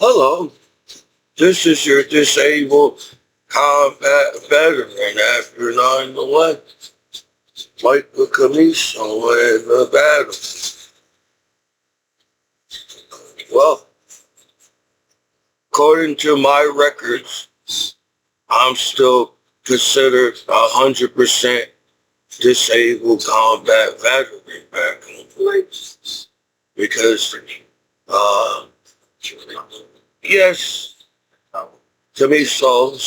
Hello, this is your disabled combat veteran after 9/11. Like the Commiso in the battle. Well, according to my records, I'm still considered 100% disabled combat veteran back in the place. Because, yes, to me, so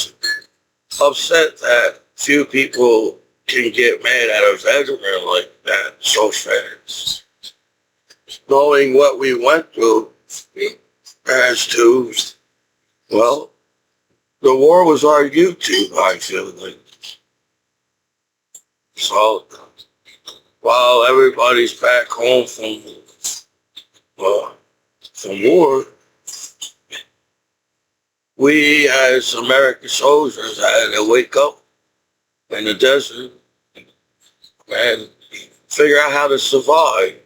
upset that few people can get mad at a veteran like that so fast. Knowing what we went through as to, well, the war was our YouTube, I feel like. So, while everybody's back home from war, we as American soldiers had to wake up in the desert and figure out how to survive,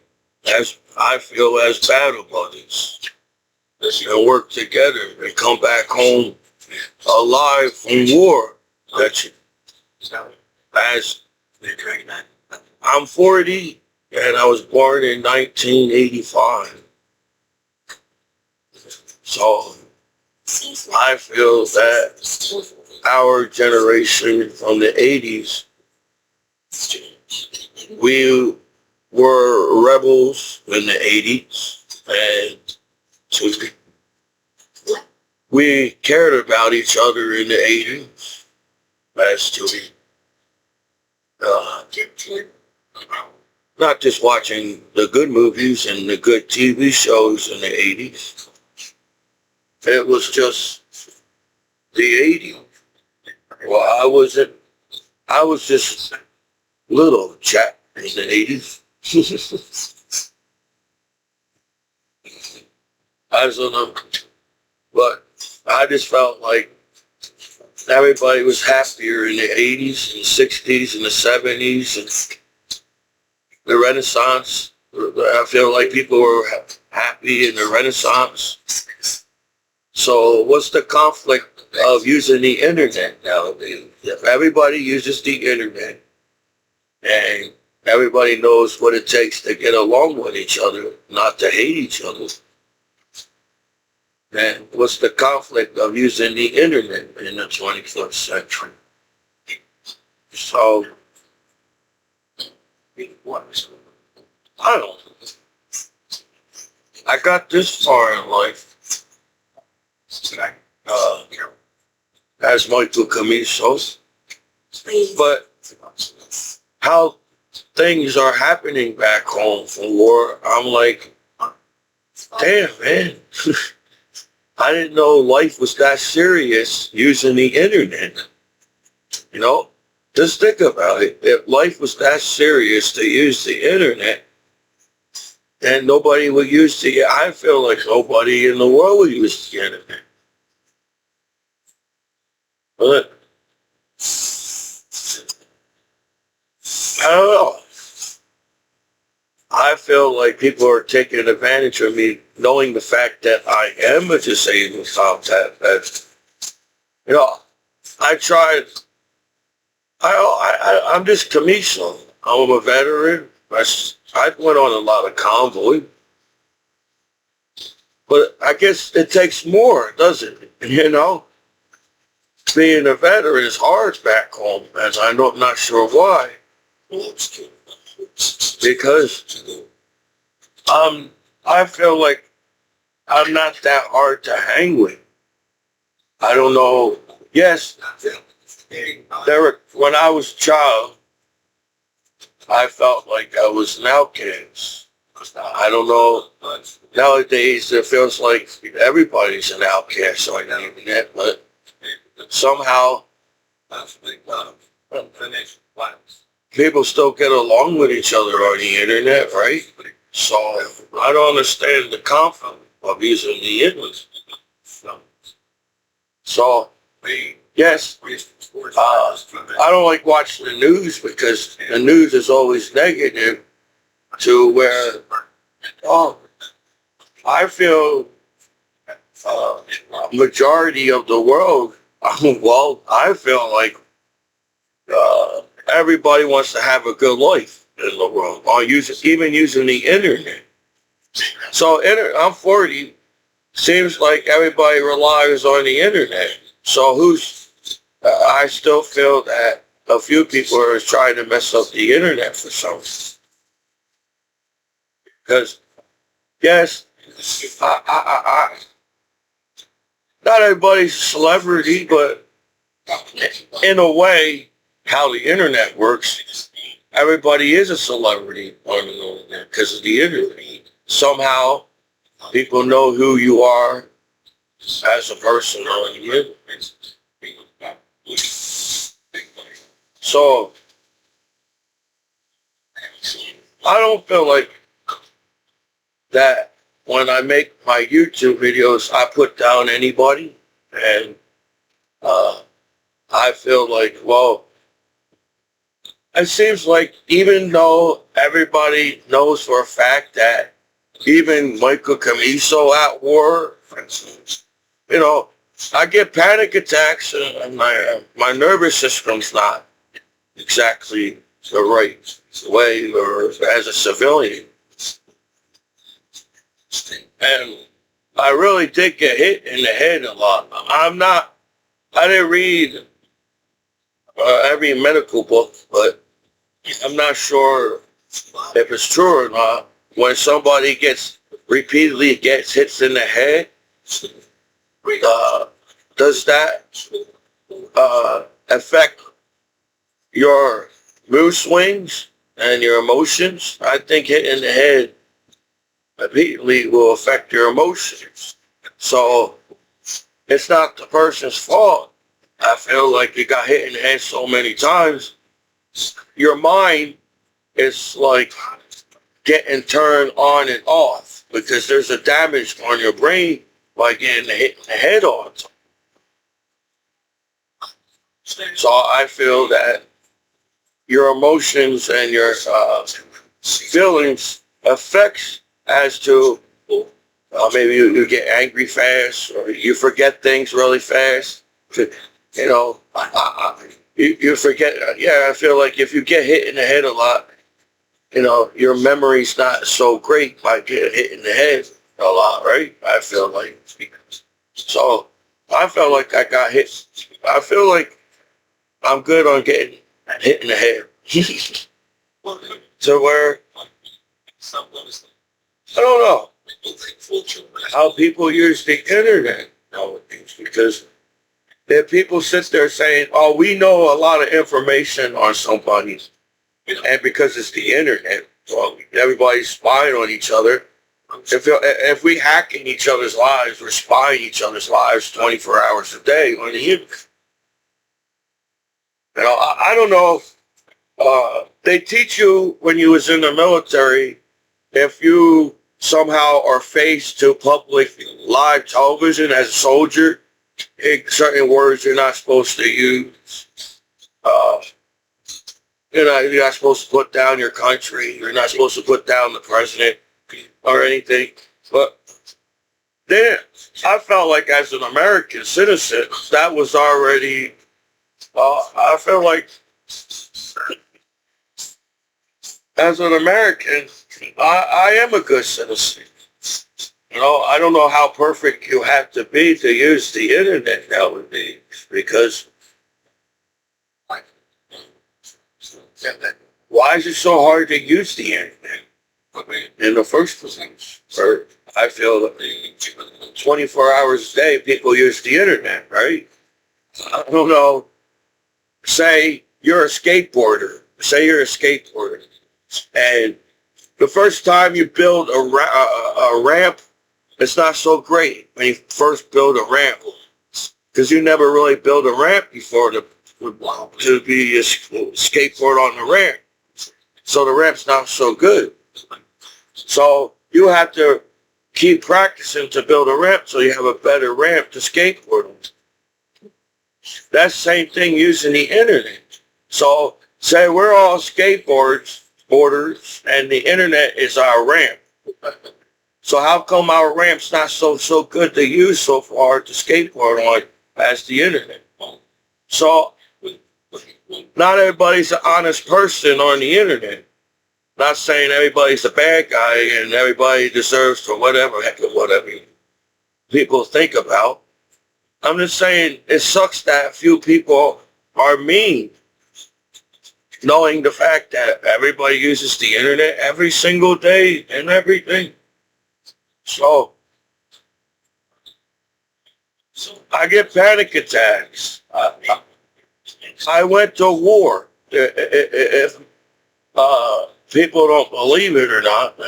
as I feel, as battle buddies, and work together and come back home alive from war. That you, as I'm 40 and I was born in 1985, so I feel that our generation from the 80s, we were rebels in the 80s, and we cared about each other in the 80s as to not just watching the good movies and the good TV shows in the 80s. It was just the 80s. Well, I was just little chap in the 80s. As an but I just felt like everybody was happier in the 80s and 60s and the 70s and the Renaissance. I feel like people were happy in the Renaissance. So what's the conflict of using the internet nowadays? If everybody uses the internet and everybody knows what it takes to get along with each other, not to hate each other, then what's the conflict of using the internet in the 21st century? So, I don't know. I got this far in life as Michael Commiso, but how things are happening back home from war, I'm like, damn, man. I didn't know life was that serious using the internet. You know, just think about it. If life was that serious to use the internet, then nobody would use I feel like nobody in the world would use the internet. But I don't know. I feel like people are taking advantage of me, knowing the fact that I am a disabled combat veteran. You know, I tried. I'm just Commiso. I'm a veteran. I went on a lot of convoy, but I guess it takes more, doesn't it? You know, being a veteran is hard back home, as I'm not sure why. Because I feel like I'm not that hard to hang with. I don't know. Yes, when I was a child, I felt like I was an outcast. I don't know. Nowadays, it feels like everybody's an outcast on the internet, but somehow people still get along with each other on the internet, right? So I don't understand the conflict of using the internet. So, yes, I don't like watching the news because the news is always negative to where, I feel majority of the world, well, I feel like everybody wants to have a good life in the world, or even using the internet. So I'm 40. Seems like everybody relies on the internet. So I still feel that a few people are trying to mess up the internet for some reason. Because, yes, not everybody's a celebrity, but in a way, how the internet works, everybody is a celebrity on the internet because of the internet. Somehow, people know who you are as a person on the internet. So, I don't feel like that when I make my YouTube videos, I put down anybody. And I feel like, well, it seems like even though everybody knows for a fact that even Michael Commiso at war, for instance, I get panic attacks and my nervous system's not exactly the right way or as a civilian. And I really did get hit in the head a lot. I didn't read every medical book, but I'm not sure if it's true or not. When somebody repeatedly gets hits in the head, does that affect your mood swings and your emotions? I think hitting the head repeatedly will affect your emotions. So it's not the person's fault. I feel like you got hit in the head so many times, your mind is like getting turned on and off because there's a damage on your brain by getting hit in the head all the time. So I feel that your emotions and your feelings affects as to maybe you get angry fast or you forget things really fast. You forget. Yeah, I feel like if you get hit in the head a lot, your memory's not so great by getting hit in the head a lot, right? I feel like. So I felt like I got hit. I feel like I'm good on getting hit in the head. To where, I don't know how people use the internet nowadays, because if people sit there saying, oh, we know a lot of information on somebody, and because it's the internet, well, everybody's spying on each other. If we hacking each other's lives, we're spying each other's lives 24 hours a day on the internet. I don't know. They teach you when you was in the military, if you somehow are faced to public live television as a soldier, certain words you're not supposed to use. You're not supposed to put down your country. You're not supposed to put down the president or anything. But then I felt like as an American citizen, that was already, I feel like as an American, I am a good citizen. I don't know how perfect you have to be to use the internet nowadays, because why is it so hard to use the internet in the first place? Or I feel that 24 hours a day people use the internet, right? I don't know. Say you're a skateboarder. And the first time you build a ramp, it's not so great when you first build a ramp, because you never really built a ramp before to be a skateboard on the ramp. So the ramp's not so good. So you have to keep practicing to build a ramp so you have a better ramp to skateboard on. That's the same thing using the internet. So say we're all skateboarders and the internet is our ramp. So how come our ramp's not so good to use so far to skateboard on as the internet? So not everybody's an honest person on the internet. Not saying everybody's a bad guy and everybody deserves to whatever people think about. I'm just saying it sucks that few people are mean, knowing the fact that everybody uses the internet every single day and everything. So I get panic attacks. I went to war. If people don't believe it or not,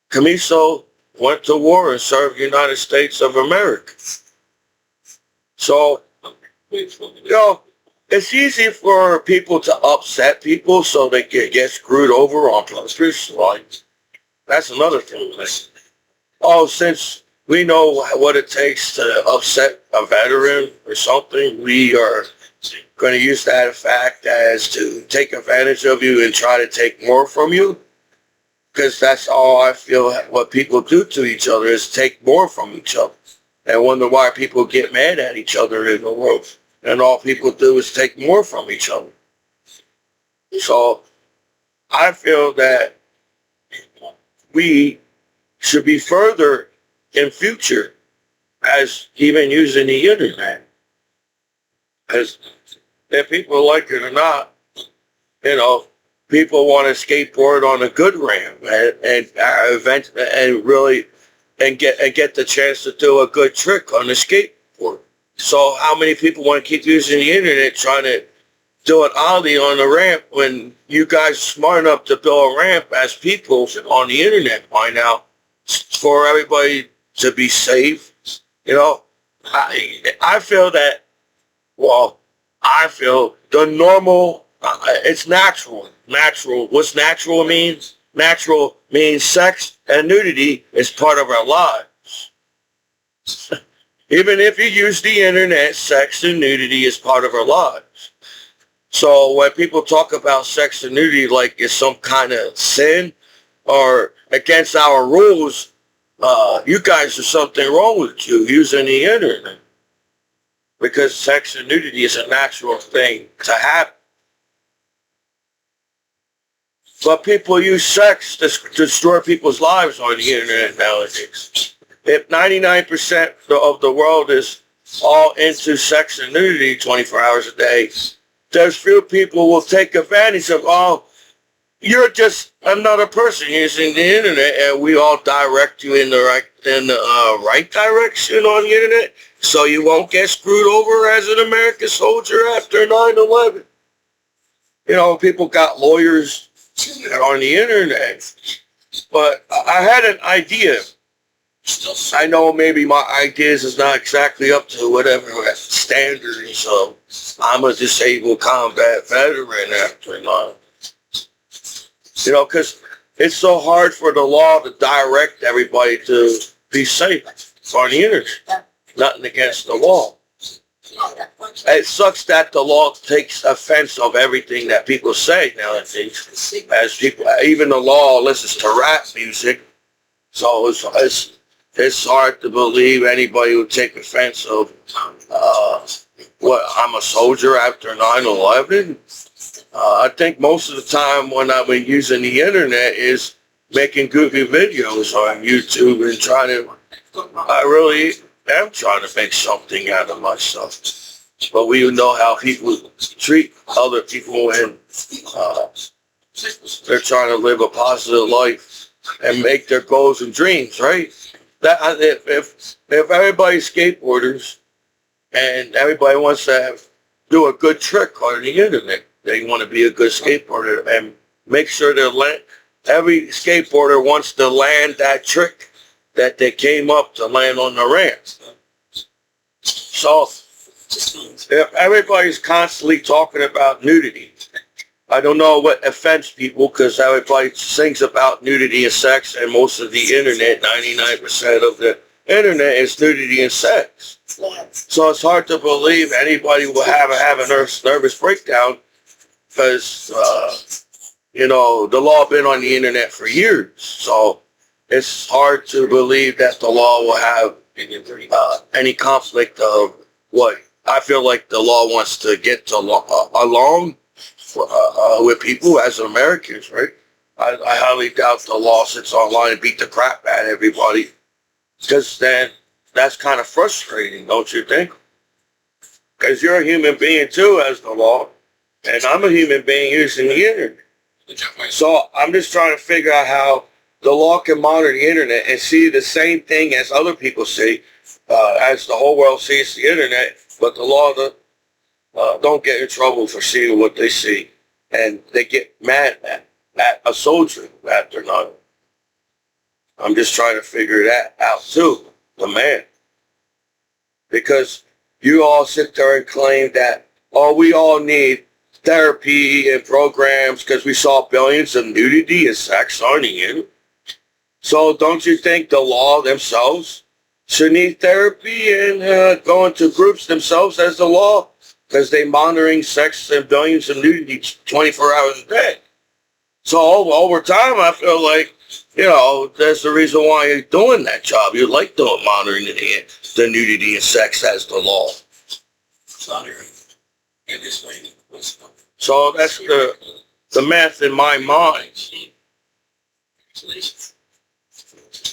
Commiso went to war and served the United States of America. So, it's easy for people to upset people so they can get screwed over on purpose. Like, that's another thing. Oh, since we know what it takes to upset a veteran or something, we are going to use that fact as to take advantage of you and try to take more from you. Because that's all I feel what people do to each other is take more from each other. And wonder why people get mad at each other in the world. And all people do is take more from each other. So I feel that we should be further in future as even using the internet. As if people like it or not, people want to skateboard on a good ramp and get the chance to do a good trick on the skateboard. So how many people want to keep using the internet trying to do an ollie on the ramp when you guys are smart enough to build a ramp as people on the internet by now for everybody to be safe? I feel that, I feel the normal, it's natural. Natural. What's natural means? Natural means sex and nudity is part of our lives. Even if you use the internet, sex and nudity is part of our lives. So when people talk about sex and nudity like it's some kind of sin or against our rules, you guys are something wrong with you using the internet. Because sex and nudity is a natural thing to happen. But people use sex to destroy people's lives on the internet nowadays. If 99% of the world is all into sex and nudity 24 hours a day, there's few people will take advantage of, you're just another person using the internet, and we all direct you in the right direction on the internet, so you won't get screwed over as an American soldier after 9/11. People got lawyers on the internet, but I had an idea. I know maybe my ideas is not exactly up to whatever standards. So I'm a disabled combat veteran after 9. Because it's so hard for the law to direct everybody to be safe on the internet. Nothing against the law. It sucks that the law takes offense of everything that people say nowadays. As people, even the law listens to rap music. So it's hard to believe anybody would take offense of I'm a soldier after 9/11. I think most of the time when I've been using the internet is making goofy videos on YouTube and I really am trying to make something out of myself. But we know how people treat other people and they're trying to live a positive life and make their goals and dreams, right? That if everybody's skateboarders and everybody wants to do a good trick on the internet, they want to be a good skateboarder and make sure every skateboarder wants to land that trick that they came up to land on the ramp. So if everybody's constantly talking about nudity, I don't know what offends people because everybody sings about nudity and sex, and most of the internet, 99% of the internet is nudity and sex. So it's hard to believe anybody will have a nervous breakdown because, the law been on the internet for years. So it's hard to believe that the law will have any conflict of what I feel like the law wants to get to along with people as Americans, right? I highly doubt the law sits online and beat the crap out of everybody, because then that's kind of frustrating, don't you think? Because you're a human being too, as the law, and I'm a human being using the internet. So I'm just trying to figure out how the law can monitor the internet and see the same thing as other people see, as the whole world sees the internet, but the law don't get in trouble for seeing what they see, and they get mad at a soldier that they're not. I'm just trying to figure that out too, the man. Because you all sit there and claim that, oh, we all need therapy and programs because we saw billions of nudity and sex on the internet. So don't you think the law themselves should need therapy and go into groups themselves as the law? Because they monitoring sex and billions of nudity 24 hours a day. So over time, I feel like, that's the reason why you're doing that job. You like doing monitoring the nudity and sex as the law. So that's the math in my mind.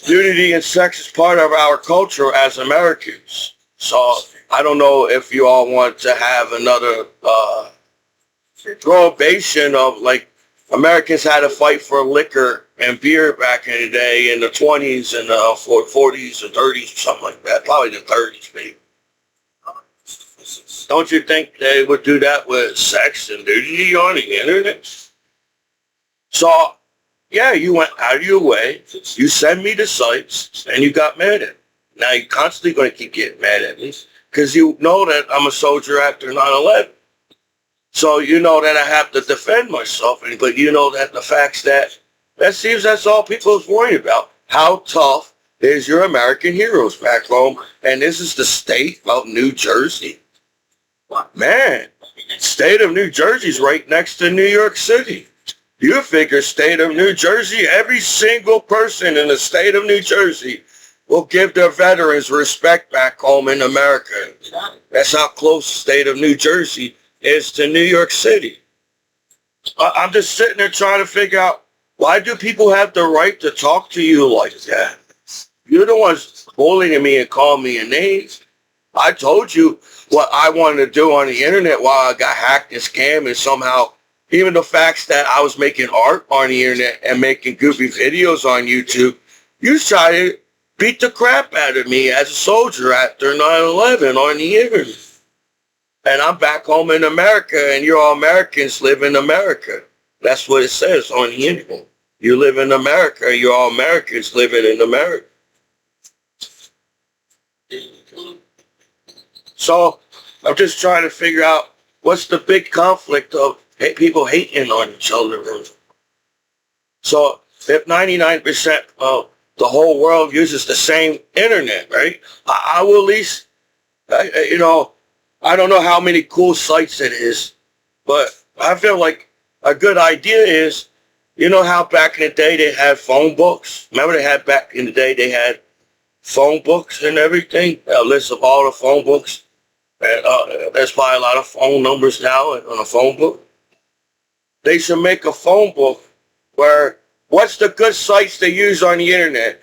Nudity and sex is part of our culture as Americans. So I don't know if you all want to have another prohibition of, like, Americans had to fight for liquor and beer back in the day in the 20s and 40s and 30s, something like that. Probably the 30s, maybe. Don't you think they would do that with sex and nudity on the internet? So, yeah, you went out of your way, you send me the sites, and you got mad at me. Now you're constantly going to keep getting mad at me because you know that I'm a soldier after 9/11. So you know that I have to defend myself, but you know that the facts that seems that's all people is worried about. How tough is your American heroes back home? And this is the state of New Jersey. Man, state of New Jersey's right next to New York City. You figure state of New Jersey, every single person in the state of New Jersey will give their veterans respect back home in America. That's how close the state of New Jersey is to New York City. I'm just sitting there trying to figure out, why do people have the right to talk to you like that? You're the ones bullying me and calling me a name. I told you what I wanted to do on the internet while I got hacked and scammed, and somehow, even the facts that I was making art on the internet and making goofy videos on YouTube, you tried to beat the crap out of me as a soldier after 9/11 on the internet. And I'm back home in America, and you're all Americans live in America. That's what it says on the internet. You live in America, you're all Americans living in America. So I'm just trying to figure out what's the big conflict of people hating on each other. So if 99% of the whole world uses the same internet, right? I will at least, I don't know how many cool sites it is, but I feel like a good idea is, how back in the day they had phone books? Remember back in the day they had phone books and everything? A list of all the phone books. And there's probably a lot of phone numbers now on a phone book. They should make a phone book where, what's the good sites they use on the internet?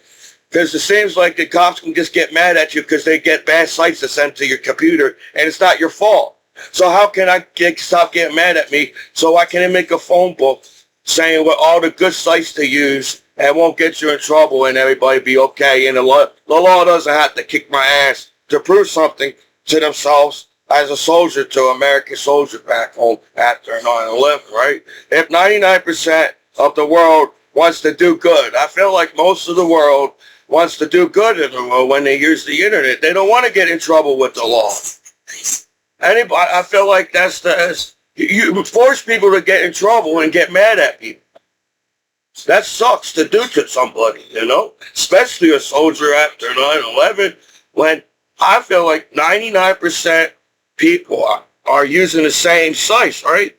Because it seems like the cops can just get mad at you because they get bad sites to send to your computer, and it's not your fault. So how can I stop getting mad at me so I can make a phone book saying what all the good sites to use and won't get you in trouble and everybody be okay? And the law doesn't have to kick my ass to prove something to themselves as a soldier, to American soldier back home after 9/11, right? If 99% of the world wants to do good, I feel like most of the world wants to do good in the world when they use the internet. They don't want to get in trouble with the law. Anybody, I feel like you force people to get in trouble and get mad at people. That sucks to do to somebody, especially a soldier after 9/11, when I feel like 99% people are using the same sites, right?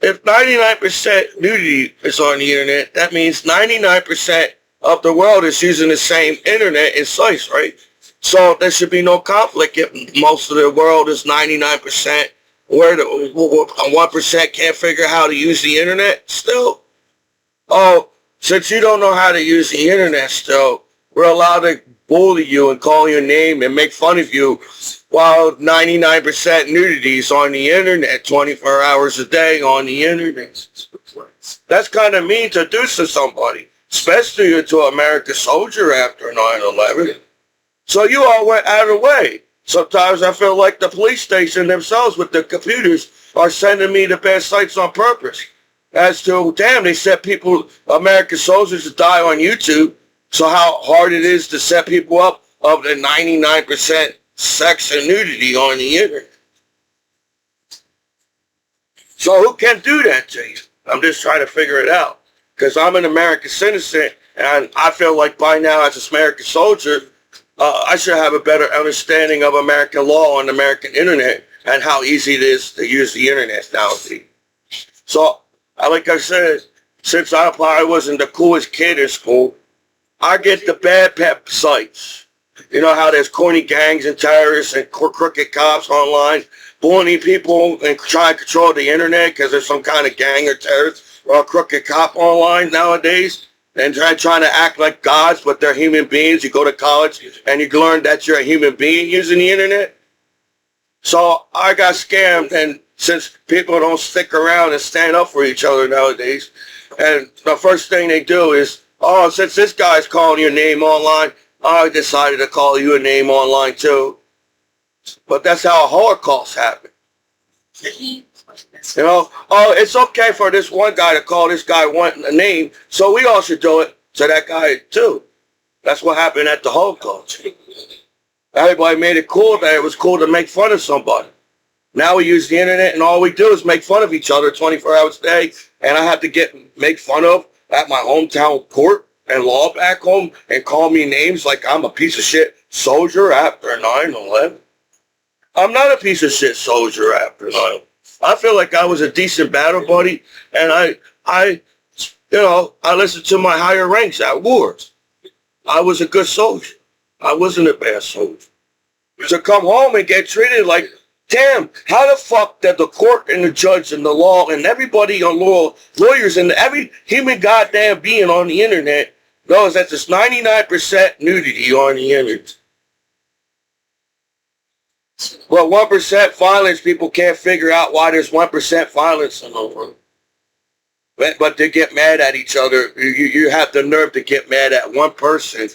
If 99% nudity is on the internet, that means 99% of the world is using the same internet and sites, right? So there should be no conflict if most of the world is 99%, where the 1% can't figure out how to use the internet still. Oh, since you don't know how to use the internet still, we're allowed to bully you and call your name and make fun of you while 99% nudity is on the internet 24 hours a day on the internet. That's kind of mean to do to somebody, especially to an American soldier after 9/11. So you all went out of the way. Sometimes I feel like the police station themselves with the computers are sending me the bad sites on purpose. As to, damn, they set people, American soldiers, to die on YouTube. So how hard it is to set people up of the 99% sex and nudity on the internet. So who can do that to you? I'm just trying to figure it out. Because I'm an American citizen, and I feel like by now as an American soldier, I should have a better understanding of American law on the American internet and how easy it is to use the internet nowadays. So, like I said, since I probably wasn't the coolest kid in school, I get the bad pep sites. You know how there's corny gangs and terrorists and crooked cops online bullying people and trying to control the internet because there's some kind of gang or terrorist or a crooked cop online nowadays and trying to act like gods, but they're human beings. You go to college and you learn that you're a human being using the internet. So I got scammed, and since people don't stick around and stand up for each other nowadays, and the first thing they do is, oh, since this guy's calling your name online, I decided to call you a name online too. But that's how a Holocaust happened. You know, oh, it's okay for this one guy to call this guy one a name, so we all should do it to that guy too. That's what happened at the Holocaust. Everybody made it cool that it was cool to make fun of somebody. Now we use the internet and all we do is make fun of each other 24 hours a day, and I have to make fun of at my hometown court and law back home and call me names like I'm a piece of shit soldier after 9/11. I'm not a piece of shit soldier after 9/11. I feel like I was a decent battle buddy, and I listened to my higher ranks at wars. I was a good soldier. I wasn't a bad soldier. To come home and get treated like, damn, how the fuck did the court and the judge and the law and everybody on lawyers and every human goddamn being on the internet knows that there's 99% nudity on the internet. Well, 1% violence, people can't figure out why there's 1% violence in the world. But they get mad at each other. You have the nerve to get mad at one person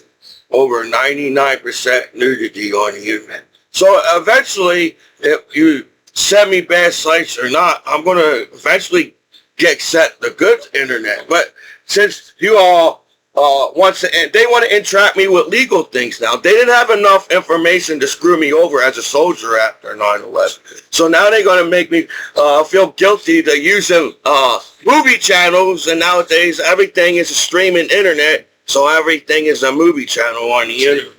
over 99% nudity on the internet. So eventually, if you send me bad sites or not, I'm going to eventually get set the good internet. But since you all they want to entrap me with legal things now. They didn't have enough information to screw me over as a soldier after 9/11. So now they're going to make me feel guilty to using movie channels, and nowadays everything is a streaming internet, so everything is a movie channel on the internet.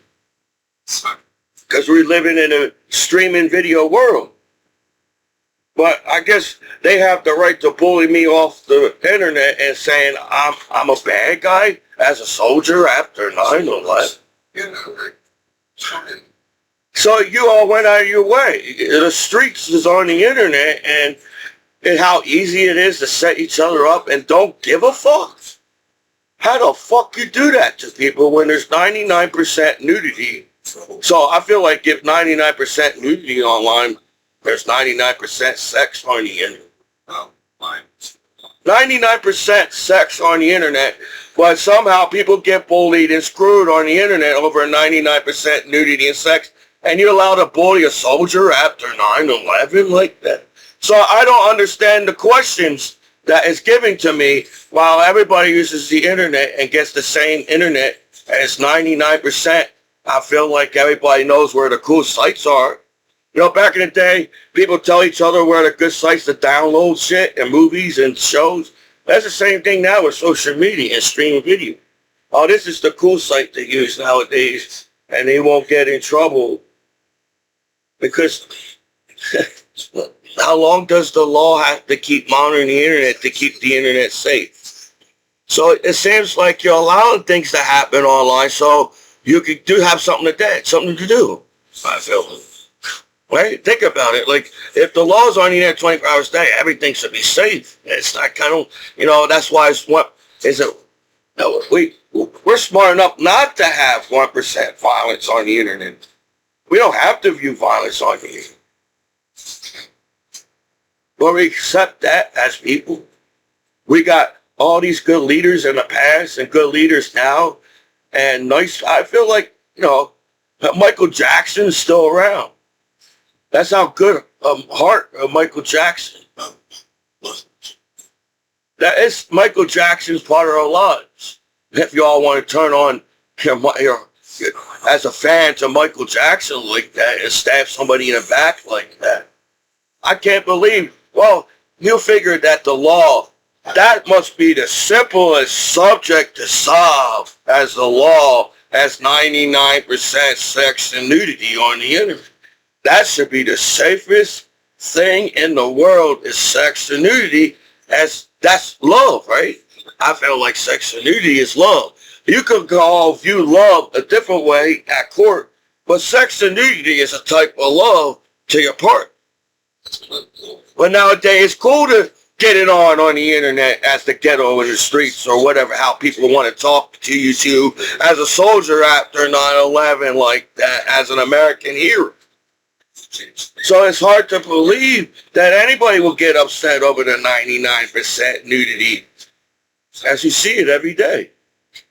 Because we're living in a streaming video world. But I guess they have the right to bully me off the internet and saying I'm a bad guy as a soldier after 9/11. So you all went out of your way. The streets is on the internet, and how easy it is to set each other up and don't give a fuck. How the fuck you do that to people when there's 99% nudity? So I feel like if 99% nudity online, there's 99% sex on the internet. 99% sex on the internet, but somehow people get bullied and screwed on the internet over 99% nudity and sex, and you're allowed to bully a soldier after 9/11 like that. So I don't understand the questions that is given to me while everybody uses the internet and gets the same internet, and it's 99%. I feel like everybody knows where the cool sites are. You know, back in the day, people tell each other where the good sites to download shit and movies and shows. That's the same thing now with social media and streaming video. Oh, this is the cool site to use nowadays, and they won't get in trouble. Because how long does the law have to keep monitoring the internet to keep the internet safe? So it seems like you're allowing things to happen online so you could have something to do. I feel. Right? Think about it. Like, if the laws aren't there 24 hours a day, everything should be safe. It's not kind of, that's why we're smart enough not to have 1% violence on the internet. We don't have to view violence on the internet. But we accept that as people. We got all these good leaders in the past and good leaders now. And I feel like, Michael Jackson's still around. That's how good heart of Michael Jackson. That is Michael Jackson's part of our lives. If you all want to turn on as a fan to Michael Jackson like that and stab somebody in the back like that, I can't believe. Well, you figured that the law, that must be the simplest subject to solve as the law as 99% sex and nudity on the internet. That should be the safest thing in the world is sex and nudity, as that's love, right? I feel like sex and nudity is love. You could all view love a different way at court, but sex and nudity is a type of love to your partner. But nowadays, it's cool to get it on the internet as the ghetto in the streets or whatever, how people want to talk to you as a soldier after 9/11 like that, as an American hero. So it's hard to believe that anybody will get upset over the 99% nudity, as you see it every day.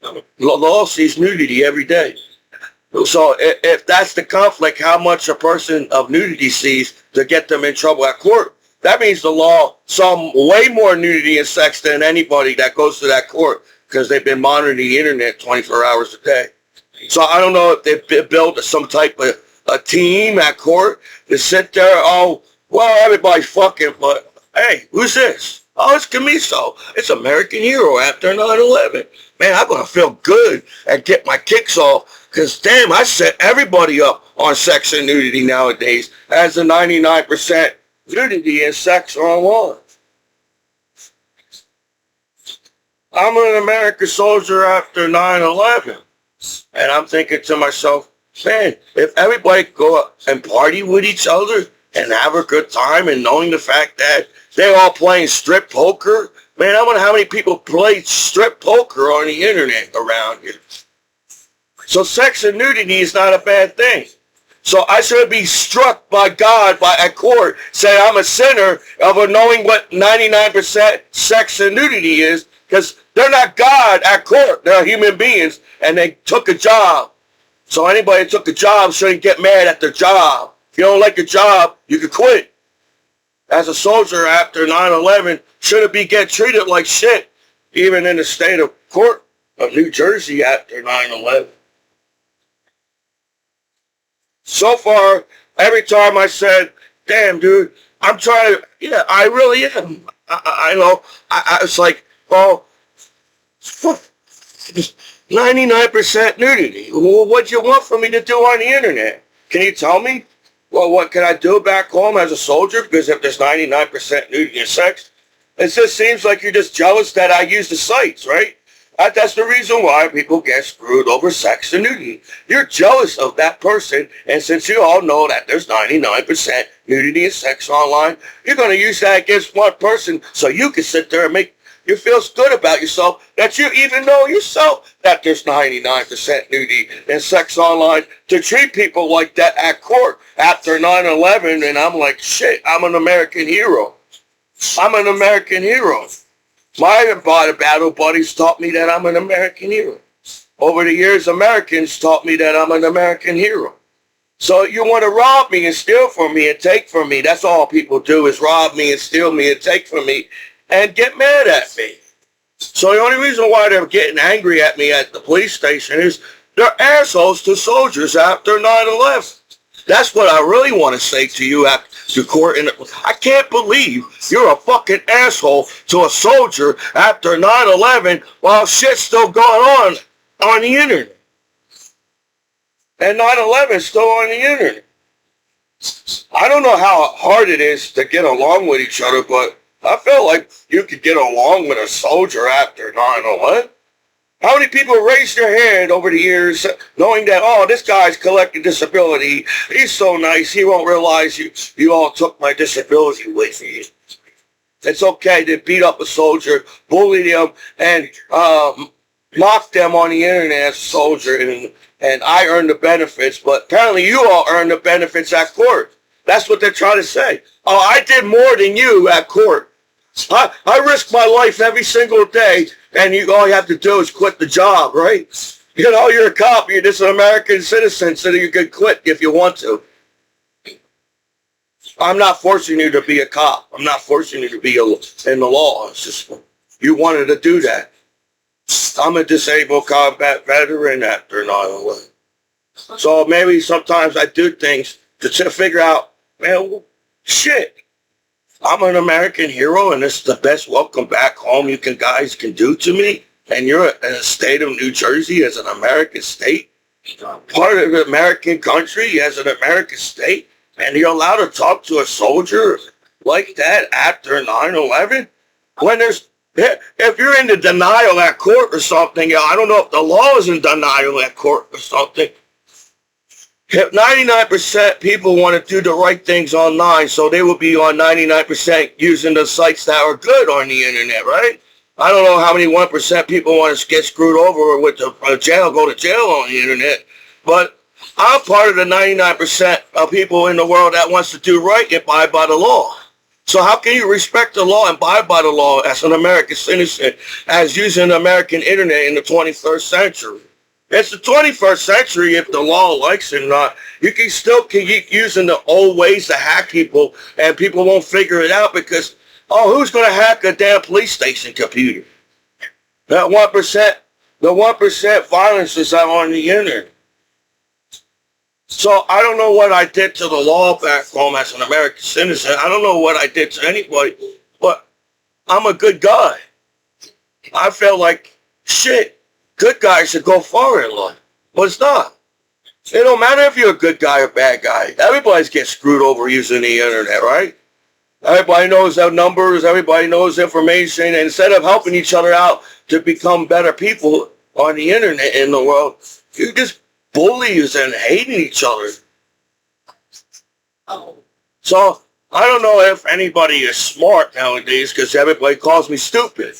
The law sees nudity every day. So if that's the conflict, how much a person of nudity sees to get them in trouble at court, that means the law saw way more nudity and sex than anybody that goes to that court because they've been monitoring the internet 24 hours a day. So I don't know if they built some type of a team at court to sit there, everybody's fucking, but hey, who's this? Oh, it's Commiso. It's American hero after 9/11. Man, I'm going to feel good and get my kicks off because, damn, I set everybody up on sex and nudity nowadays as the 99% nudity and sex online. I'm an American soldier after 9/11, and I'm thinking to myself, man, if everybody go up and party with each other and have a good time and knowing the fact that they're all playing strip poker, man, I wonder how many people play strip poker on the internet around here. So sex and nudity is not a bad thing. So I should be struck by God at court, say I'm a sinner of knowing what 99% sex and nudity is, because they're not God at court. They're human beings, and they took a job. So anybody that took a job shouldn't get mad at their job. If you don't like your job, you can quit. As a soldier after 9/11, shouldn't get treated like shit, even in the state of court of New Jersey after 9/11. So far, every time I said, damn, dude, I'm trying to, yeah, I really am. I know. I was like, 99% nudity. Well, what do you want for me to do on the internet? Can you tell me? Well, what can I do back home as a soldier? Because if there's 99% nudity and sex, it just seems like you're just jealous that I use the sites, right? That's the reason why people get screwed over sex and nudity. You're jealous of that person, and since you all know that there's 99% nudity and sex online, you're going to use that against one person so you can sit there and make you feel good about yourself, that you even know yourself that there's 99% nudity and sex online, to treat people like that at court after 9/11, and I'm like, shit, I'm an American hero. I'm an American hero. My battle buddies taught me that I'm an American hero. Over the years, Americans taught me that I'm an American hero. So you want to rob me and steal from me and take from me. That's all people do, is rob me and steal me and take from me and get mad at me. So the only reason why they're getting angry at me at the police station is they're assholes to soldiers after 9/11. That's what I really want to say to you at the court. And I can't believe you're a fucking asshole to a soldier after 9/11 while shit's still going on the internet. And 9/11 is still on the internet. I don't know how hard it is to get along with each other, but I felt like you could get along with a soldier after 9/11. How many people raised their hand over the years knowing that, oh, this guy's collecting disability. He's so nice. He won't realize you all took my disability away from you. It's okay to beat up a soldier, bully them, and mock them on the internet as a soldier. And I earn the benefits, but apparently you all earn the benefits at court. That's what they're trying to say. Oh, I did more than you at court. I risk my life every single day, and all you have to do is quit the job, right? You know, you're a cop. You're just an American citizen, so you can quit if you want to. I'm not forcing you to be a cop. I'm not forcing you to be in the law. It's just you wanted to do that. I'm a disabled combat veteran after 9/11. So maybe sometimes I do things to figure out, man, shit. I'm an American hero, and this is the best welcome back home you guys can do to me. And you're in the state of New Jersey as an American state, part of the American country as an American state, and you're allowed to talk to a soldier like that after 9/11? When if you're in the denial at court or something, I don't know if the law is in denial at court or something. If 99% people want to do the right things online, so they will be on 99% using the sites that are good on the internet, right? I don't know how many 1% people want to get screwed over with the go to jail on the internet, but I'm part of the 99% of people in the world that wants to do right and abide by the law. So how can you respect the law and abide by the law as an American citizen, as using the American internet in the 21st century? It's the 21st century. If the law likes it or not, you can still keep using the old ways to hack people, and people won't figure it out because, oh, who's going to hack a damn police station computer? That 1%, the 1% violence is out on the internet. So I don't know what I did to the law back home as an American citizen. I don't know what I did to anybody, but I'm a good guy. I felt like shit. Good guys should go far in life, but it's not. It don't matter if you're a good guy or bad guy. Everybody's getting screwed over using the internet, right? Everybody knows their numbers. Everybody knows information. And instead of helping each other out to become better people on the internet in the world, you just bullies and hating each other. So I don't know if anybody is smart nowadays because everybody calls me stupid.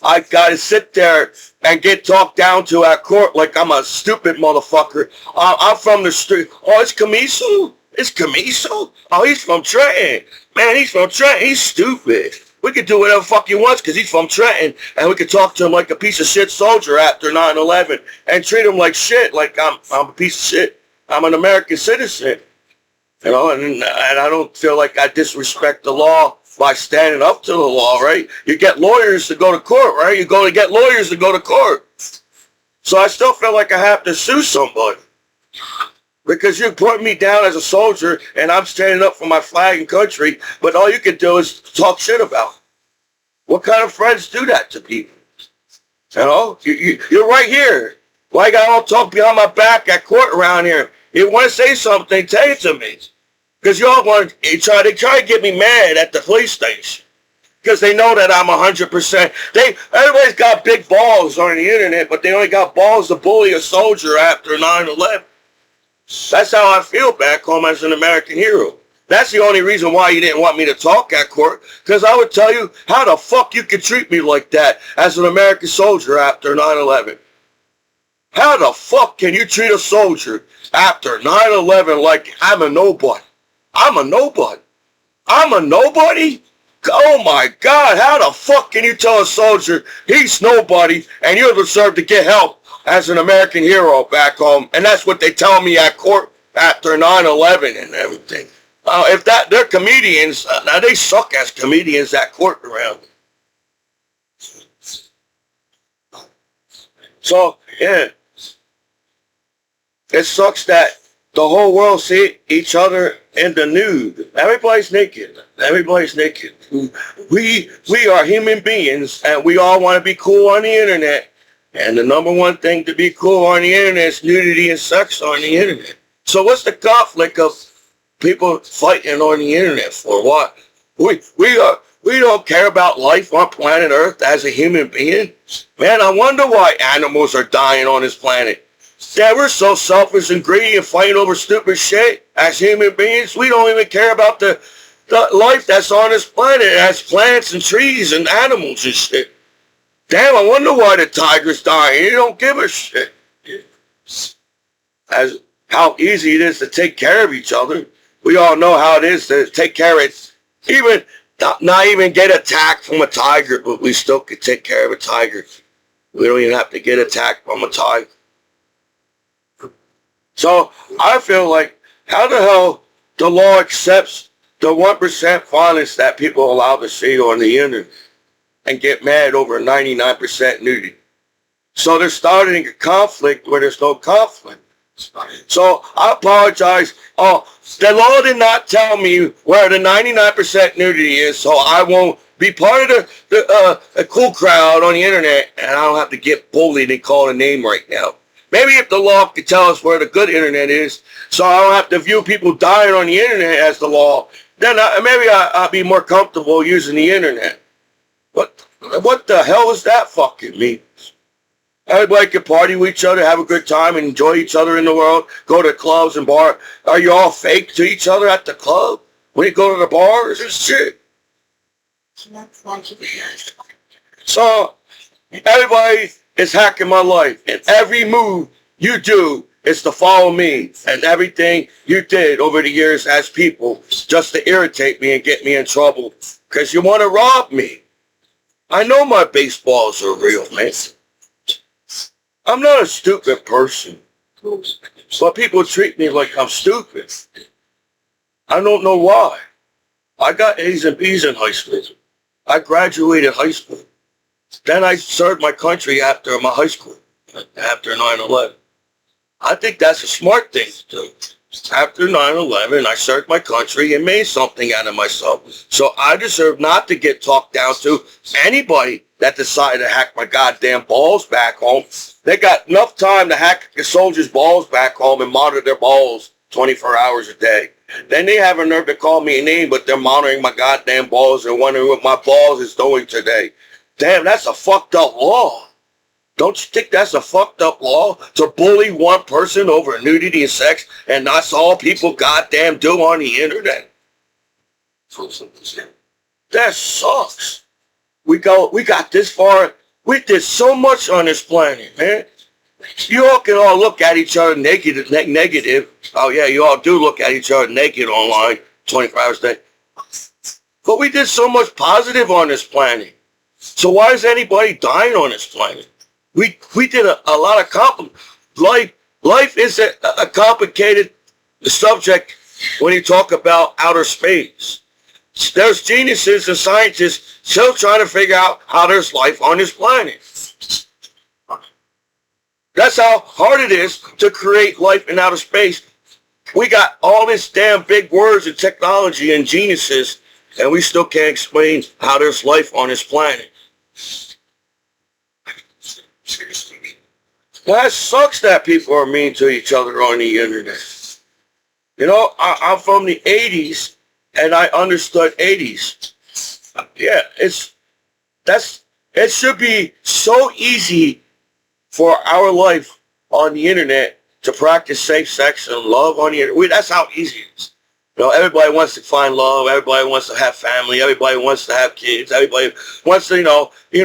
I gotta sit there and get talked down to at court like I'm a stupid motherfucker. I'm from the street. Oh, it's Commiso? It's Commiso? Oh, he's from Trenton. Man, he's from Trenton. He's stupid. We could do whatever the fuck he wants because he's from Trenton, and we could talk to him like a piece of shit soldier after 9/11 and treat him like shit, like I'm a piece of shit. I'm an American citizen. You know, and I don't feel like I disrespect the law by standing up to the law, right? You get lawyers to go to court, right? You go to get lawyers to go to court. So I still feel like I have to sue somebody. Because you put me down as a soldier and I'm standing up for my flag and country, but all you can do is talk shit about it. What kind of friends do that to people? You know, you're right here. Why you got all talk behind my back at court around here? You want to say something, tell it to me. Because you all want to try to get me mad at the police station. Because they know that I'm 100%. Everybody's got big balls on the internet, but they only got balls to bully a soldier after 9/11. That's how I feel back home as an American hero. That's the only reason why you didn't want me to talk at court. Because I would tell you how the fuck you could treat me like that as an American soldier after 9/11. How the fuck can you treat a soldier after 9/11 like I'm a nobody? I'm a nobody. I'm a nobody? Oh my God, how the fuck can you tell a soldier he's nobody and you deserve to get help as an American hero back home? And that's what they tell me at court after 9/11 and everything. If they're comedians, now they suck as comedians at court around. So, yeah. It sucks that the whole world see each other in the nude. Everybody's naked. Everybody's naked. We are human beings, and we all want to be cool on the internet. And the number one thing to be cool on the internet is nudity and sex on the internet. So what's the conflict of people fighting on the internet for? What? We don't care about life on planet Earth as a human being. Man, I wonder why animals are dying on this planet. Yeah, we're so selfish and greedy and fighting over stupid shit as human beings. We don't even care about the life that's on this planet. It has plants and trees and animals and shit. Damn, I wonder why the tiger's dying. You don't give a shit. As how easy it is to take care of each other. We all know how it is to take care of it. Even not even get attacked from a tiger, but we still could take care of a tiger. We don't even have to get attacked from a tiger. So I feel like, how the hell the law accepts the 1% violence that people are allowed to see on the internet and get mad over 99% nudity? So they're starting a conflict where there's no conflict. So I apologize. Oh, the law did not tell me where the 99% nudity is, so I won't be part of the cool crowd on the internet, and I don't have to get bullied and called a name right now. Maybe if the law could tell us where the good internet is, so I don't have to view people dying on the internet as the law, then maybe I'll be more comfortable using the internet. But what the hell does that fucking mean? Everybody can party with each other, have a good time, and enjoy each other in the world, go to clubs and bars. Are you all fake to each other at the club when you go to the bars and shit? So everybody is hacking my life, and every move you do is to follow me, and everything you did over the years as people just to irritate me and get me in trouble because you want to rob me. I know my baseballs are real, man. I'm not a stupid person, but people treat me like I'm stupid. I don't know why. I got A's and B's in high school. I graduated high school. Then I served my country after my high school, after 9/11. I think that's a smart thing to do. After 9/11, I served my country and made something out of myself. So I deserve not to get talked down to. Anybody that decided to hack my goddamn balls back home, they got enough time to hack the soldiers' balls back home and monitor their balls 24 hours a day. Then they have a nerve to call me a name, but they're monitoring my goddamn balls and wondering what my balls is doing today. Damn, that's a fucked up law. Don't you think that's a fucked up law to bully one person over nudity and sex, and that's all people goddamn do on the internet? That sucks. We got this far. We did so much on this planet, man. You all can all look at each other negative. Oh yeah, you all do look at each other naked online 24 hours a day. But we did so much positive on this planet. So why is anybody dying on this planet? We did a lot of life is a complicated subject when you talk about outer space. There's geniuses and scientists still trying to figure out how there's life on this planet. That's how hard it is to create life in outer space. We got all this damn big words and technology and geniuses, and we still can't explain how there's life on this planet. That sucks that people are mean to each other on the internet. You know, I'm from the 80s, and I understood 80s. Yeah, it should be so easy for our life on the internet to practice safe sex and love on the internet. That's how easy it is. You know, everybody wants to find love. Everybody wants to have family. Everybody wants to have kids. Everybody wants to, you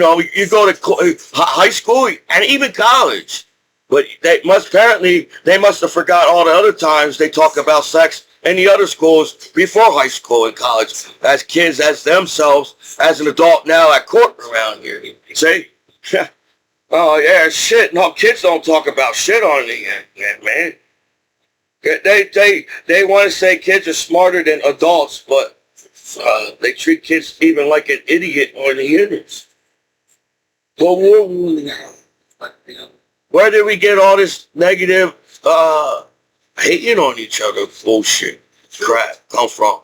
go to high school and even college. But they must have forgot all the other times they talk about sex in the other schools before high school and college. As kids, as themselves, as an adult now at court around here. See? Oh, yeah, shit. No, kids don't talk about shit on the internet, man. They want to say kids are smarter than adults, but they treat kids even like an idiot on the internet. But where did we get all this negative hating on each other bullshit crap come from?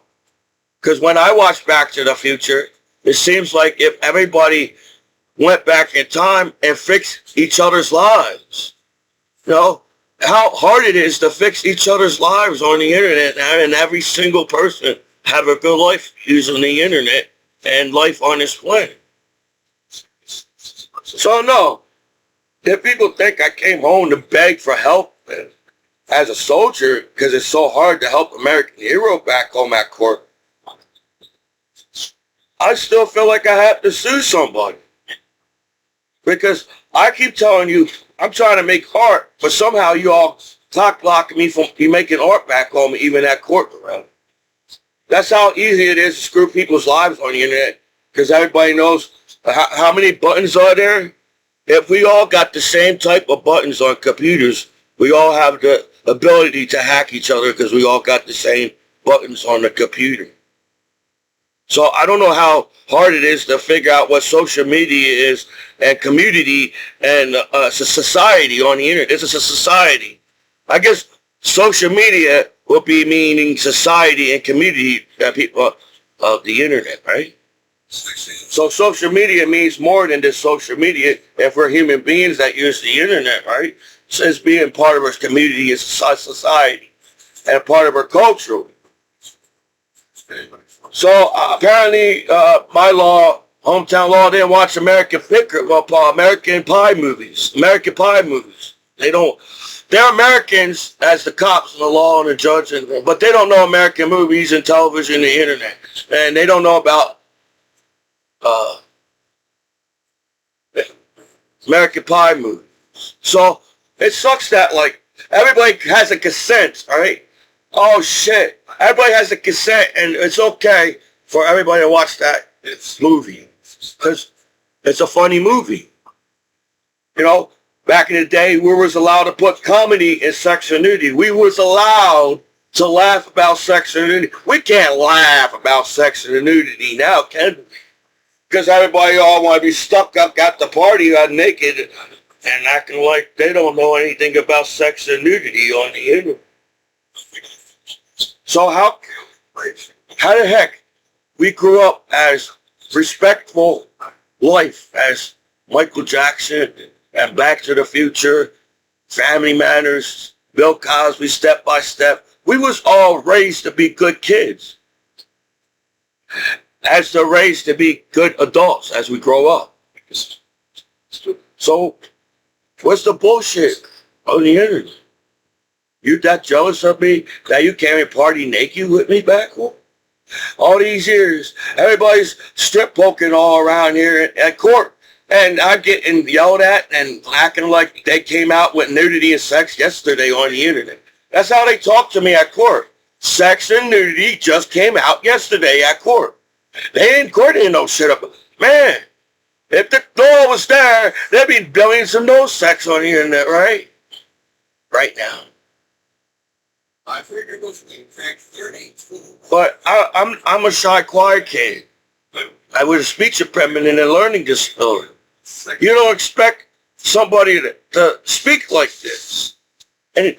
Because when I watch Back to the Future, it seems like if everybody went back in time and fixed each other's lives. You know, how hard it is to fix each other's lives on the internet, and every single person have a good life using the internet and life on this planet. So no, if people think I came home to beg for help as a soldier because it's so hard to help American hero back home at court, I still feel like I have to sue somebody. Because I keep telling you, I'm trying to make art, but somehow you all blocking me from making art back home, even at court around. That's how easy it is to screw people's lives on the internet. Because everybody knows how many buttons are there. If we all got the same type of buttons on computers, we all have the ability to hack each other because we all got the same buttons on the computer. So I don't know how hard it is to figure out what social media is and community and society on the internet. This is a society. I guess social media will be meaning society and community people of the internet, right? So social media means more than just social media if we're human beings that use the internet, right? So it's being part of our community and society and part of our culture. So apparently my hometown law didn't watch American Pie movies. They're Americans as the cops and the law and the judge, but they don't know American movies and television and the internet. And they don't know about American Pie movies. So it sucks that like everybody has a consent, all right? Oh shit. Everybody has a consent and it's okay for everybody to watch that movie. Because it's a funny movie. You know, back in the day we was allowed to put comedy in sex and nudity. We was allowed to laugh about sex and nudity. We can't laugh about sex and nudity now, can we? Because everybody all want to be stuck up at the party naked and acting like they don't know anything about sex and nudity on the internet. So how the heck we grew up as respectful life as Michael Jackson and Back to the Future, Family Manners, Bill Cosby, Step by Step. We was all raised to be good kids. As they're raised to be good adults as we grow up. So what's the bullshit on the internet? You that jealous of me that you can't party naked with me back home? All these years, everybody's strip poking all around here at court. And I'm getting yelled at and acting like they came out with nudity and sex yesterday on the internet. That's how they talk to me at court. Sex and nudity just came out yesterday at court. Court didn't know shit about. Man, if the law was there, there'd be billions of no sex on the internet, right? Right now. I figured it was in fact 30. But I'm a shy, quiet kid. I was a speech impediment and a learning disability. You don't expect somebody to speak like this. And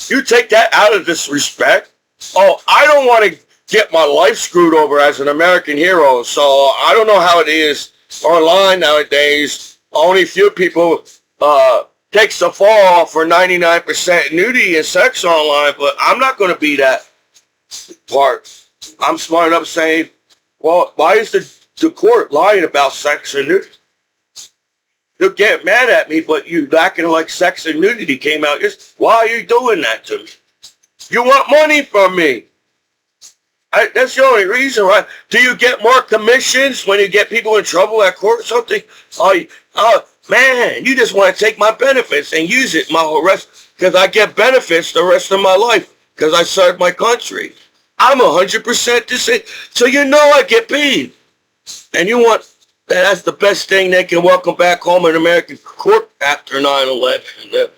you take that out of disrespect. Oh, I don't want to get my life screwed over as an American hero, so I don't know how it is online nowadays. Only few people takes the fall for 99% nudity and sex online, but I'm not going to be that part. I'm smart enough saying, well, why is the court lying about sex and nudity? You'll get mad at me, but you acting like sex and nudity came out. Why are you doing that to me? You want money from me. That's the only reason, right? Do you get more commissions when you get people in trouble at court or something? Man, you just want to take my benefits and use it my whole rest, because I get benefits the rest of my life because I served my country. I'm 100% disabled, so you know I get paid. And you want, that's the best thing they can welcome back home in American court after 9/11.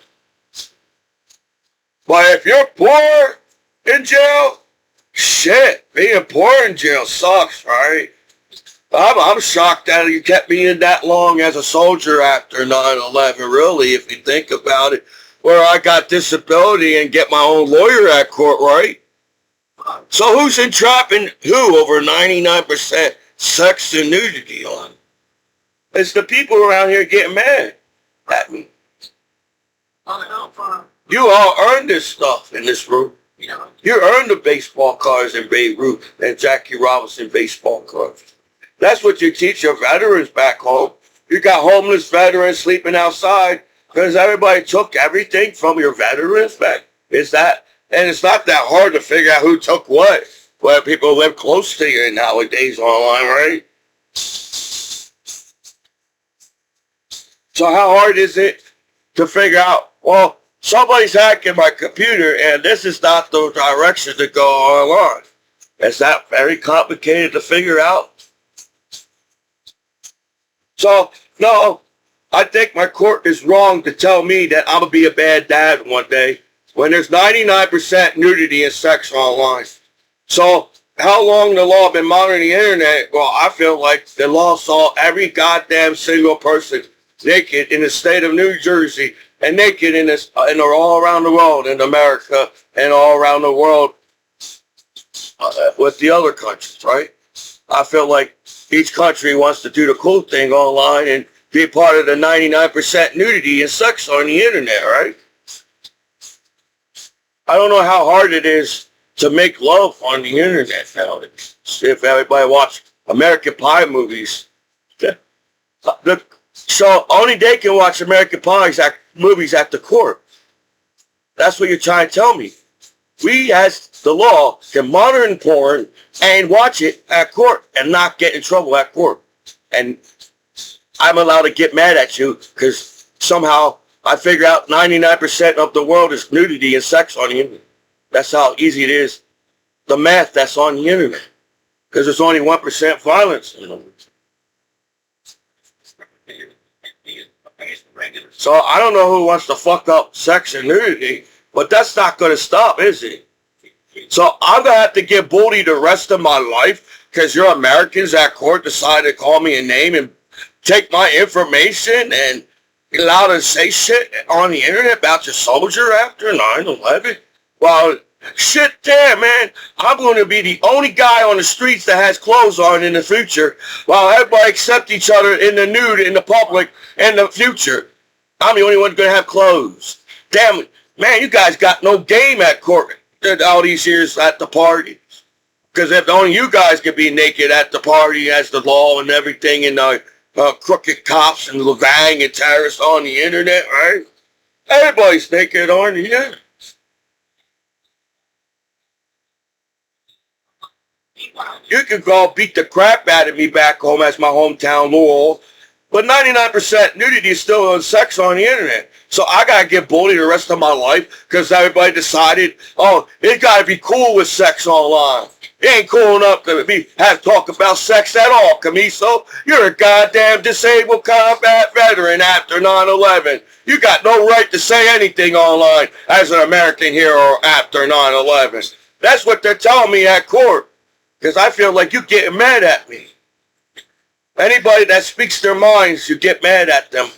But if you're poor in jail, shit, being poor in jail sucks, right? I'm shocked that you kept me in that long as a soldier after 9/11, really, if you think about it, where I got disability and get my own lawyer at court, right? So who's entrapping who over 99% sex and nudity on? It's the people around here getting mad at me. You all earned this stuff in this room. You earned the baseball cards in Babe Ruth and Jackie Robinson baseball cards. That's what you teach your veterans back home. You got homeless veterans sleeping outside because everybody took everything from your veterans back. And it's not that hard to figure out who took what. Well, people live close to you nowadays online, right? So how hard is it to figure out, well, somebody's hacking my computer and this is not the direction to go online? Is that very complicated to figure out? So, no, I think my court is wrong to tell me that I'm going to be a bad dad one day when there's 99% nudity and sex online. So, how long the law been monitoring the internet? Well, I feel like the law saw every goddamn single person naked in the state of New Jersey and naked in all around the world, in America and all around the world with the other countries, right? I feel like each country wants to do the cool thing online and be a part of the 99% nudity and sex on the internet, right? I don't know how hard it is to make love on the internet nowadays. If everybody watched American Pie movies. So only they can watch American Pie movies at the court. That's what you're trying to tell me. We, as the law, can monitor porn and watch it at court and not get in trouble at court. And I'm allowed to get mad at you because somehow I figure out 99% of the world is nudity and sex on the internet. That's how easy it is. The math that's on the internet. Because there's only 1% violence. So I don't know who wants to fuck up sex and nudity, but that's not going to stop, is it? So I'm going to have to get bullied the rest of my life because your Americans at court decided to call me a name and take my information and be allowed to say shit on the internet about your soldier after 9/11. Well, shit damn, man. I'm going to be the only guy on the streets that has clothes on in the future while everybody accept each other in the nude in the public in the future. I'm the only one going to have clothes. Damn it. Man, you guys got no game at court all these years at the party. Because if only you guys could be naked at the party as the law and everything and crooked cops and Levang and terrorists on the internet, right? Everybody's naked on the internet. You can go beat the crap out of me back home as my hometown Louisville, but 99% nudity is still on sex on the internet. So I got to get bullied the rest of my life because everybody decided, oh, it got to be cool with sex online. It ain't cool enough to have talk about sex at all, Commiso. You're a goddamn disabled combat veteran after 9/11. You got no right to say anything online as an American hero after 9/11. That's what they're telling me at court. Because I feel like you're getting mad at me. Anybody that speaks their minds, you get mad at them.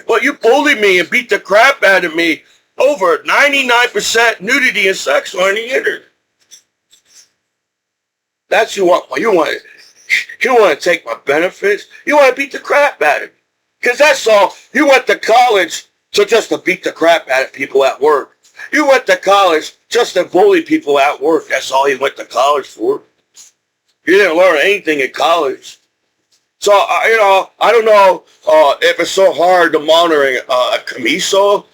But you bullied me and beat the crap out of me over 99% nudity and sex on the internet. That's you want to take my benefits. You want to beat the crap out of me. Because that's all. You went to college just to beat the crap out of people at work. You went to college just to bully people at work. That's all you went to college for. You didn't learn anything in college. So, I don't know if it's so hard to monitor a Commiso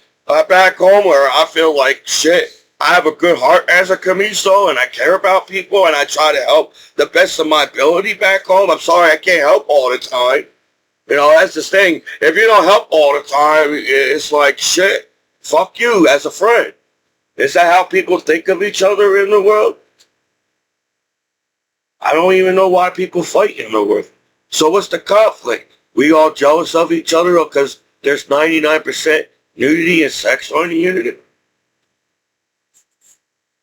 back home where I feel like, shit, I have a good heart as a Commiso and I care about people and I try to help the best of my ability back home. I'm sorry I can't help all the time. That's the thing. If you don't help all the time, it's like, shit, fuck you as a friend. Is that how people think of each other in the world? I don't even know why people fight in the world. So what's the conflict? We all jealous of each other because there's 99% nudity and sex on the internet?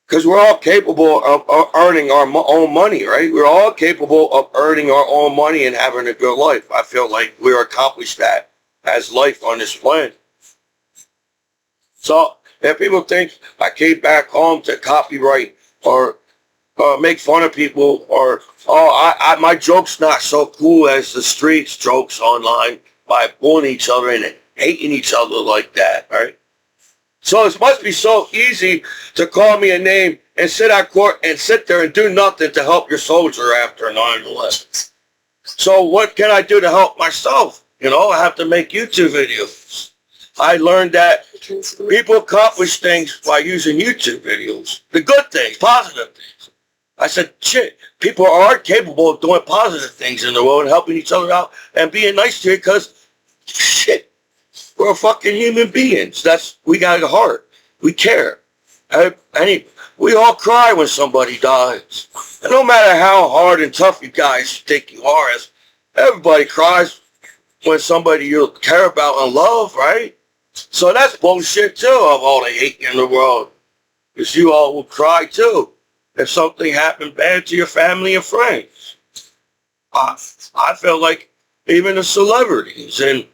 Because we're all capable of earning our own money, right? We're all capable of earning our own money and having a good life. I feel like we're accomplished that as life on this planet. So if people think I came back home to copyright or make fun of people or, my joke's not so cool as the streets jokes online by bullying each other and hating each other like that, right? So it must be so easy to call me a name and sit at court and sit there and do nothing to help your soldier after 9/11. So what can I do to help myself? You know, I have to make YouTube videos. I learned that people accomplish things by using YouTube videos. The good things, positive things. I said, shit, people are capable of doing positive things in the world and helping each other out and being nice to you because, shit, we're fucking human beings. We got a heart. We care. We all cry when somebody dies. And no matter how hard and tough you guys think you are, everybody cries when somebody you care about and love, right? So that's bullshit too, of all the hate in the world. Because you all will cry too if something happened bad to your family and friends. I feel like even the celebrities, and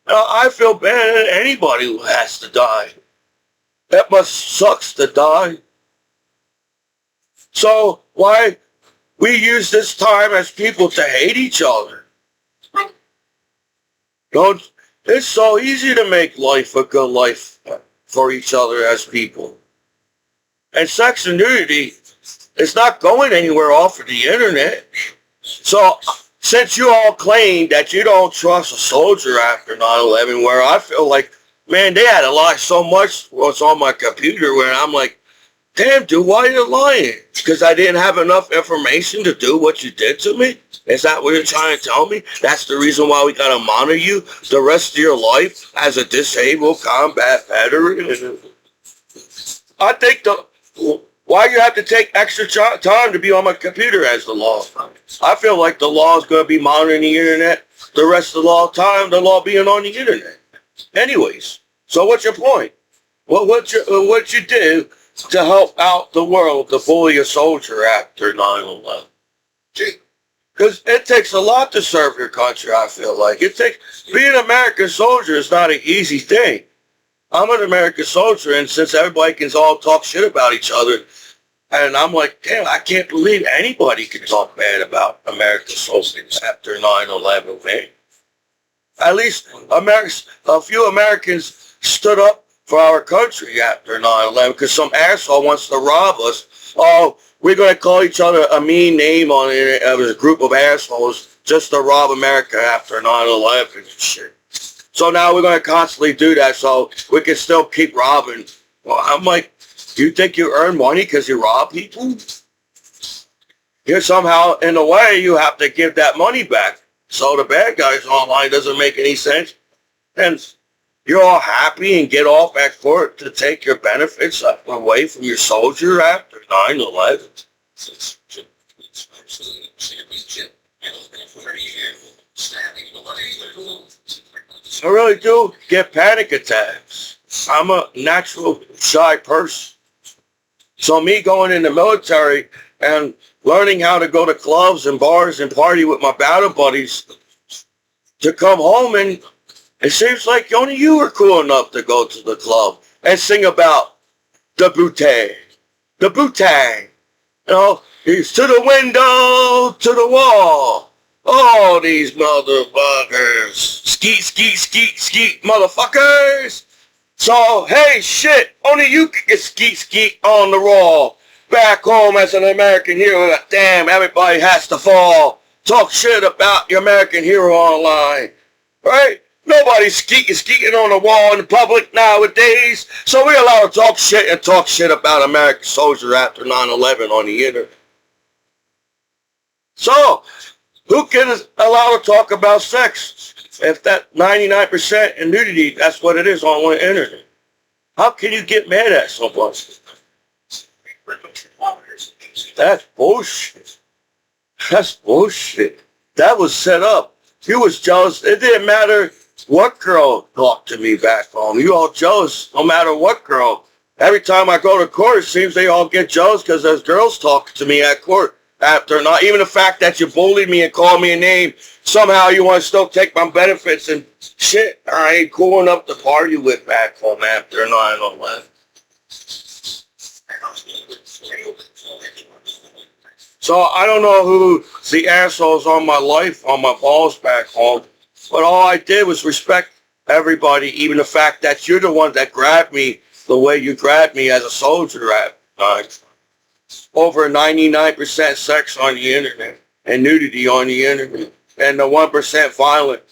I feel bad at anybody who has to die. That must sucks to die. So why we use this time as people to hate each other? It's so easy to make life a good life for each other as people. And sex and nudity is not going anywhere off of the internet. So since you all claim that you don't trust a soldier after 9/11, where I feel like, man, they had to lie so much what's on my computer where I'm like, damn, dude, why are you lying? Because I didn't have enough information to do what you did to me? Is that what you're trying to tell me? That's the reason why we got to monitor you the rest of your life as a disabled combat veteran? I think why you have to take extra time to be on my computer as the law? I feel like the law is going to be monitoring the internet the rest of the law being on the internet. Anyways, so what's your point? What you do to help out the world to bully a soldier after 9/11? Because it takes a lot to serve your country, I feel like. Being an American soldier is not an easy thing. I'm an American soldier, and since everybody can all talk shit about each other, and I'm like, damn, I can't believe anybody can talk bad about American soldiers after 9/11, man. At least a few Americans stood up for our country after 9/11 because some asshole wants to rob us. Oh, we're going to call each other a mean name on it as a group of assholes just to rob America after 9/11 and shit. So now we're going to constantly do that so we can still keep robbing. Well, I'm like, do you think you earn money because you rob people? You're somehow, in a way, you have to give that money back. So the bad guys online doesn't make any sense. And you're all happy and get off at court to take your benefits away from your soldier after 9/11. I really do get panic attacks. I'm a natural shy person. So me going in the military and learning how to go to clubs and bars and party with my battle buddies, to come home and it seems like only you are cool enough to go to the club and sing about the bootay. The bootay. You know, he's to the window, to the wall. Oh, these motherfuckers. Skeet, skeet, skeet, skeet, motherfuckers. So, hey, shit, only you can get skeet, skeet on the wall. Back home as an American hero, damn, everybody has to fall. Talk shit about your American hero online. Right? Nobody's skeeting on the wall in the public nowadays. So we're allowed to talk shit about American soldier after 9/11 on the internet. So, who can allow to talk about sex? If that 99% in nudity, that's what it is on the internet. How can you get mad at someone? That's bullshit. That's bullshit. That was set up. You was jealous. It didn't matter what girl talked to me back home. You all jealous no matter what girl. Every time I go to court, it seems they all get jealous because there's girls talking to me at court. After not even the fact that you bullied me and called me a name, somehow you want to still take my benefits and shit. I ain't cool enough to party with back home after 9/11. So I don't know who the assholes on my life, on my balls back home, but all I did was respect everybody, even the fact that you're the one that grabbed me the way you grabbed me as a soldier at over 99% sex on the internet. and nudity on the internet and the 1% violent.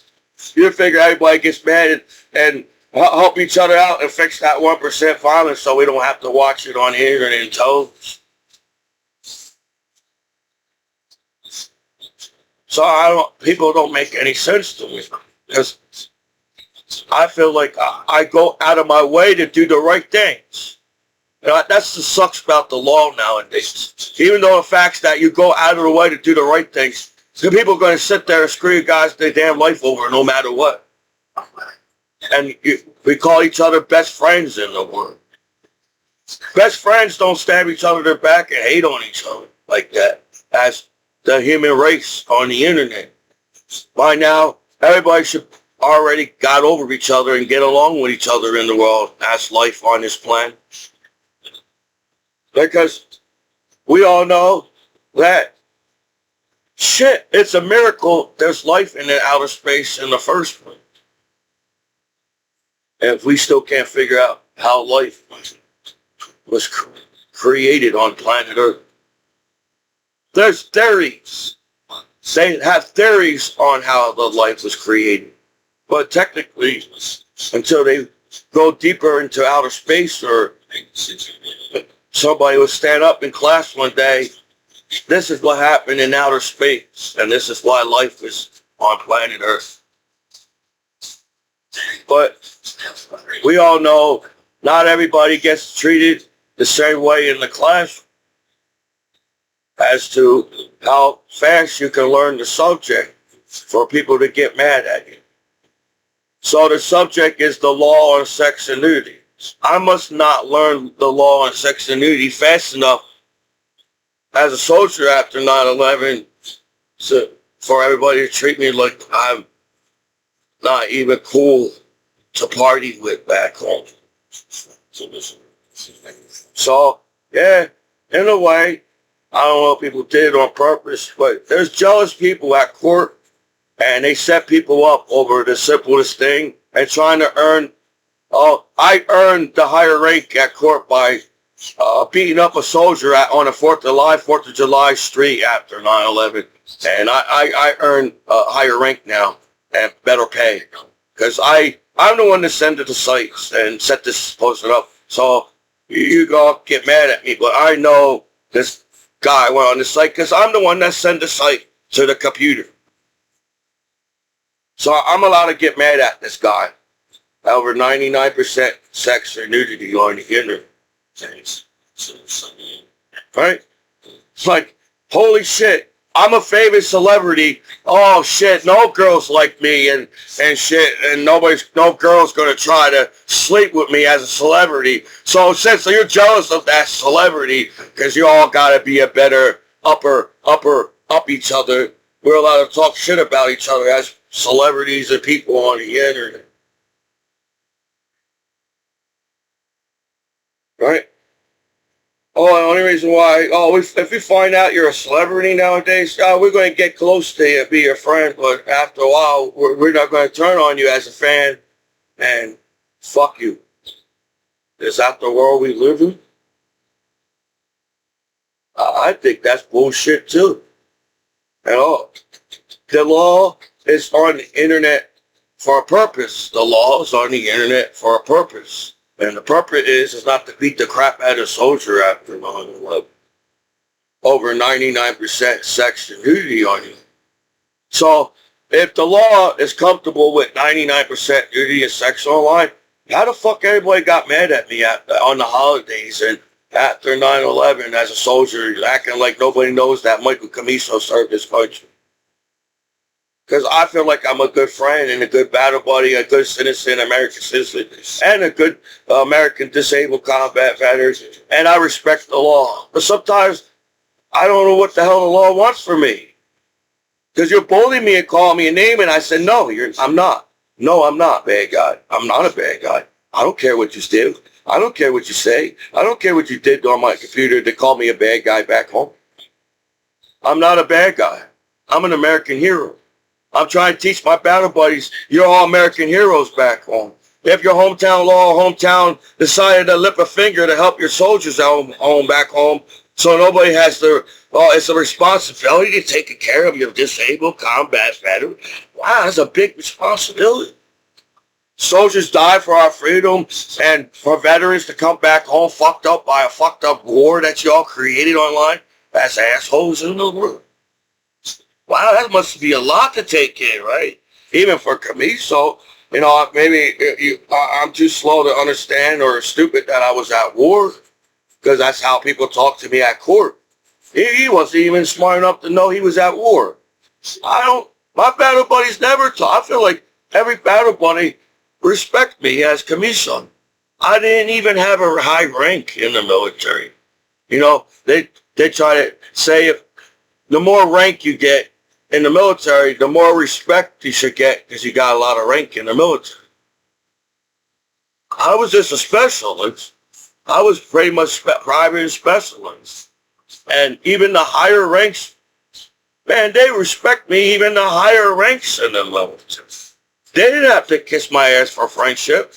You figure everybody gets mad and help each other out and fix that 1% violence so we don't have to watch it on the internet and television. So people don't make any sense to me because I feel like I go out of my way to do the right things. You know, that's the sucks about the law nowadays. Even though the facts that you go out of the way to do the right things, the people are going to sit there and screw you guys their damn life over no matter what. And we call each other best friends in the world. Best friends don't stab each other in their back and hate on each other like that as the human race on the internet. By now, everybody should already got over each other and get along with each other in the world as life on this planet. Because we all know that shit, it's a miracle there's life in the outer space in the first place. And if we still can't figure out how life was created on planet Earth. There's theories. They have theories on how the life was created. But technically, until they go deeper into outer space or somebody would stand up in class one day, this is what happened in outer space, and this is why life is on planet Earth. But we all know not everybody gets treated the same way in the classroom as to how fast you can learn the subject for people to get mad at you. So the subject is the law on sex and nudity. I must not learn the law on sex and nudity fast enough as a soldier after 9/11 for everybody to treat me like I'm not even cool to party with back home. So, yeah, in a way, I don't know if people did it on purpose, but there's jealous people at court, and they set people up over the simplest thing and trying to earn. I earned the higher rank at court by beating up a soldier on a 4th of July street after 9/11. And I earned a higher rank now and better pay because I'm the one that sent it to sites and set this poster up. So you go get mad at me, but I know this guy went on the site because I'm the one that sent the site to the computer. So I'm allowed to get mad at this guy. Over 99% sex or nudity on the internet. Right? It's like, holy shit, I'm a famous celebrity. Oh shit, no girls like me and shit, and no girl's gonna try to sleep with me as a celebrity. So since you're jealous of that celebrity, because you all gotta be a better up each other, we're allowed to talk shit about each other as celebrities and people on the internet. Right? Oh, the only reason why, if we find out you're a celebrity nowadays, we're going to get close to you and be your friend, but after a while, we're not going to turn on you as a fan and fuck you. Is that the world we live in? I think that's bullshit too. And the law is on the internet for a purpose. The law is on the internet for a purpose. And the purpose is not to beat the crap out of a soldier after 9/11. Over 99% sex and nudity on you. So, if the law is comfortable with 99% nudity and sex online, how the fuck everybody got mad at me on the holidays and after 9/11 as a soldier, acting like nobody knows that Michael Commiso served his country? Because I feel like I'm a good friend and a good battle buddy, a good citizen, American citizen, and a good American disabled combat veteran, and I respect the law. But sometimes I don't know what the hell the law wants from me. Because you're bullying me and calling me a name, and I said, no, I'm not. No, I'm not, bad guy. I'm not a bad guy. I don't care what you do. I don't care what you say. I don't care what you did on my computer to call me a bad guy back home. I'm not a bad guy. I'm an American hero. I'm trying to teach my battle buddies, you're all American heroes back home. If your hometown law or hometown decided to lift a finger to help your soldiers home back home, So nobody has to, well, it's a responsibility to take care of your disabled combat veteran. Wow, that's a big responsibility. Soldiers die for our freedom, and for veterans to come back home fucked up by a fucked up war that y'all created online. That's assholes in the world. Wow, that must be a lot to take in, right? Even for Commiso, maybe I'm too slow to understand or stupid that I was at war, because that's how people talk to me at court. He wasn't even smart enough to know he was at war. My battle buddies never talk. I feel like every battle buddy respect me as Commiso. I didn't even have a high rank in the military. They try to say if the more rank you get in the military, the more respect you should get because you got a lot of rank in the military. I was just a specialist. I was pretty much private and specialist. And even the higher ranks, man, they respect me, even the higher ranks in the military. They didn't have to kiss my ass for friendship.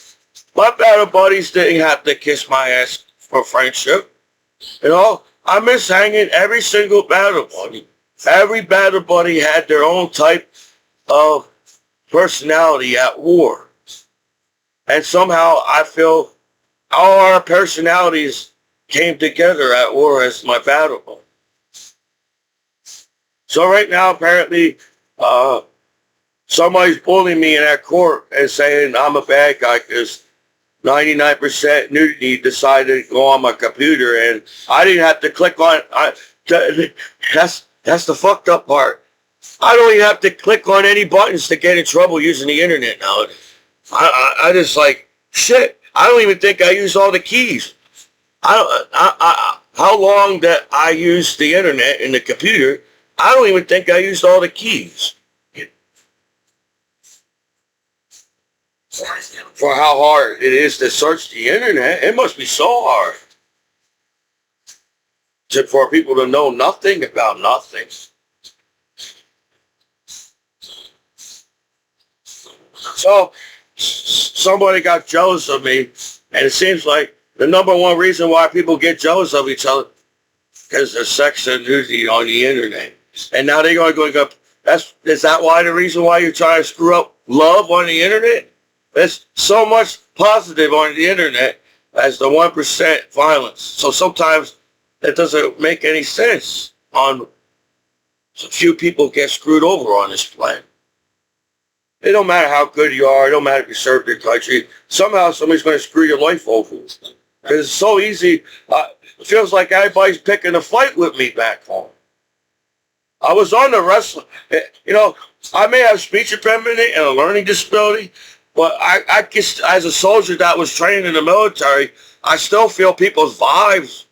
My battle buddies didn't have to kiss my ass for friendship. I miss hanging every single battle buddy. Every battle buddy had their own type of personality at war. And somehow I feel all our personalities came together at war as my battle buddy. So right now, apparently, somebody's bullying me in that court and saying I'm a bad guy because 99% nudity decided to go on my computer, and I didn't have to click on. That's the fucked up part. I don't even have to click on any buttons to get in trouble using the internet now. I just like shit. I don't even think I use all the keys. How long that I use the internet and the computer, I don't even think I used all the keys. For how hard it is to search the internet, it must be so hard for people to know nothing about nothing. So somebody got jealous of me, and it seems like the number one reason why people get jealous of each other is there's sex and nudity on the internet. And now they're going to go, is that why the reason why you're trying to screw up love on the internet? There's so much positive on the internet as the 1% violence. So sometimes that doesn't make any sense. A few people get screwed over on this planet. It don't matter how good you are. It don't matter if you served your country. Somehow somebody's going to screw your life over. Because it's so easy. It feels like everybody's picking a fight with me back home. I was on the wrestling. I may have speech impediment and a learning disability, but I guess as a soldier that was trained in the military, I still feel people's vibes.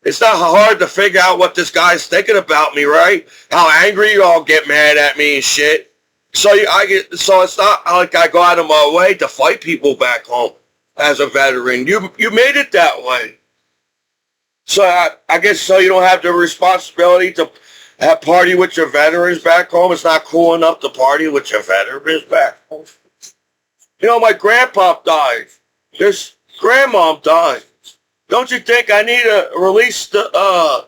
It's not hard to figure out what this guy's thinking about me, right? How angry you all get mad at me and shit. So it's not like I go out of my way to fight people back home as a veteran. You made it that way. So I guess so you don't have the responsibility to have party with your veterans back home. It's not cool enough to party with your veterans back home. My grandpa died. This grandmom died. Don't you think I need to release the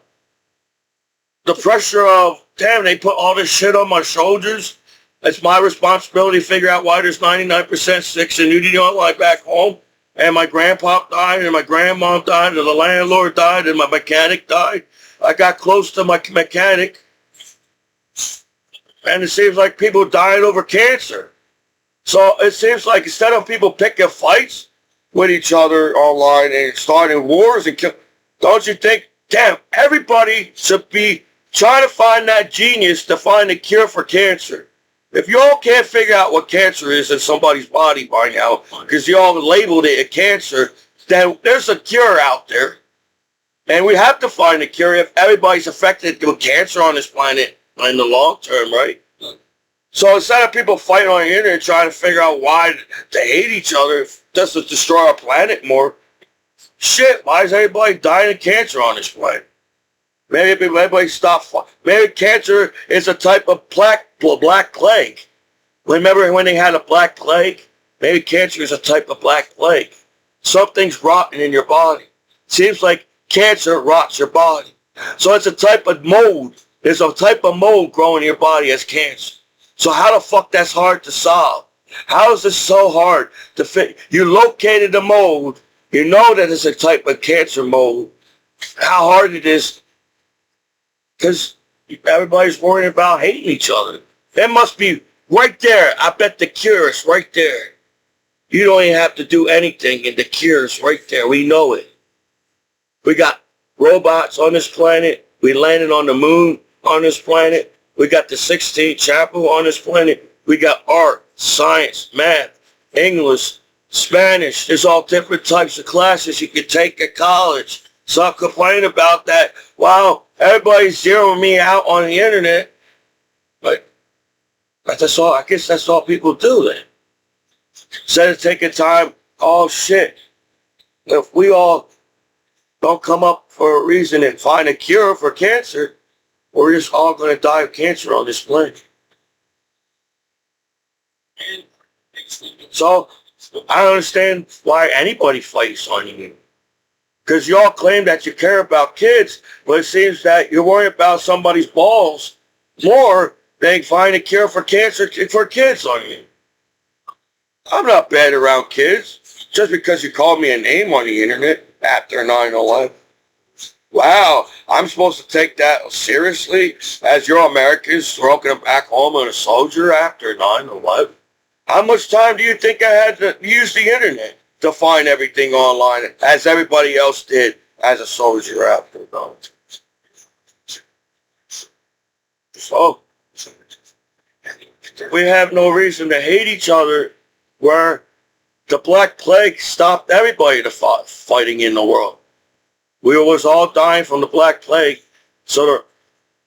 pressure of, damn, they put all this shit on my shoulders? It's my responsibility to figure out why there's 99% sex and nudity online back home. And my grandpa died, and my grandmom died, and the landlord died, and my mechanic died. I got close to my mechanic, and it seems like people died over cancer. So it seems like instead of people picking fights with each other online and starting wars don't you think, damn, everybody should be trying to find that genius to find a cure for cancer. If you all can't figure out what cancer is in somebody's body by now, because you all labeled it a cancer, then there's a cure out there. And we have to find a cure if everybody's affected with cancer on this planet in the long term, right? So instead of people fighting on the internet trying to figure out why they hate each other just to destroy our planet more, shit, why is everybody dying of cancer on this planet? Maybe everybody stop. Maybe cancer is a type of black plague. Remember when they had a black plague? Maybe cancer is a type of black plague. Something's rotten in your body. Seems like cancer rots your body. So it's a type of mold. There's a type of mold growing in your body as cancer. So how the fuck that's hard to solve? How is this so hard to fit? You located the mold. You know that it's a type of cancer mold. How hard it is, because everybody's worrying about hating each other. That must be right there. I bet the cure is right there. You don't even have to do anything, and the cure is right there. We know it. We got robots on this planet. We landed on the moon on this planet. We got the 16th chapel on this planet. We got art, science, math, English, Spanish. There's all different types of classes you can take at college. Stop complaining about that. Wow, everybody's zeroing me out on the internet. But that's all. I guess that's all people do then. Instead of taking time, oh shit. If we all don't come up for a reason and find a cure for cancer, we're just all going to die of cancer on this planet. So, I don't understand why anybody fights on you. Because you all claim that you care about kids, but it seems that you're worried about somebody's balls more than find a cure for cancer for kids on you. I'm not bad around kids. Just because you called me a name on the internet after 9/11. Wow, I'm supposed to take that seriously as your Americans broken back home on a soldier after 9/11? How much time do you think I had to use the internet to find everything online as everybody else did as a soldier after 9/11? So, we have no reason to hate each other where the Black Plague stopped everybody to fighting in the world. We was all dying from the Black Plague. So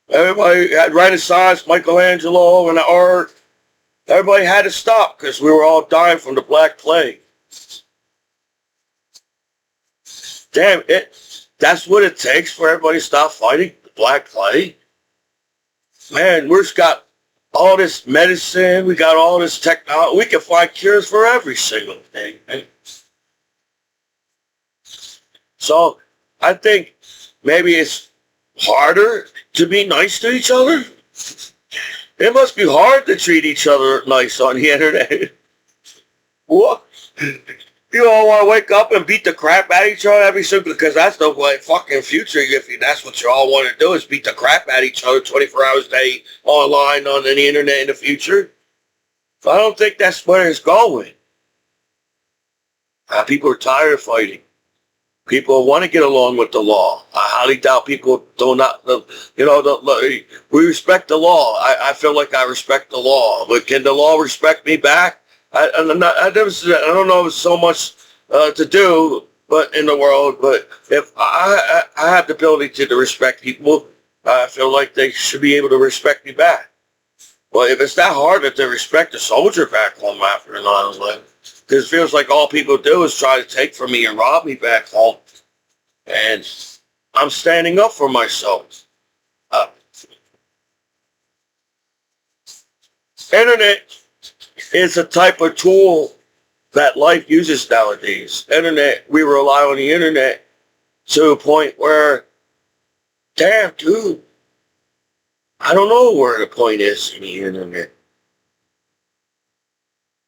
everybody had Renaissance, Michelangelo, and the art. Everybody had to stop because we were all dying from the Black Plague. Damn it. That's what it takes for everybody to stop fighting the Black Plague. Man, we've got all this medicine. We got all this technology. We can find cures for every single thing. So I think maybe it's harder to be nice to each other. It must be hard to treat each other nice on the internet. What? You all want to wake up and beat the crap out of each other every single, because that's the way fucking future. If that's what you all want to do is beat the crap out of each other 24 hours a day online on the internet in the future. So I don't think that's where it's going. People are tired of fighting. People want to get along with the law. I highly doubt people do not, we respect the law. I feel like I respect the law. But can the law respect me back? I don't know if it's so much to do but in the world, but if I have the ability to respect people, I feel like they should be able to respect me back. Well, if it's that hard to respect a soldier back home after 9/11, because it feels like all people do is try to take from me and rob me back home. And I'm standing up for myself. Internet is a type of tool that life uses nowadays. Internet, we rely on the internet to a point where, damn, dude, I don't know where the point is in the internet.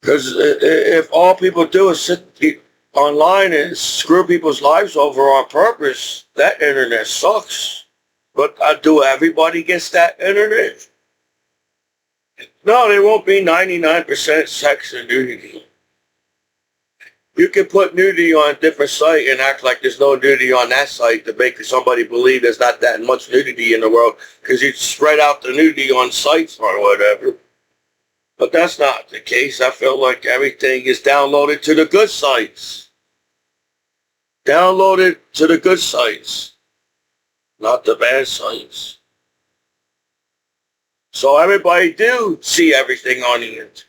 Because if all people do is sit online and screw people's lives over on purpose, that internet sucks. But do everybody gets that internet? No, there won't be 99% sex and nudity. You can put nudity on a different site and act like there's no nudity on that site to make somebody believe there's not that much nudity in the world, because you spread out the nudity on sites or whatever. But that's not the case. I feel like everything is downloaded to the good sites. Downloaded to the good sites, not the bad sites. So everybody do see everything on the internet.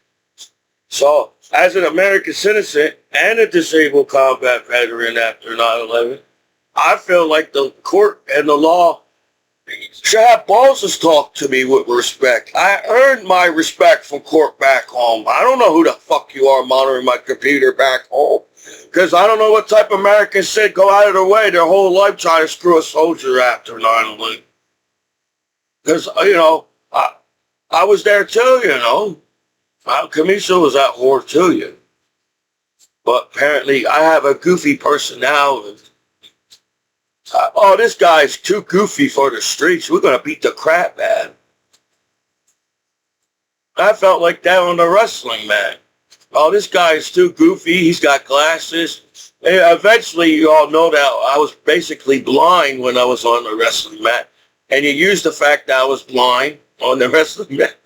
So as an American citizen and a disabled combat veteran after 9/11, I feel like the court and the law should have bosses talk to me with respect. I earned my respect from court back home. I don't know who the fuck you are monitoring my computer back home. Because I don't know what type of Americans said go out of their way their whole life trying to screw a soldier after 9/11. Because, I was there too. Commiso was at war too, But apparently I have a goofy personality. This guy's too goofy for the streets. We're going to beat the crap out of him. I felt like that on the wrestling mat. This guy's too goofy. He's got glasses. And eventually, you all know that I was basically blind when I was on the wrestling mat. And you used the fact that I was blind on the wrestling mat.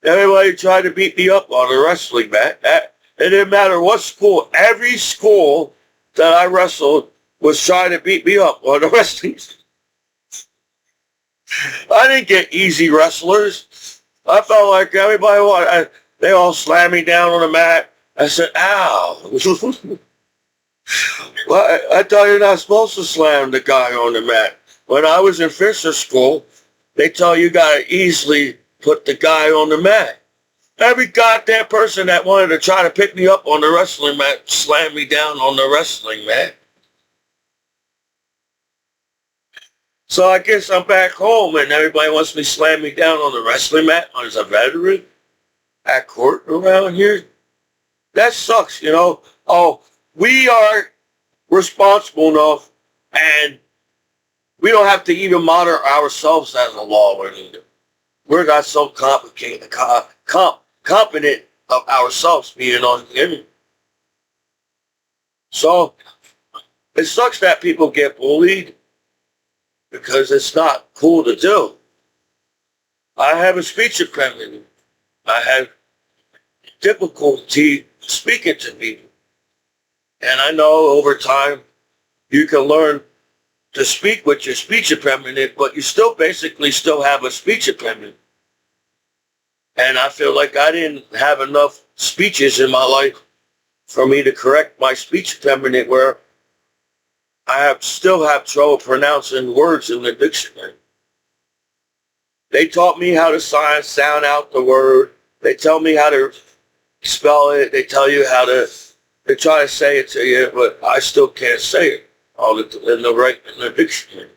Everybody tried to beat me up on the wrestling mat. It didn't matter what school. Every school that I wrestled was trying to beat me up on the wrestling. I didn't get easy wrestlers. I felt like everybody they all slammed me down on the mat. I said, ow. Well, I thought you're not supposed to slam the guy on the mat. When I was in Fisher School, they tell you got to easily put the guy on the mat. Every goddamn person that wanted to try to pick me up on the wrestling mat slammed me down on the wrestling mat. So I guess I'm back home and everybody wants me to slam me down on the wrestling mat as a veteran at court around here. That sucks, we are responsible enough and we don't have to even monitor ourselves as a law leader. We're not so complicated, confident of ourselves being on the internet. So it sucks that people get bullied because it's not cool to do. I have a speech impediment. I have difficulty speaking to people. And I know over time you can learn to speak with your speech impediment, but you still basically have a speech impediment. And I feel like I didn't have enough speeches in my life for me to correct my speech impediment where I still have trouble pronouncing words in the dictionary. They taught me how to sound out the word. They tell me how to spell it. They tell you how to, they try to say it to you, but I still can't say it in the dictionary.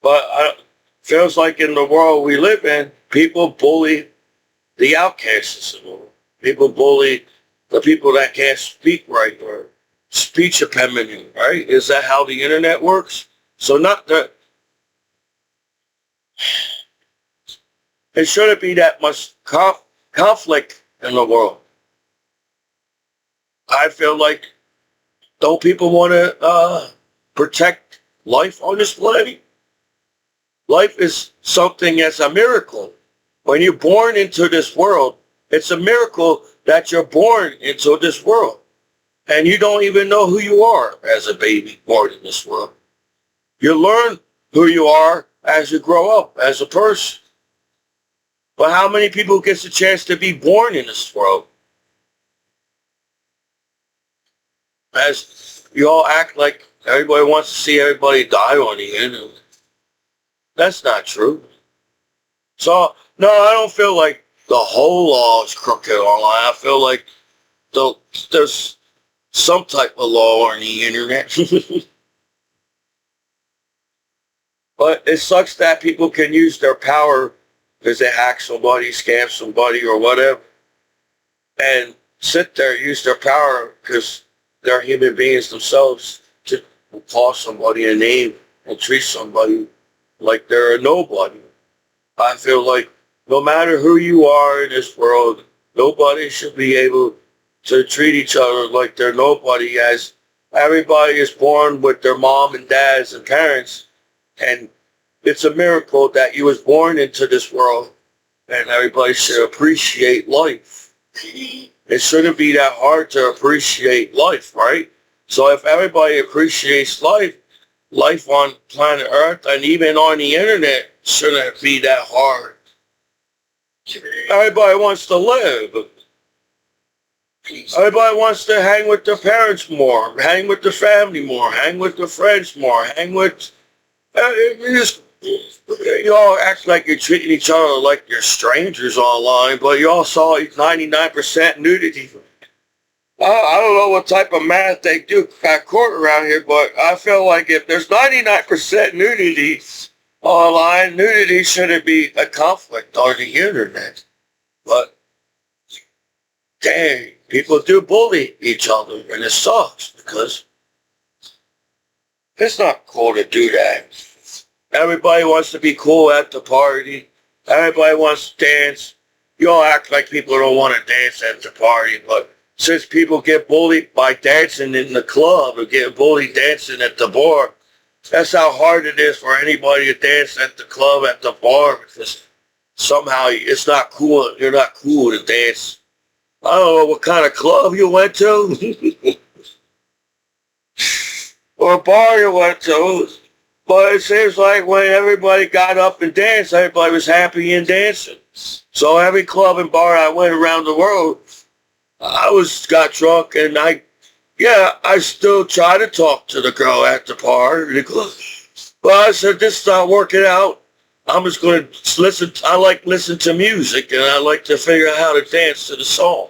But feels like in the world we live in, people bully the outcasts in the world. People bully the people that can't speak right or speech impediment, right? Is that how the internet works? So it shouldn't be that much conflict in the world. I feel like, don't people want to protect life on this planet? Life is something that's a miracle. When you're born into this world, it's a miracle that you're born into this world. And you don't even know who you are as a baby born in this world. You learn who you are as you grow up as a person. But how many people gets a chance to be born in this world? As you all act like everybody wants to see everybody die on the internet. That's not true. So, no, I don't feel like the whole law is crooked online. I feel like there's some type of law on the internet. But it sucks that people can use their power because they hack somebody, scam somebody, or whatever, and sit there and use their power because they're human beings themselves to call somebody a name and treat somebody like they're a nobody. I feel like no matter who you are in this world, nobody should be able to treat each other like they're nobody, as everybody is born with their mom and dads and parents, and it's a miracle that you was born into this world, and everybody should appreciate life. It shouldn't be that hard to appreciate life, right? So if everybody appreciates life on planet Earth and even on the internet shouldn't be that hard. Everybody wants to live. Everybody wants to hang with their parents more, hang with the family more, hang with their friends more, hang with. You all act like you're treating each other like you're strangers online, but you all saw 99% nudity. I don't know what type of math they do at court around here, but I feel like if there's 99% nudity online, nudity shouldn't be a conflict on the internet. But, dang, people do bully each other, and it sucks because it's not cool to do that. Everybody wants to be cool at the party. Everybody wants to dance. You all act like people don't want to dance at the party, but since people get bullied by dancing in the club or get bullied dancing at the bar, that's how hard it is for anybody to dance at the club, at the bar, because somehow it's not cool. You're not cool to dance. I don't know what kind of club you went to or bar you went to, but it seems like when everybody got up and danced, everybody was happy and dancing. So every club and bar I went around the world, got drunk, and I still try to talk to the girl at the bar. But I said, this is not working out. I'm just going to listen. I like listen to music, and I like to figure out how to dance to the song.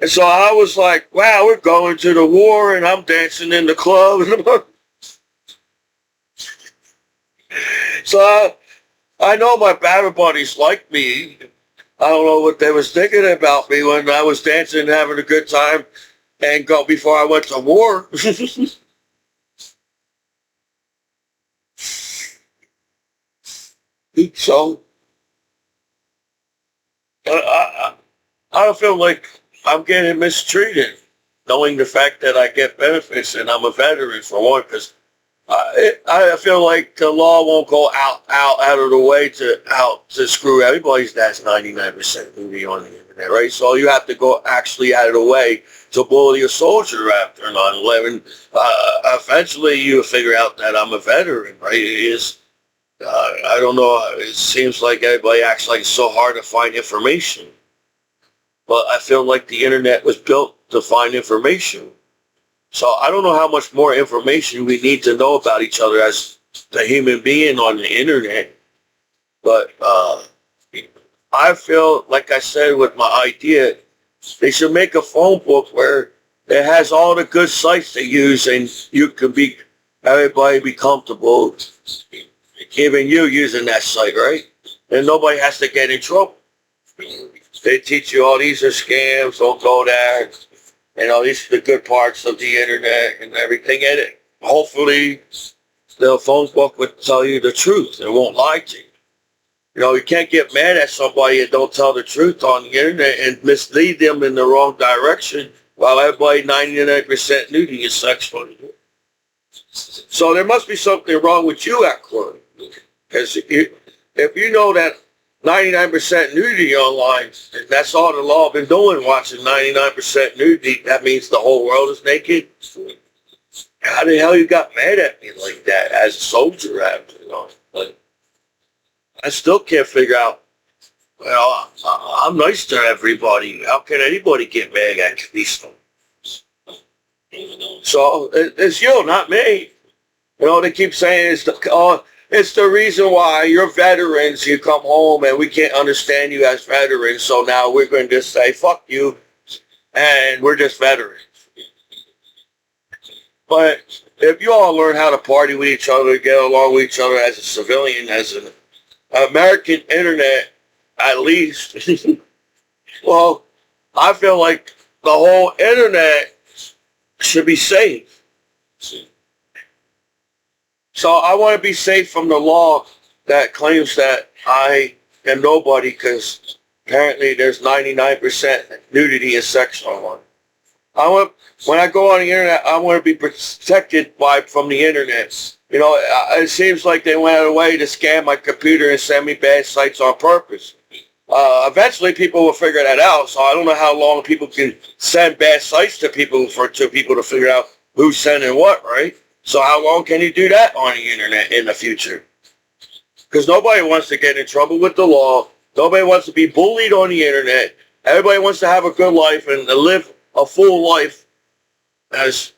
And so I was like, wow, we're going to the war, and I'm dancing in the club. So I know my battle buddies like me. I don't know what they was thinking about me when I was dancing and having a good time and go before I went to war. So I don't feel like I'm getting mistreated, knowing the fact that I get benefits and I'm a veteran for one, because I feel like the law won't go out of the way to screw everybody's. That's 99% duty on the internet, right? So you have to go actually out of the way to bully a soldier after 9/11. Eventually, you figure out that I'm a veteran, right? It is. I don't know. It seems like everybody acts like it's so hard to find information, but I feel like the internet was built to find information. So I don't know how much more information we need to know about each other as the human being on the internet. But I feel, like I said with my idea, they should make a phone book where it has all the good sites they use, and you can everybody be comfortable giving you using that site, right? And nobody has to get in trouble. They teach you all these are scams, don't go there. These are the good parts of the internet and everything in it. Hopefully, the phone book would tell you the truth. It won't lie to you. You can't get mad at somebody and don't tell the truth on the internet and mislead them in the wrong direction while everybody 99% nudity is sexual. So there must be something wrong with you at court. Because if you know that 99% nudity online, and that's all the law been doing, watching 99% nudity, that means the whole world is naked. How the hell you got mad at me like that as a soldier after, I still can't figure out, I'm nice to everybody. How can anybody get mad at these things? So it's you, not me. They keep saying it's the reason why you're veterans, you come home and we can't understand you as veterans, so now we're going to just say, fuck you, and we're just veterans. But if you all learn how to party with each other, get along with each other as a civilian, as an American internet, at least, well, I feel like the whole internet should be safe. So I want to be safe from the law that claims that I am nobody because apparently there's 99% nudity and sex online. When I go on the internet, I want to be protected from the internet. It seems like they went out of the way to scam my computer and send me bad sites on purpose. Eventually people will figure that out, so I don't know how long people can send bad sites to people to figure out who's sending what, right? So how long can you do that on the internet in the future? Because nobody wants to get in trouble with the law. Nobody wants to be bullied on the internet. Everybody wants to have a good life and to live a full life, as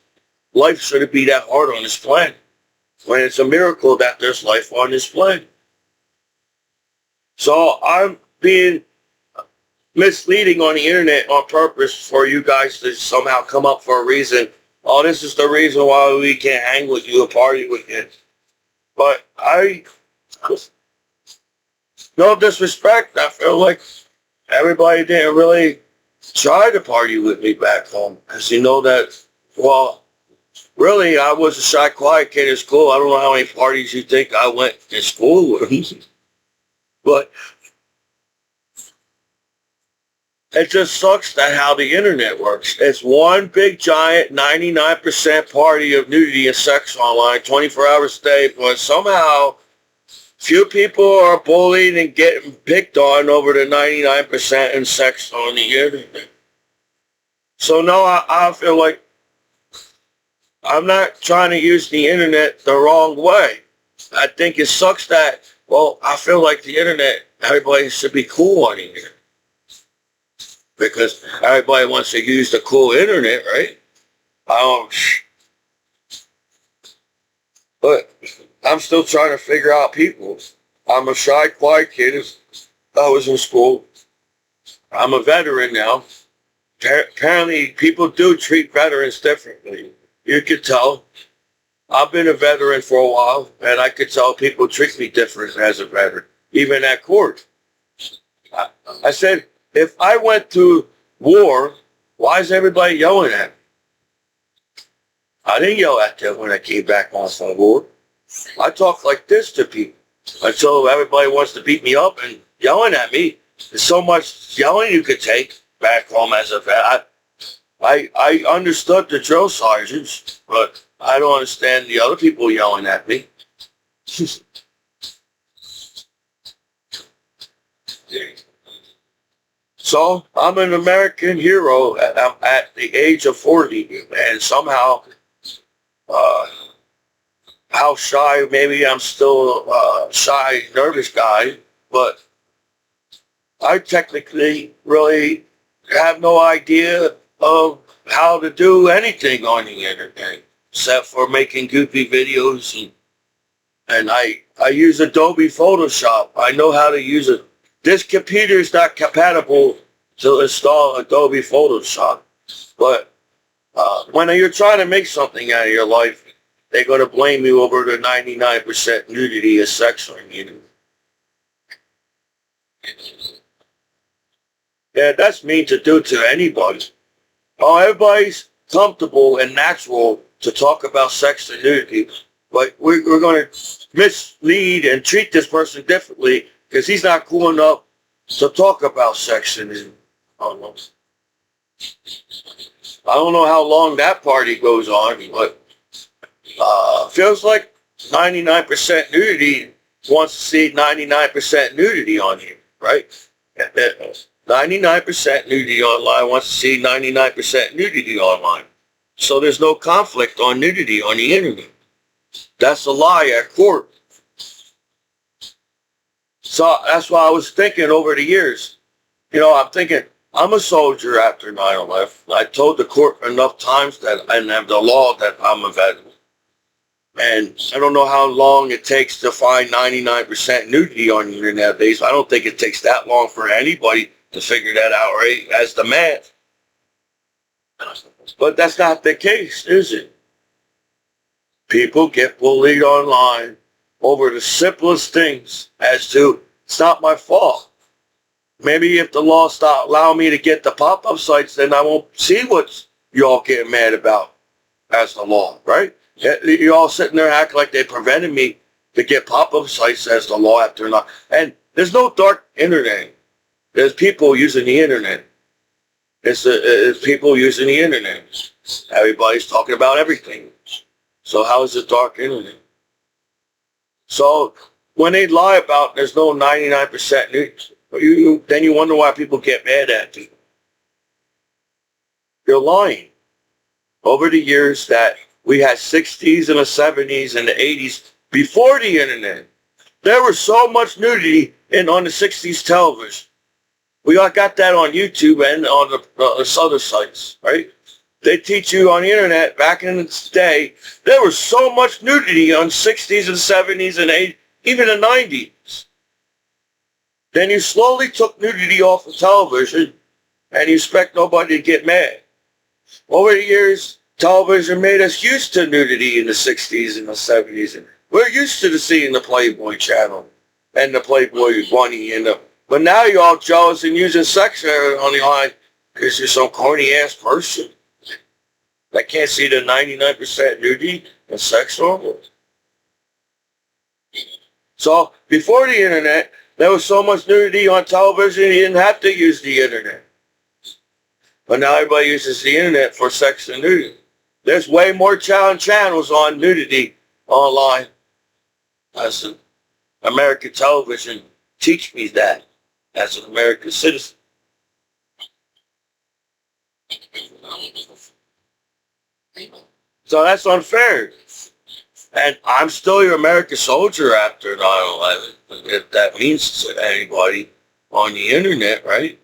life shouldn't be that hard on this planet, when it's a miracle that there's life on this planet. So I'm being misleading on the internet on purpose for you guys to somehow come up for a reason. Oh, this is the reason why we can't hang with you or party with you. But no disrespect, I feel like everybody didn't really try to party with me back home. Because you know that, well, really, I was a shy, quiet kid in school. I don't know how many parties you think I went to school with. But it just sucks that how the internet works. It's one big giant 99% party of nudity and sex online 24 hours a day, but somehow few people are bullied and getting picked on over the 99% in sex on the internet. So no, I feel like I'm not trying to use the internet the wrong way. I think it sucks that, well, I feel like the internet, everybody should be cool on the internet. Because everybody wants to use the cool internet, right? But I'm still trying to figure out people. I'm a shy, quiet kid. I was in school. I'm a veteran now. Apparently, people do treat veterans differently. You could tell. I've been a veteran for a while, and I could tell people treat me different as a veteran, even at court. I said, if I went to war, why is everybody yelling at me? I didn't yell at them when I came back off the war. I talk like this to people until everybody wants to beat me up and yelling at me. There's so much yelling you could take back home as a vet. I understood the drill sergeants, but I don't understand the other people yelling at me. So I'm an American hero. I'm at the age of 40, and somehow, how shy, maybe I'm still a shy, nervous guy, but I technically really have no idea of how to do anything on the internet, except for making goofy videos, and I use Adobe Photoshop. I know how to use it. This computer is not compatible to install Adobe Photoshop, but when you're trying to make something out of your life, they're going to blame you over the 99% nudity of sex on you. Yeah, that's mean to do to anybody. Oh, everybody's comfortable and natural to talk about sex and nudity, but we're going to mislead and treat this person differently because he's not cool enough to talk about sex and nudity. I don't know how long that party goes on, but feels like 99% nudity wants to see 99% nudity on here, right? 99% nudity online wants to see 99% nudity online. So there's no conflict on nudity on the internet. That's a lie at court. So that's why I was thinking over the years. You know, I'm thinking, I'm a soldier after 9/11. I told the court enough times that I have the law that I'm a veteran. And I don't know how long it takes to find 99% nudity on the internet nowadays. I don't think it takes that long for anybody to figure that out, right? As the man. But that's not the case, is it? People get bullied online over the simplest things as to, it's not my fault. Maybe if the law stop allowing me to get the pop-up sites, then I won't see what y'all getting mad about as the law, right? You all sitting there acting like they prevented me to get pop-up sites as the law after not. And there's no dark internet. There's people using the internet. It's people using the internet. Everybody's talking about everything. So how is it dark internet? So when they lie about there's no 99% news, then you wonder why people get mad at you. You're lying. Over the years that we had 60s and the 70s and the 80s before the internet, there was so much nudity on the 60s television. We all got that on YouTube and on the other sites, right? They teach you on the internet back in the day, there was so much nudity on 60s and 70s and 80s, even the 90s. Then you slowly took nudity off of television and you expect nobody to get mad. Over the years, television made us used to nudity in the 60s and the 70s. And we're used to seeing the Playboy channel and the Playboy Bunny. But now you're all jealous and using sex on the line because you're some corny-ass person that can't see the 99% nudity and sex normal. So before the internet, there was so much nudity on television, you didn't have to use the internet. But now everybody uses the internet for sex and nudity. There's way more channels on nudity online. As an American television, teach me that as an American citizen. So that's unfair. And I'm still your American soldier after 9/11, if that means to anybody on the internet, right?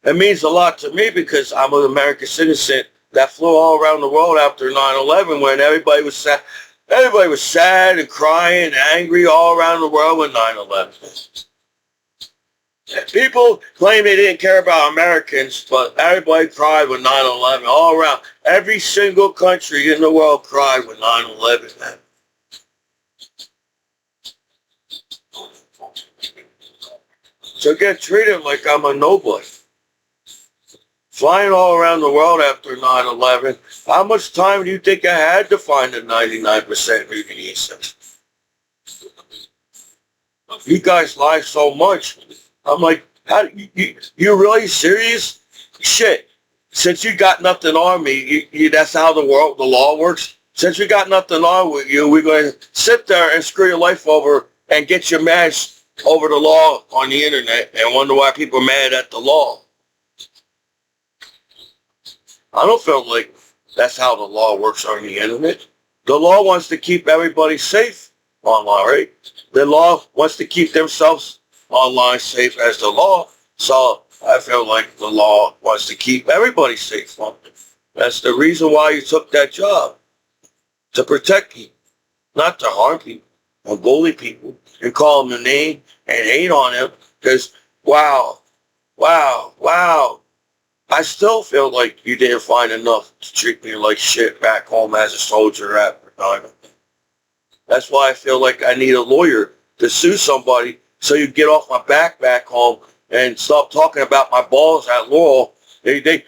It means a lot to me because I'm an American citizen that flew all around the world after 9/11 when everybody was sad. Everybody was sad and crying and angry all around the world with 9/11. People claim they didn't care about Americans, but everybody cried with 9/11 all around. Every single country in the world cried with 9/11, man. So get treated like I'm a nobody. Flying all around the world after 9/11, how much time do you think I had to find the 99% nudity? You guys lie so much. I'm like, how you really serious? Shit. Since you got nothing on me, that's how the law works. Since you got nothing on with you, we're going to sit there and screw your life over and get you mad over the law on the internet and wonder why people are mad at the law. I don't feel like that's how the law works on the internet. The law wants to keep everybody safe online, right? The law wants to keep themselves online safe as the law. So I feel like the law wants to keep everybody safe. That's the reason why you took that job. To protect people, not to harm people and bully people and call them a name and hate on them. Because, wow. I still feel like you didn't find enough to treat me like shit back home as a soldier after 9/11. That's why I feel like I need a lawyer to sue somebody so you get off my back home and stop talking about my balls at Laurel. They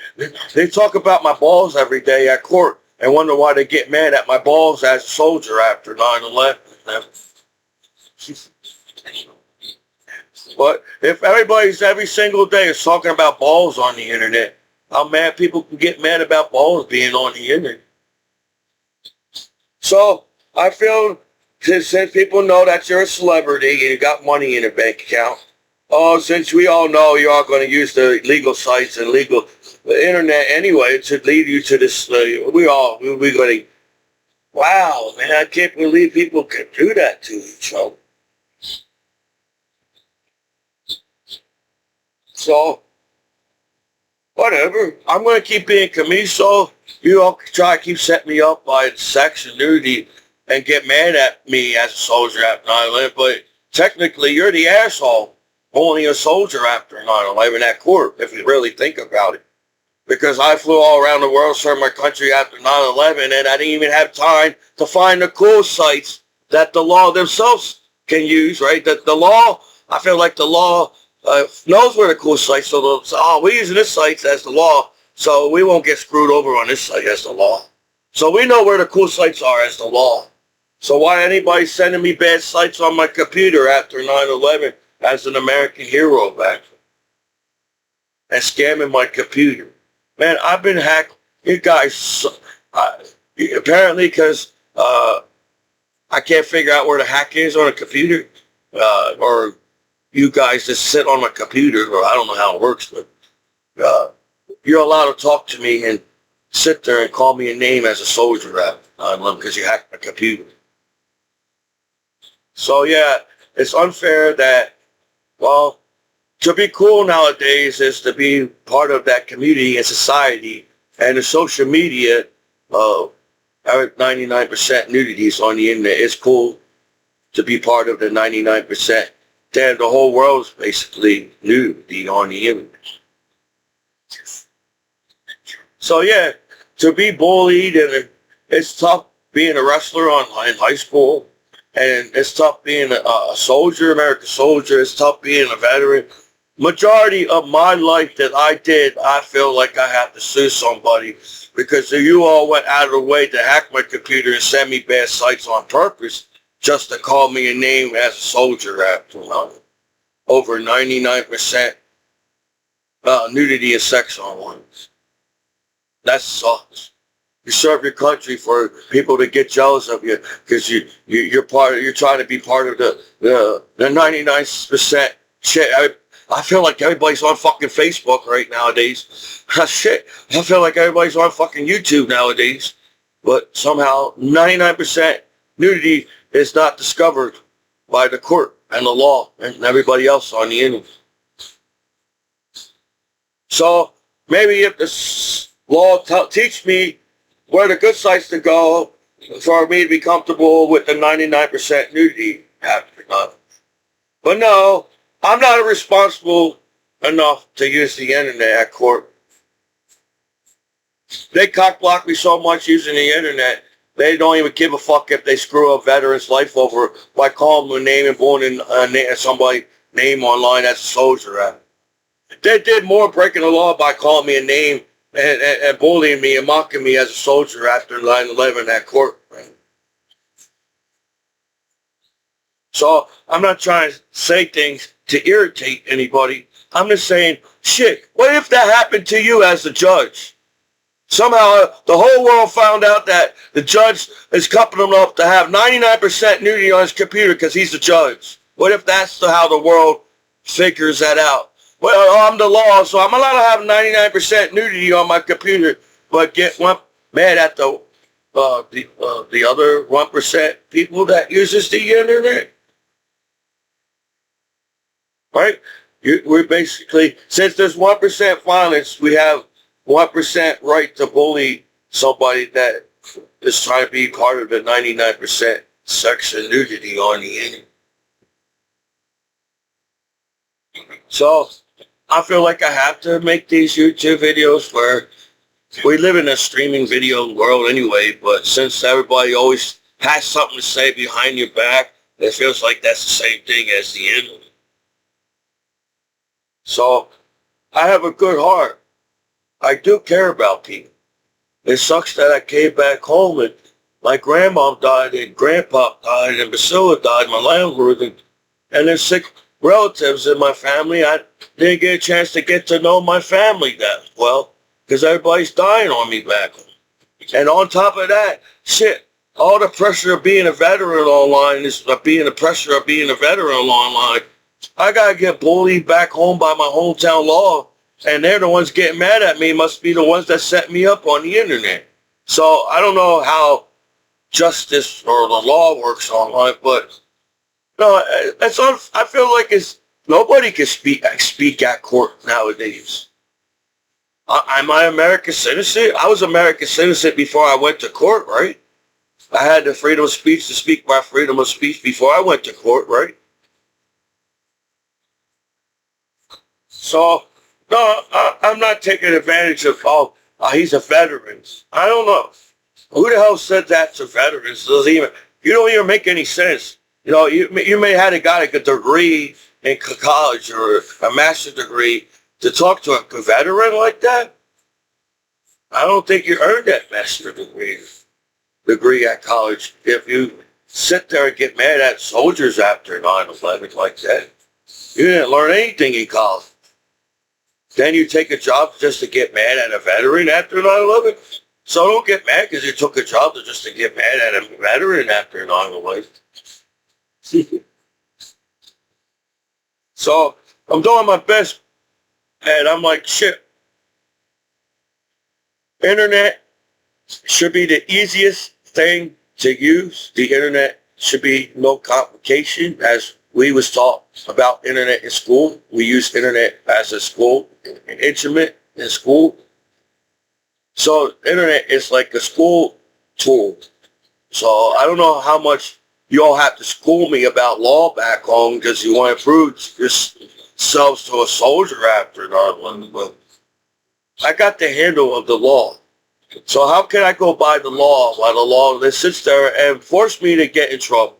talk about my balls every day at court and wonder why they get mad at my balls as a soldier after 9/11. But if everybody's every single day is talking about balls on the internet, how mad people can get mad about balls being on the internet. So I feel since people know that you're a celebrity and you got money in a bank account, since we all know you are going to use the legal sites and the internet anyway to lead you to this, we're going to, wow, man, I can't believe people can do that to each other. So, whatever. I'm going to keep being Commiso. You all try to keep setting me up by sex and nudity and get mad at me as a soldier after 9/11. But technically, you're the asshole only a soldier after 9/11 at court, if you really think about it. Because I flew all around the world, served my country after 9/11, and I didn't even have time to find the cool sites that the law themselves can use, right? The law, I feel like the law knows where the cool sites, so we're using this site as the law, so we won't get screwed over on this site as the law. So we know where the cool sites are as the law. So why anybody sending me bad sites on my computer after 9/11 as an American hero back and scamming my computer? Man, I've been hacked. You guys, apparently because I can't figure out where the hack is on a computer, or you guys just sit on my computer, or I don't know how it works, but you're allowed to talk to me and sit there and call me a name as a soldier because you hacked my computer. So yeah, it's unfair that, well, to be cool nowadays is to be part of that community and society. And the social media, 99% nudities on the internet. It's cool to be part of the 99%. Then the whole world's basically nudity on the internet. So yeah, to be bullied, and it's tough being a wrestler in high school, and it's tough being a soldier, American soldier. It's tough being a veteran. Majority of my life that I did, I feel like I have to sue somebody because you all went out of the way to hack my computer and send me bad sites on purpose just to call me a name as a soldier after over 99% nudity and sex online. That sucks. You serve your country for people to get jealous of you because you're trying to be part of the 99% shit. I feel like everybody's on fucking Facebook right nowadays. Shit. I feel like everybody's on fucking YouTube nowadays. But somehow 99% nudity is not discovered by the court and the law and everybody else on the internet. So maybe if the law teach me where the good sites to go for me to be comfortable with the 99% nudity after not. But no, I'm not irresponsible enough to use the internet at court. They cock-block me so much using the internet, they don't even give a fuck if they screw a veteran's life over by calling them a name and pulling somebody's name online as a soldier. They did more breaking the law by calling me a name and bullying me and mocking me as a soldier after 9/11 at court. So I'm not trying to say things to irritate anybody. I'm just saying, shit, what if that happened to you as a judge? Somehow the whole world found out that the judge is cupping him up to have 99% nudity on his computer because he's a judge. What if that's how the world figures that out? Well, I'm the law, so I'm allowed to have 99% nudity on my computer, but get mad at the other 1% people that uses the internet. Right? We're basically, since there's 1% violence, we have 1% right to bully somebody that is trying to be part of the 99% sex and nudity on the internet. So I feel like I have to make these YouTube videos where we live in a streaming video world anyway, but since everybody always has something to say behind your back, it feels like that's the same thing as the internet. So I have a good heart. I do care about people. It sucks that I came back home and my grandma died and grandpa died and Priscilla died, my landlord, and there's sick relatives in my family. I didn't get a chance to get to know my family that well because everybody's dying on me back home. And on top of that, shit, all the pressure of being a veteran online is being the pressure of being a veteran online. I gotta get bullied back home by my hometown law, and they're the ones getting mad at me. Must be the ones that set me up on the internet. So I don't know how justice or the law works online, but no, I feel like nobody can speak at court nowadays. Am I American citizen? I was American citizen before I went to court, right? I had the freedom of speech to speak my freedom of speech before I went to court, right? So, no, I'm not taking advantage of, he's a veteran. I don't know. Who the hell said that to veterans? You don't even make any sense. You know, you may have got a degree in college or a master's degree to talk to a veteran like that. I don't think you earned that master's degree at college if you sit there and get mad at soldiers after 9/11 like that. You didn't learn anything in college. Then you take a job just to get mad at a veteran after 9/11. So don't get mad because you took a job just to get mad at a veteran after 9/11. So I'm doing my best, and I'm like, shit. Internet should be the easiest thing to use. The internet should be no complication, as we was taught about internet in school. We used internet as a school instrument in school. So internet is like a school tool. So I don't know how much you all have to school me about law back home because you want to prove yourselves to a soldier after that. But I got the handle of the law. So how can I go by the law while the law that sits there and force me to get in trouble?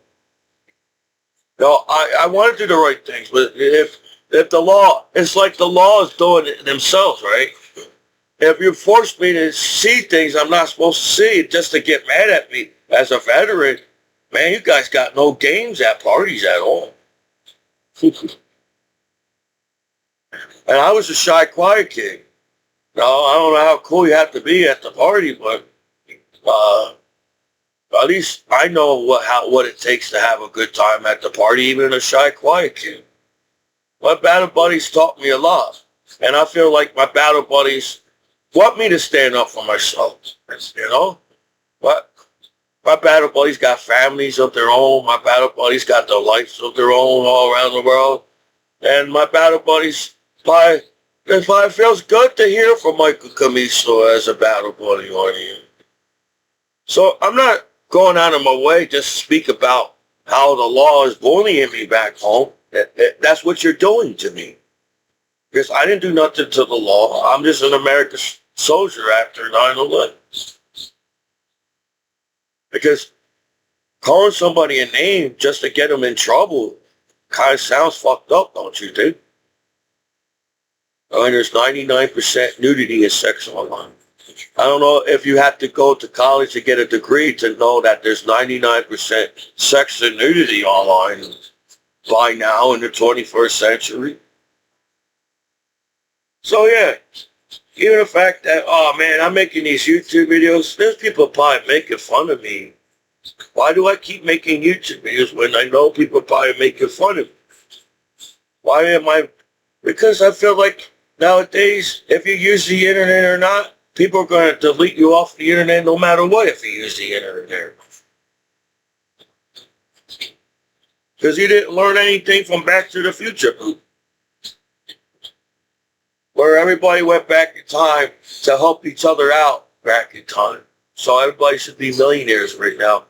No, I want to do the right things, but if the law, it's like the law is doing it themselves, right? If you force me to see things I'm not supposed to see just to get mad at me as a veteran, man, you guys got no games at parties at all. And I was a shy, quiet kid. No, I don't know how cool you have to be at the party, but at least I know what it takes to have a good time at the party, even a shy, quiet kid. My battle buddies taught me a lot, and I feel like my battle buddies want me to stand up for myself. You know, but my battle buddies got families of their own. My battle buddies got their lives of their own all around the world, and my battle buddies it feels good to hear from Michael Commiso as a battle buddy on you. So I'm not going out of my way just to speak about how the law is bullying me back home. That's what you're doing to me. Because I didn't do nothing to the law. I'm just an American soldier after 9/11. Because calling somebody a name just to get them in trouble kind of sounds fucked up, don't you think? I mean, there's 99% nudity in sex online. I don't know if you have to go to college to get a degree to know that there's 99% sex and nudity online by now in the 21st century. So yeah, even the fact that, oh man, I'm making these YouTube videos, there's people probably making fun of me. Why do I keep making YouTube videos when I know people probably making fun of me? Why am I? Because I feel like nowadays, if you use the internet or not, people are going to delete you off the internet no matter what if you use the internet. Because you didn't learn anything from Back to the Future, where everybody went back in time to help each other out back in time. So everybody should be millionaires right now.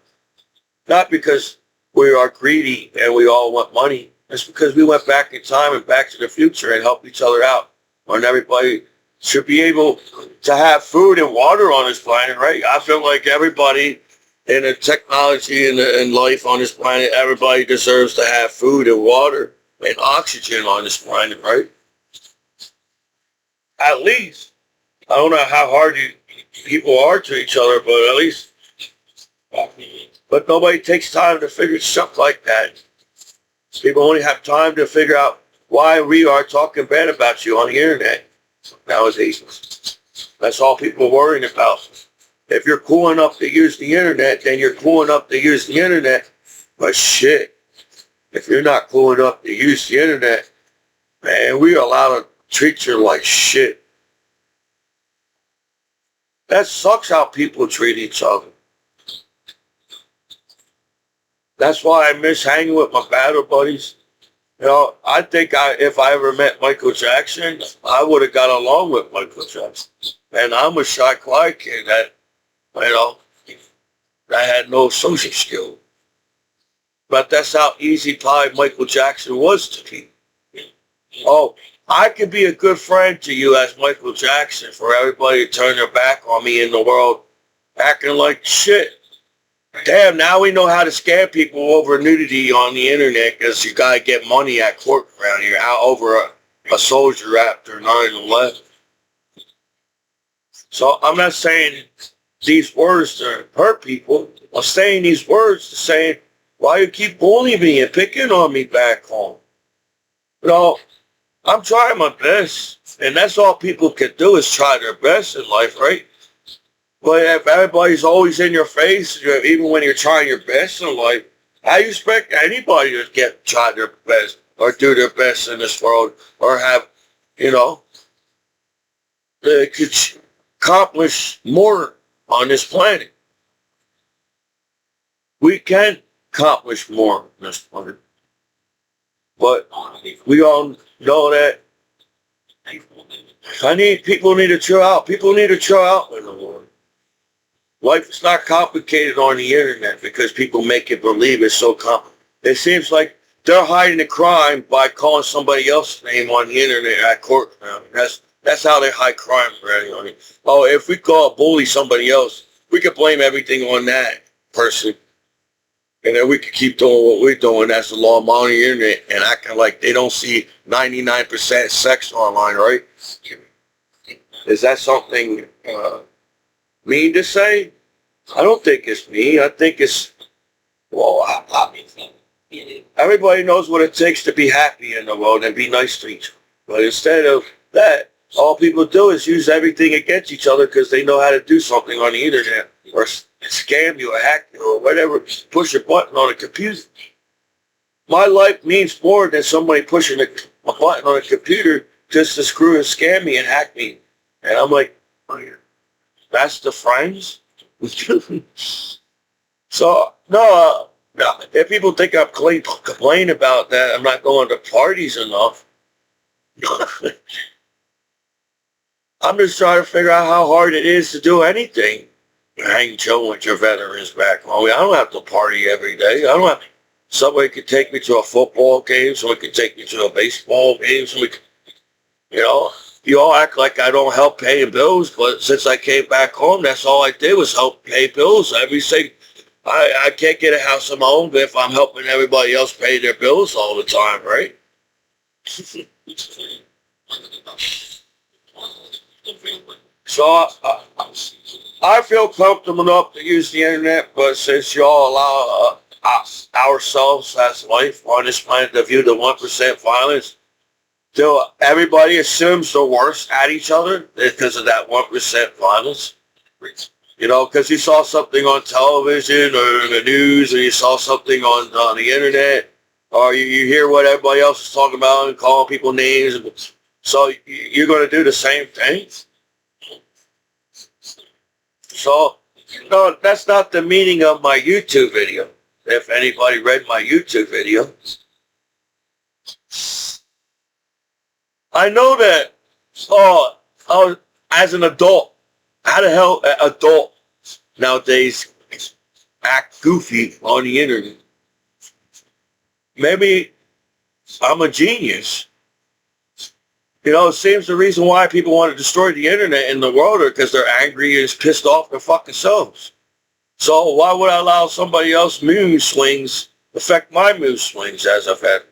Not because we are greedy and we all want money. It's because we went back in time and Back to the Future and helped each other out. And everybody should be able to have food and water on this planet, right? I feel like everybody in the technology and life on this planet, everybody deserves to have food and water and oxygen on this planet, right? At least. I don't know how hard people are to each other, but at least. But nobody takes time to figure stuff like that. People only have time to figure out why we are talking bad about you on the internet nowadays. That's all people are worrying about. If you're cool enough to use the internet, then you're cool enough to use the internet. But shit, if you're not cool enough to use the internet, man, we are allowed to treat you like shit. That sucks how people treat each other. That's why I miss hanging with my battle buddies. You know, I think if I ever met Michael Jackson, I would have got along with Michael Jackson. And I'm a shy, quiet kid that, I had no social skill. But that's how easy probably Michael Jackson was to me. Oh, I could be a good friend to you as Michael Jackson for everybody to turn their back on me in the world, acting like shit. Damn, now we know how to scam people over nudity on the internet because you gotta get money at court around here over a soldier after 9/11. So I'm not saying these words to hurt people. I'm saying these words to say, why you keep bullying me and picking on me back home? You know, I'm trying my best, and that's all people can do is try their best in life, right? But if everybody's always in your face, even when you're trying your best in life, how you expect anybody to try their best or do their best in this world or have, they could accomplish more on this planet? We can accomplish more on this planet. But we all know that people need to chill out. People need to chill out in the world. Life is not complicated on the internet because people make it believe it's so complicated. It seems like they're hiding the crime by calling somebody else's name on the internet at court. That's how they hide crime, right? Oh, if we bully somebody else, we could blame everything on that person. And then we could keep doing what we're doing. That's the law on the internet and acting like they don't see 99% sex online, right? Is that something mean to say? I don't think it's mean. I think it's, well, everybody knows what it takes to be happy in the world and be nice to each other. But instead of that, all people do is use everything against each other because they know how to do something on the internet or scam you or hack you or whatever, push a button on a computer. My life means more than somebody pushing a button on a computer just to screw and scam me and hack me. And I'm like, that's the friends? So, no, if people think I'm complaining about that, I'm not going to parties enough. I'm just trying to figure out how hard it is to do anything. Hang chill with your veterans back home. I don't have to party every day. Somebody could take me to a football game. Somebody could take me to a baseball game. You all act like I don't help paying bills, but since I came back home, that's all I did was help pay bills. I can't get a house of my own if I'm helping everybody else pay their bills all the time, right? So I feel comfortable enough to use the internet, but since y'all allow ourselves as life on this planet to view the 1% violence, till everybody assumes the worst at each other because of that 1% violence. Because you saw something on television or in the news, or you saw something on the internet, or you hear what everybody else is talking about and calling people names. So you're going to do the same thing. So, no, that's not the meaning of my YouTube video. If anybody read my YouTube video, I know that, as an adult, how the hell adults nowadays act goofy on the internet? Maybe I'm a genius. It seems the reason why people want to destroy the internet in the world are because they're angry and pissed off their fucking selves. So why would I allow somebody else's mood swings affect my mood swings as I've had?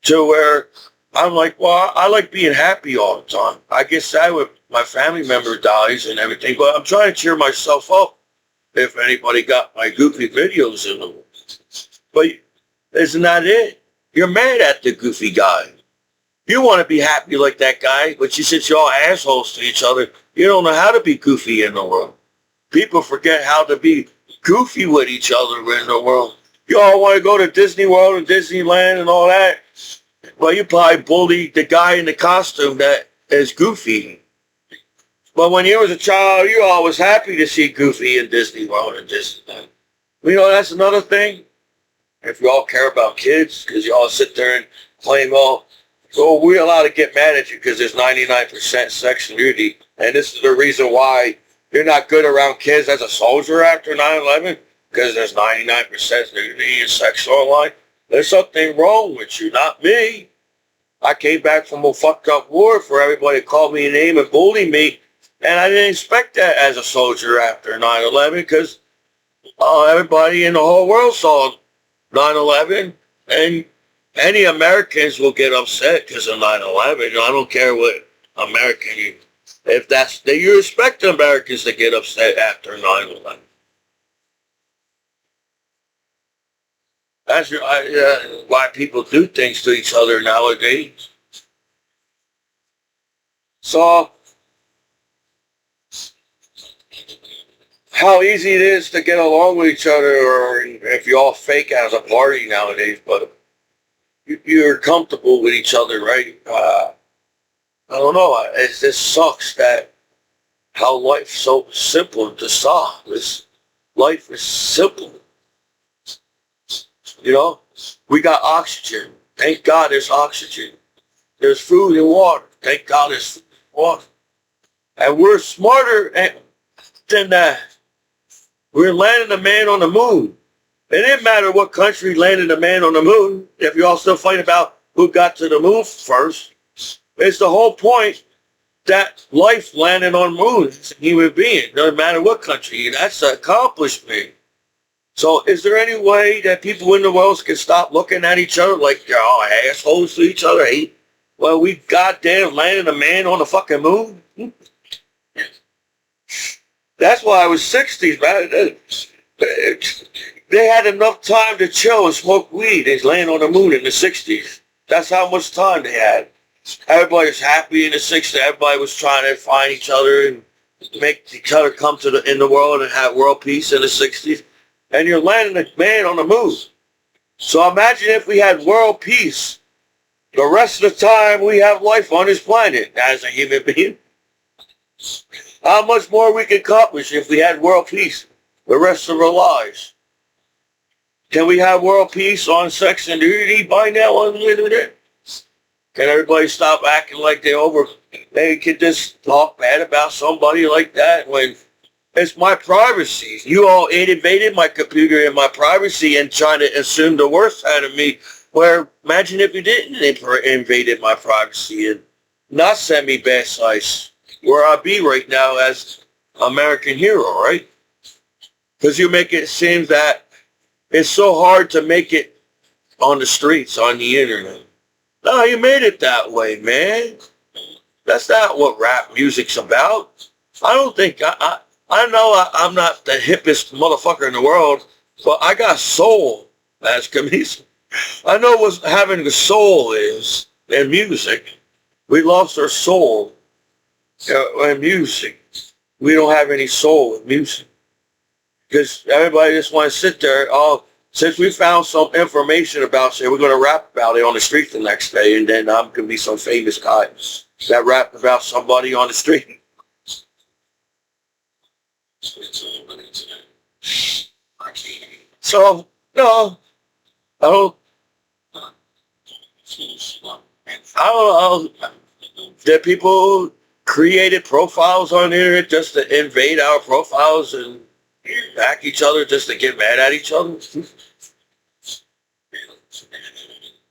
To where I'm like, well, I like being happy all the time. I get sad when my family member dies and everything, but I'm trying to cheer myself up if anybody got my goofy videos in them. But isn't that it? You're mad at the goofy guy. You want to be happy like that guy, but since you're all assholes to each other, you don't know how to be goofy in the world. People forget how to be goofy with each other in the world. You all want to go to Disney World and Disneyland and all that. Well, you probably bullied the guy in the costume that is goofy. But when you was a child, you all was happy to see Goofy in Disney World and Disneyland. That's another thing. If you all care about kids, because you all sit there and claim, we're allowed to get mad at you because there's 99% sex nudity. And this is the reason why you're not good around kids as a soldier after 9/11, because there's 99% nudity and sex online. There's something wrong with you, not me. I came back from a fucked up war for everybody to call me a name and bully me. And I didn't expect that as a soldier after 9/11 because everybody in the whole world saw 9/11. And any Americans will get upset because of 9/11. I don't care what American, you expect Americans to get upset after 9/11. That's why people do things to each other nowadays. So, how easy it is to get along with each other, or if you all fake as a party nowadays, but you're comfortable with each other, right? I don't know. It just sucks that how life's so simple to solve. Life is simple. We got oxygen. Thank God there's oxygen. There's food and water. Thank God there's food and water. And we're smarter than that. We're landing a man on the moon. It didn't matter what country landed a man on the moon. If you all still fight about who got to the moon first, it's the whole point that life landed on the moon. It's a human being. Doesn't matter what country. That's an accomplishment. So is there any way that people in the world can stop looking at each other like they're all assholes to each other? Hey, well, we goddamn landed a man on the fucking moon? That's why I was 60s, man. They had enough time to chill and smoke weed. They land on the moon in the 60s. That's how much time they had. Everybody was happy in the 60s. Everybody was trying to find each other and make each other come to in the world and have world peace in the 60s. And you're landing a man on the moon. So imagine if we had world peace the rest of the time we have life on this planet as a human being. How much more we could accomplish if we had world peace the rest of our lives. Can we have world peace on sex and nudity by now on the internet? Can everybody stop acting like they can just talk bad about somebody like that when it's my privacy? You all invaded my computer and my privacy and trying to assume the worst out of me. Where imagine if you didn't invaded my privacy and not send me bad sites. Where I'd be right now as American hero, right? Because you make it seem that it's so hard to make it on the streets, on the internet. No, you made it that way, man. That's not what rap music's about. I don't think, I know I'm not the hippest motherfucker in the world, but I got soul as Commiso. I know what having a soul is in music. We lost our soul in music. We don't have any soul in music. Because everybody just want to sit there. Oh, since we found some information about it, we're going to rap about it on the street the next day, and then I'm going to be some famous guy that rap about somebody on the street. So, no, I don't know that people created profiles on the internet just to invade our profiles and back each other just to get mad at each other.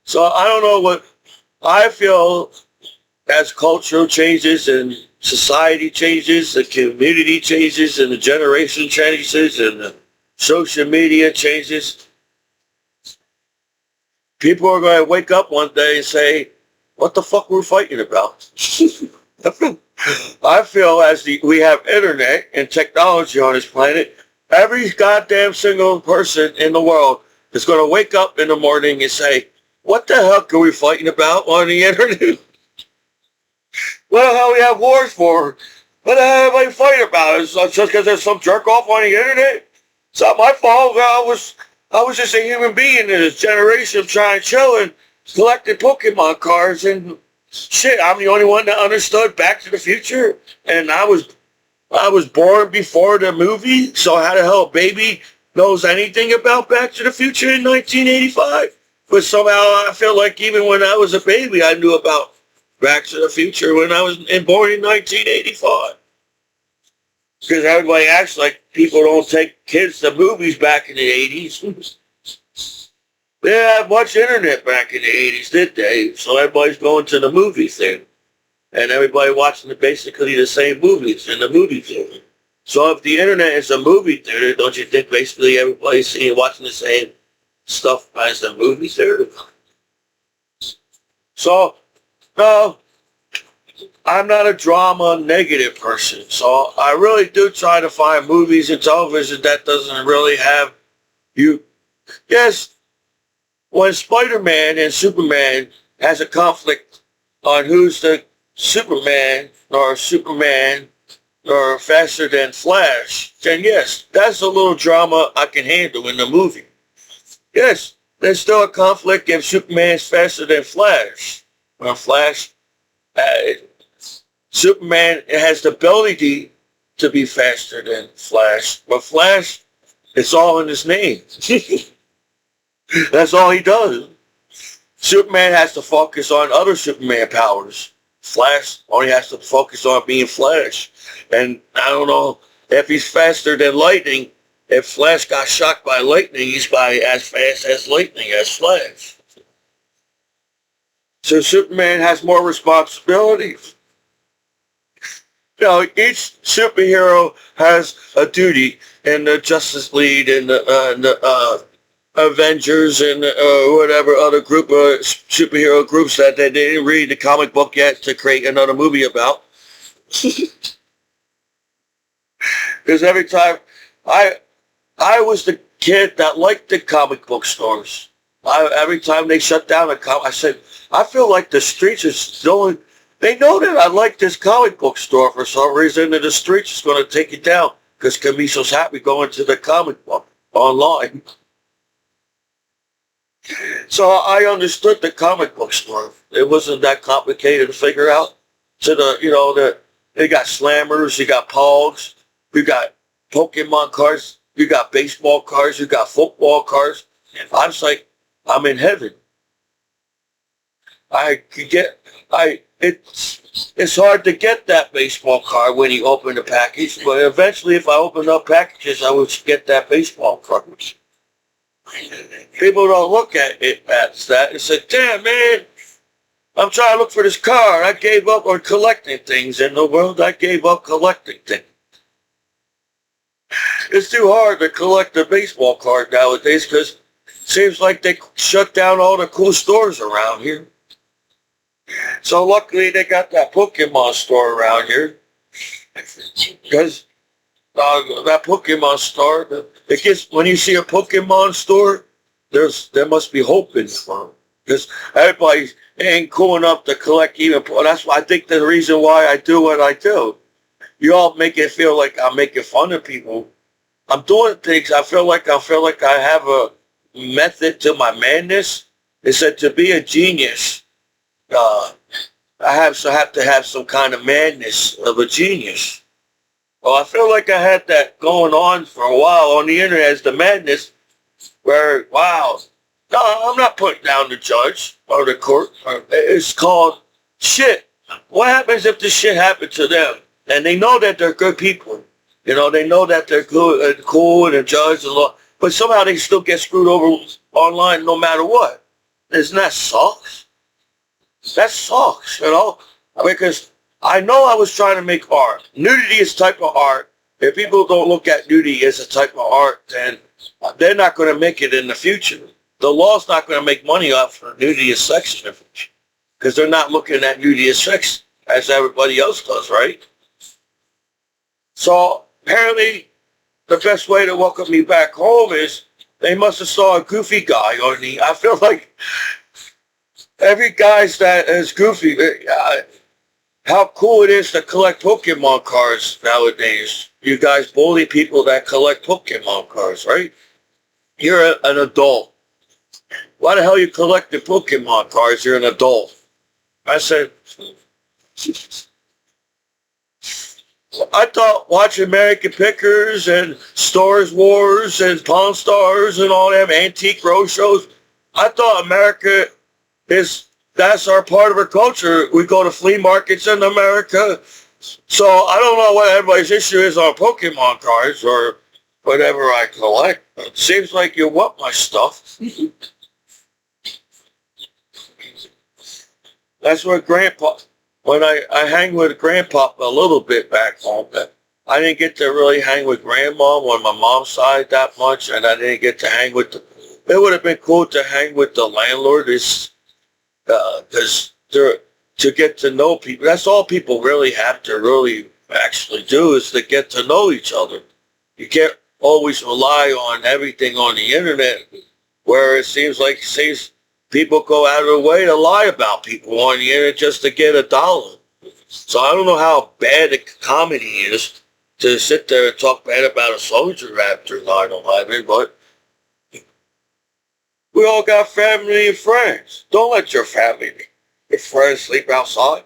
So I don't know what I feel as cultural changes and society changes, the community changes and the generation changes and the social media changes. People are going to wake up one day and say, what the fuck we're fighting about? I feel as we have internet and technology on this planet, every goddamn single person in the world is going to wake up in the morning and say, what the hell are we fighting about on the internet? What the hell we have wars for? What the hell are we fighting about? It's just because there's some jerk off on the internet? It's not my fault. I was just a human being in this generation trying to chill and collecting Pokemon cards and shit. I'm the only one that understood Back to the Future, and I was born before the movie, so how the hell a baby knows anything about Back to the Future in 1985? But somehow I feel like even when I was a baby, I knew about Back to the Future when I was born in 1985. Because everybody acts like people don't take kids to movies back in the 80s. They didn't have much internet back in the 80s, did they? So everybody's going to the movie theater. And everybody watching basically the same movies in the movie theater. So if the internet is a movie theater, don't you think basically everybody's watching the same stuff as the movie theater? So, no, I'm not a drama negative person. So I really do try to find movies and television that doesn't really have you. Yes, when Spider-Man and Superman has a conflict on who's the Superman or faster than Flash, then yes, that's a little drama I can handle in the movie. Yes, there's still a conflict if Superman's faster than Flash. Or Flash, Superman has the ability to be faster than Flash, but Flash, it's all in his name. That's all he does. Superman has to focus on other Superman powers. Flash only has to focus on being Flash. And I don't know if he's faster than lightning. If Flash got shocked by lightning, he's by as fast as lightning as Flash. So Superman has more responsibilities. You know, each superhero has a duty in the Justice League and the Avengers and whatever other group of superhero groups that they didn't read the comic book yet to create another movie about. Because every time I was the kid that liked the comic book stores. Every time they shut down a comic, I said, I feel like the streets is still. They know that I like this comic book store for some reason, and the streets is going to take it down because Commiso's happy going to the comic book online. So I understood the comic book store. It wasn't that complicated to figure out. So they got slammers, you got pogs, you got Pokemon cards, you got baseball cards, you got football cards. I was like, I'm in heaven. It's hard to get that baseball card when you open the package, but eventually if I open up packages, I would get that baseball card. People don't look at it as that and say, damn man, I'm trying to look for this card. I gave up on collecting things in the world. I gave up collecting things. It's too hard to collect a baseball card nowadays because it seems like they shut down all the cool stores around here. So luckily they got that Pokemon store around here. Because that Pokemon store, it gets, when you see a Pokemon store, there must be hope in it. Because everybody ain't cool enough to collect even. That's why I think the reason why I do what I do. You all make it feel like I'm making fun of people. I'm doing things. I feel like I have a method to my madness. It said to be a genius, I have to have some kind of madness of a genius. Well, I feel like I had that going on for a while on the internet as the madness, where wow, no, I'm not putting down the judge or the court. It's called shit. What happens if this shit happened to them? And they know that they're good people. You know, they know that they're good and cool and a judge and law, but somehow they still get screwed over online no matter what. Isn't that sucks? That sucks, you know? Because I know I was trying to make art. Nudity is a type of art. If people don't look at nudity as a type of art, then they're not going to make it in the future. The law's not going to make money off of nudity as sex in the future. Because they're not looking at nudity as sex as everybody else does, right? So apparently the best way to welcome me back home is they must have saw a goofy guy on the, I feel like every guy's that is goofy. How cool it is to collect Pokemon cards nowadays. You guys bully people that collect Pokemon cards, right? You're an adult. Why the hell you collecting Pokemon cards? You're an adult. I said, I thought watching American Pickers and Stars Wars and Pawn Stars and all them antique roadshows, I thought America that's our part of our culture. We go to flea markets in America. So I don't know what everybody's issue is on Pokemon cards or whatever I collect. It seems like you want my stuff. That's what Grandpa, when I hang with Grandpa a little bit back home, I didn't get to really hang with Grandma on my mom's side that much, and I didn't get to hang with it would have been cool to hang with the landlord, because to get to know people, that's all people really have to really actually do is to get to know each other. You can't always rely on everything on the internet, where it seems like people go out of their way to lie about people on the internet just to get $1. So I don't know how bad the comedy is to sit there and talk bad about a soldier after 9/11, but we all got family and friends. Don't let your family and friends sleep outside.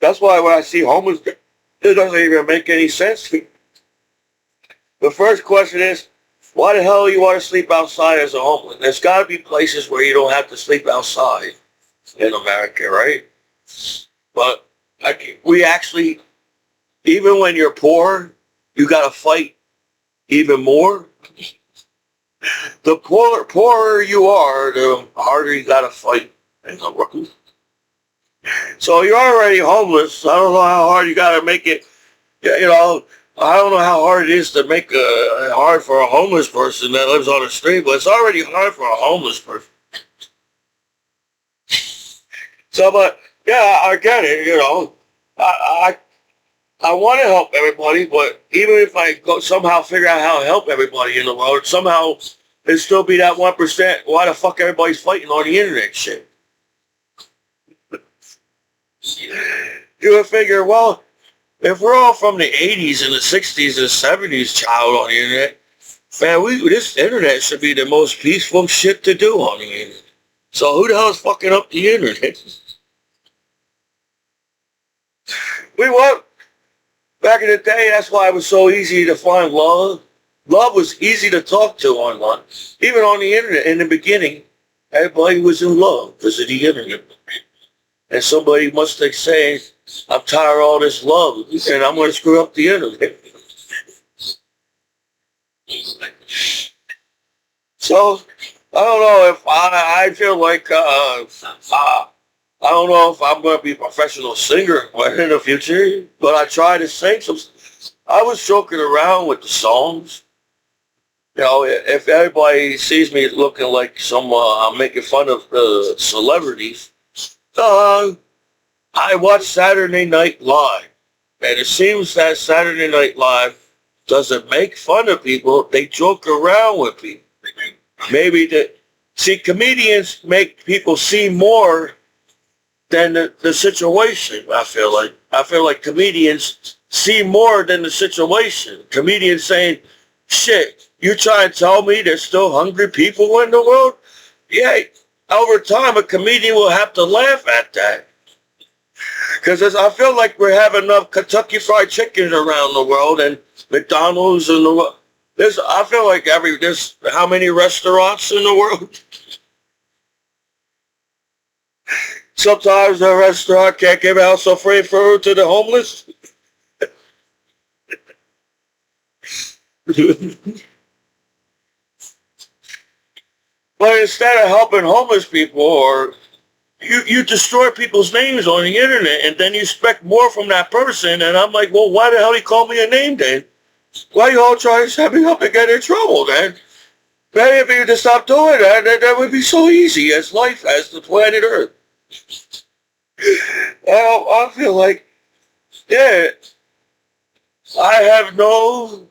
That's why when I see homeless, it doesn't even make any sense to me. The first question is, Why the hell you want to sleep outside as a homeless? There's got to be places where you don't have to sleep outside in America, right? But we actually, even when you're poor, you got to fight even more. The poorer you are, the harder you got to fight in the world. So you're already homeless. I don't know how hard you got to make it. You know, I don't know how hard it is to make it hard for a homeless person that lives on the street, but it's already hard for a homeless person. So, but yeah, I get it. You know, I want to help everybody, but even if I go somehow figure out how to help everybody in the world, somehow it'd still be that 1%. Why the fuck everybody's fighting on the internet shit? You would figure, well, if we're all from the 80s and the 60s and 70s child on the internet, man, this internet should be the most peaceful shit to do on the internet. So who the hell is fucking up the internet? Back in the day, that's why it was so easy to find love. Love was easy to talk to online. Even on the internet, in the beginning, everybody was in love because of the internet. And somebody must have said, I'm tired of all this love, and I'm going to screw up the internet. So, I don't know if I feel like, I don't know if I'm going to be a professional singer in the future, but I try to sing some. I was joking around with the songs. You know, if everybody sees me looking like I'm making fun of celebrities, I watch Saturday Night Live, and it seems that Saturday Night Live doesn't make fun of people, they joke around with people. Comedians make people see more than the situation, I feel like. I feel like comedians see more than the situation. Comedians saying, shit, you trying to tell me there's still hungry people in the world? Yeah, over time, a comedian will have to laugh at that. Because I feel like we have enough Kentucky Fried Chicken around the world and McDonald's in the world. I feel like there's how many restaurants in the world? Sometimes the restaurant can't give out some free food to the homeless. But instead of helping homeless people, you destroy people's names on the internet, and then you expect more from that person. And I'm like, well, why the hell you call me a name then? Why you all trying to set me up and get in trouble then? Maybe if you just stop doing that, that would be so easy as life, as the planet Earth. I feel like, yeah, I have no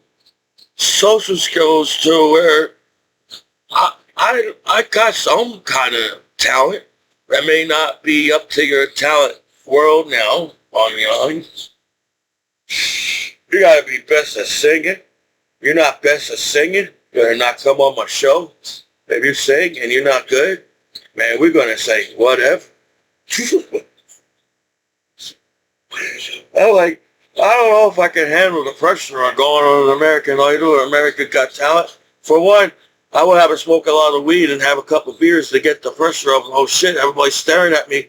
social skills to where I got some kind of talent that may not be up to your talent world now on the line. You gotta be best at singing. You're not best at singing, you better not come on my show. If you sing and you're not good, man, we're gonna say whatever. I don't know if I can handle the pressure on going on an American Idol or American Got Talent. For one, I would have to smoke a lot of weed and have a couple of beers to get the pressure of, oh shit, everybody's staring at me.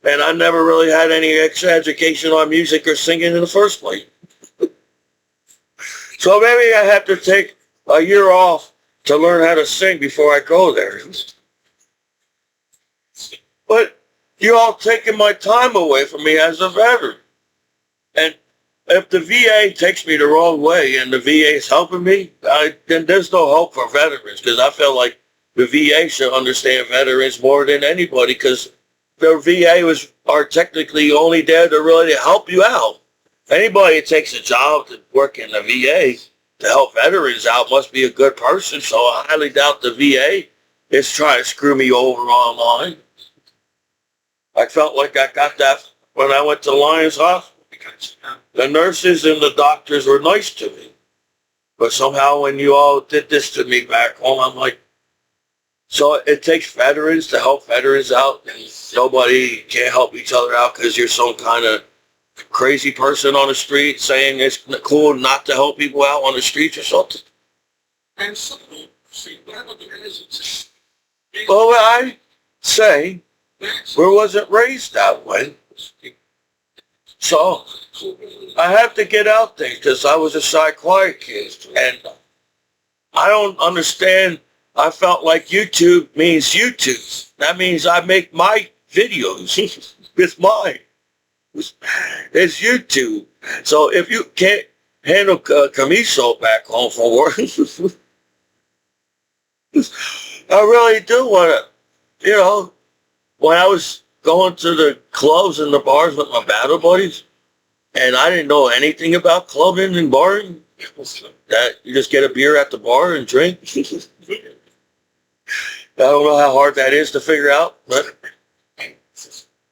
And I never really had any extra education on music or singing in the first place. So maybe I have to take a year off to learn how to sing before I go there. But you're all taking my time away from me as a veteran. And if the VA takes me the wrong way and the VA is helping me, then there's no hope for veterans, because I feel like the VA should understand veterans more than anybody, because the VA are technically only there to really help you out. Anybody that takes a job to work in the VA to help veterans out must be a good person, so I highly doubt the VA is trying to screw me over online. I felt like I got that when I went to Lions Hospital. The nurses and the doctors were nice to me. But somehow when you all did this to me back home, I'm like, so it takes veterans to help veterans out, and nobody can't help each other out because you're some kind of crazy person on the street saying it's cool not to help people out on the streets or something. Well, I say we wasn't raised that way. So I have to get out there because I was a shy, quiet kid. And I don't understand. I felt like YouTube means YouTube. That means I make my videos. It's mine. It's YouTube. So if you can't handle Commiso back home from work, I really do want to, when I was going to the clubs and the bars with my battle buddies, and I didn't know anything about clubbing and barring, that you just get a beer at the bar and drink. I don't know how hard that is to figure out, but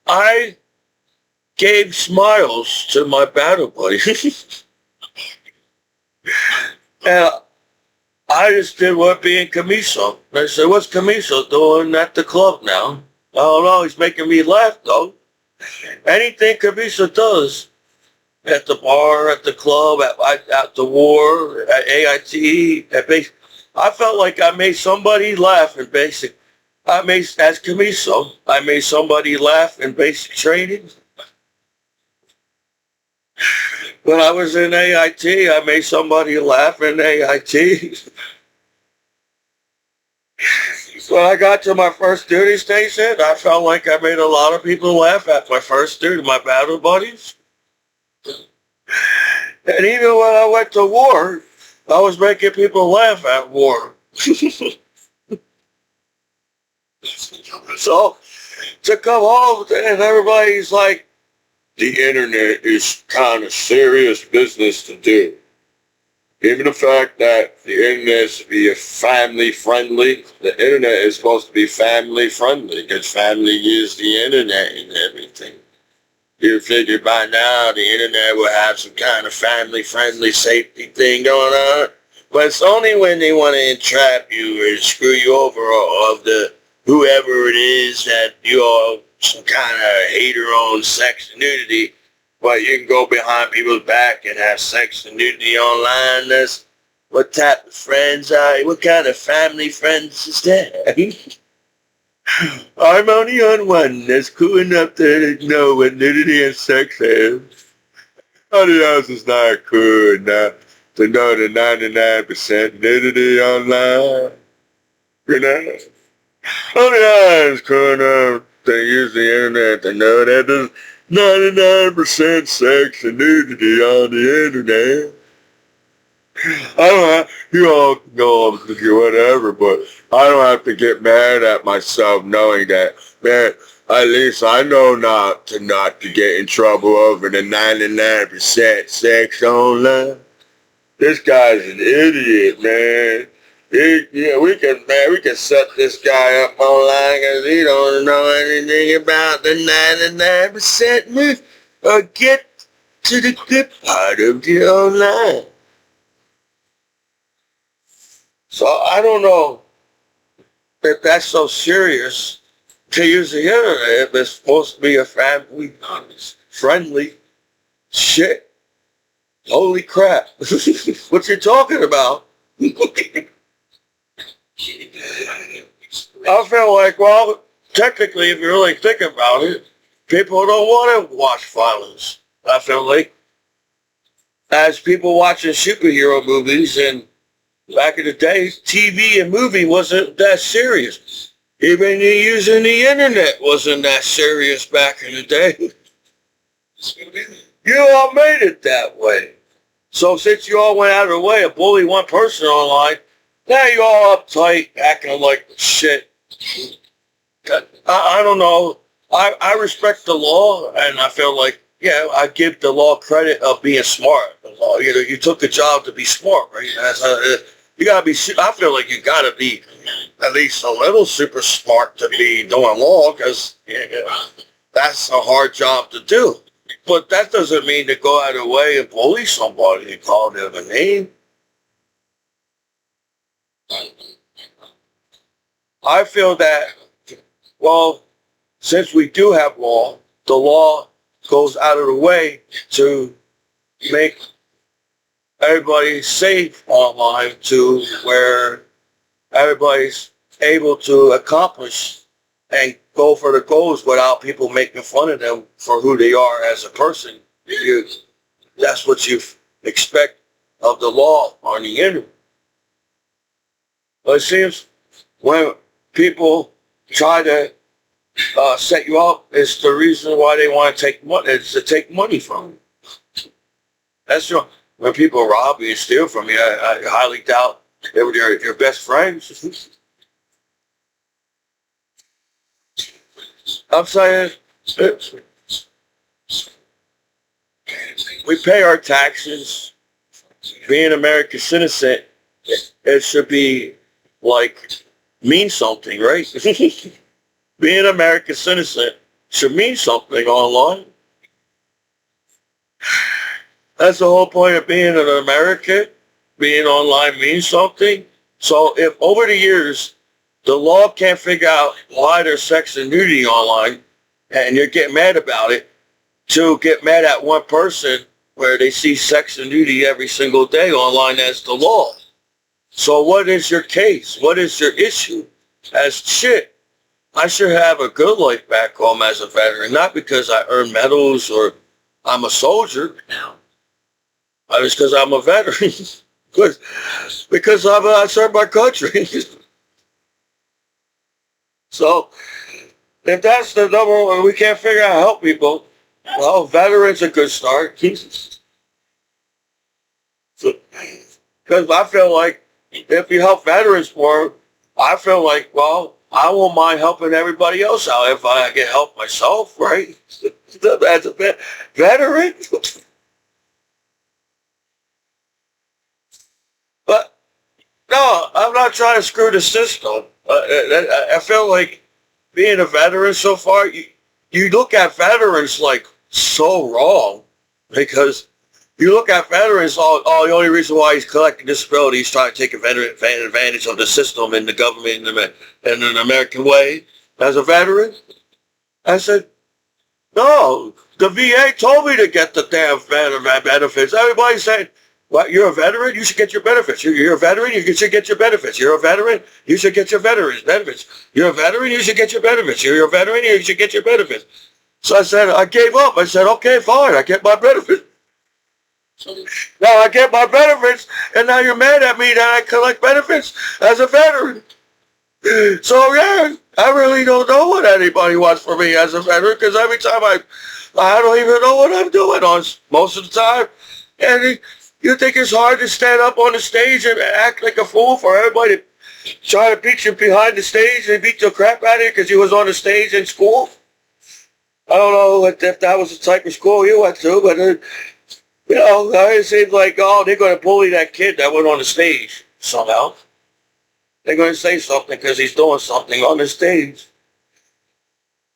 I gave smiles to my battle buddies. And I just did what being Commiso. I said, what's Commiso doing at the club now? I don't know, he's making me laugh though. Anything Commiso does at the bar, at the club, at the war, at AIT, at base, I felt like I made somebody laugh in basic. As Commiso, I made somebody laugh in basic training. When I was in AIT, I made somebody laugh in AIT. When I got to my first duty station, I felt like I made a lot of people laugh at my first duty, my battle buddies. And even when I went to war, I was making people laugh at war. So, to come home and everybody's like, the internet is kind of serious business to do. Even the fact that the internet is to be family friendly, the internet is supposed to be family friendly because family use the internet and everything. You figure by now the internet will have some kind of family friendly safety thing going on. But it's only when they want to entrap you or screw you over of the whoever it is that you are some kind of hater on sex and nudity, but you can go behind people's back and have sex and nudity online. That's what type of friends are you? What kind of family friends is that? I'm only on one that's cool enough to know what nudity and sex is. Nobody else is not cool enough to know the 99% nudity online. You know? Only I is cool enough to use the internet to know that there's 99% sex and nudity on the internet. I don't have, you all can go on to do whatever, but I don't have to get mad at myself knowing that, man, at least I know not to get in trouble over the 99% sex online. This guy's an idiot, man. We can set this guy up online because he don't know anything about the 99% or get to the good part of the online. So I don't know if that's so serious to use the internet if it's supposed to be a family friendly shit. Holy crap. What you talking about? I feel like, well, technically, if you really think about it, people don't want to watch violence. I feel like, as people watching superhero movies, and back in the day, TV and movie wasn't that serious. Even using the internet wasn't that serious back in the day. You all made it that way. So since you all went out of the way to bully one person online, now you all uptight, acting like shit. I don't know. I respect the law, and I feel like, yeah, I give the law credit of being smart. The law, you took the job to be smart, right? You gotta be. I feel like you gotta be at least a little super smart to be doing law, because that's a hard job to do. But that doesn't mean to go out of the way and bully somebody and call them a name. I feel that, well, since we do have law, the law goes out of the way to make everybody's safe online to where everybody's able to accomplish and go for the goals without people making fun of them for who they are as a person. That's what you expect of the law on the internet. But it seems when people try to set you up, it's the reason why they want to take money. It's to take money from you. That's your, when people rob you and steal from you, I highly doubt they were your best friends. I'm saying we pay our taxes. Being an American citizen, it should be like mean something, right? Being an American citizen should mean something online. That's the whole point of being an American. Being online means something. So if over the years the law can't figure out why there's sex and nudity online, and you're getting mad about it, to get mad at one person where they see sex and nudity every single day online as the law. So what is your case? What is your issue? As shit, I should have a good life back home as a veteran, not because I earn medals or I'm a soldier. It's because I'm a veteran. because I serve my country. So if that's the number one, we can't figure out how to help people. Well, veterans a good start. Because I feel like if you help veterans more, I feel like, well, I won't mind helping everybody else out if I get help myself, right? As a veteran. But no, I'm not trying to screw the system. I feel like being a veteran so far, you look at veterans like so wrong, because you look at veterans, the only reason why he's collecting disability, he's trying to take advantage of the system and the government in an American way. As a veteran, I said, no, the VA told me to get the damn benefits. Everybody said, well, you're a veteran, you should get your benefits. You're a veteran, you should get your benefits. You're a veteran, you should get your veterans benefits. You're a veteran, you should get your benefits. You're a veteran, you should get your benefits. So I said, I gave up. I said, okay, fine, I get my benefits. Now I get my benefits, and now you're mad at me that I collect benefits as a veteran. So yeah, I really don't know what anybody wants from me as a veteran, because every time I don't even know what I'm doing on most of the time. And you think it's hard to stand up on the stage and act like a fool for everybody to try to beat you behind the stage and beat the crap out of you because you was on the stage in school? I don't know if that was the type of school you went to, but it seems like, they're going to bully that kid that went on the stage somehow. They're going to say something because he's doing something on the stage.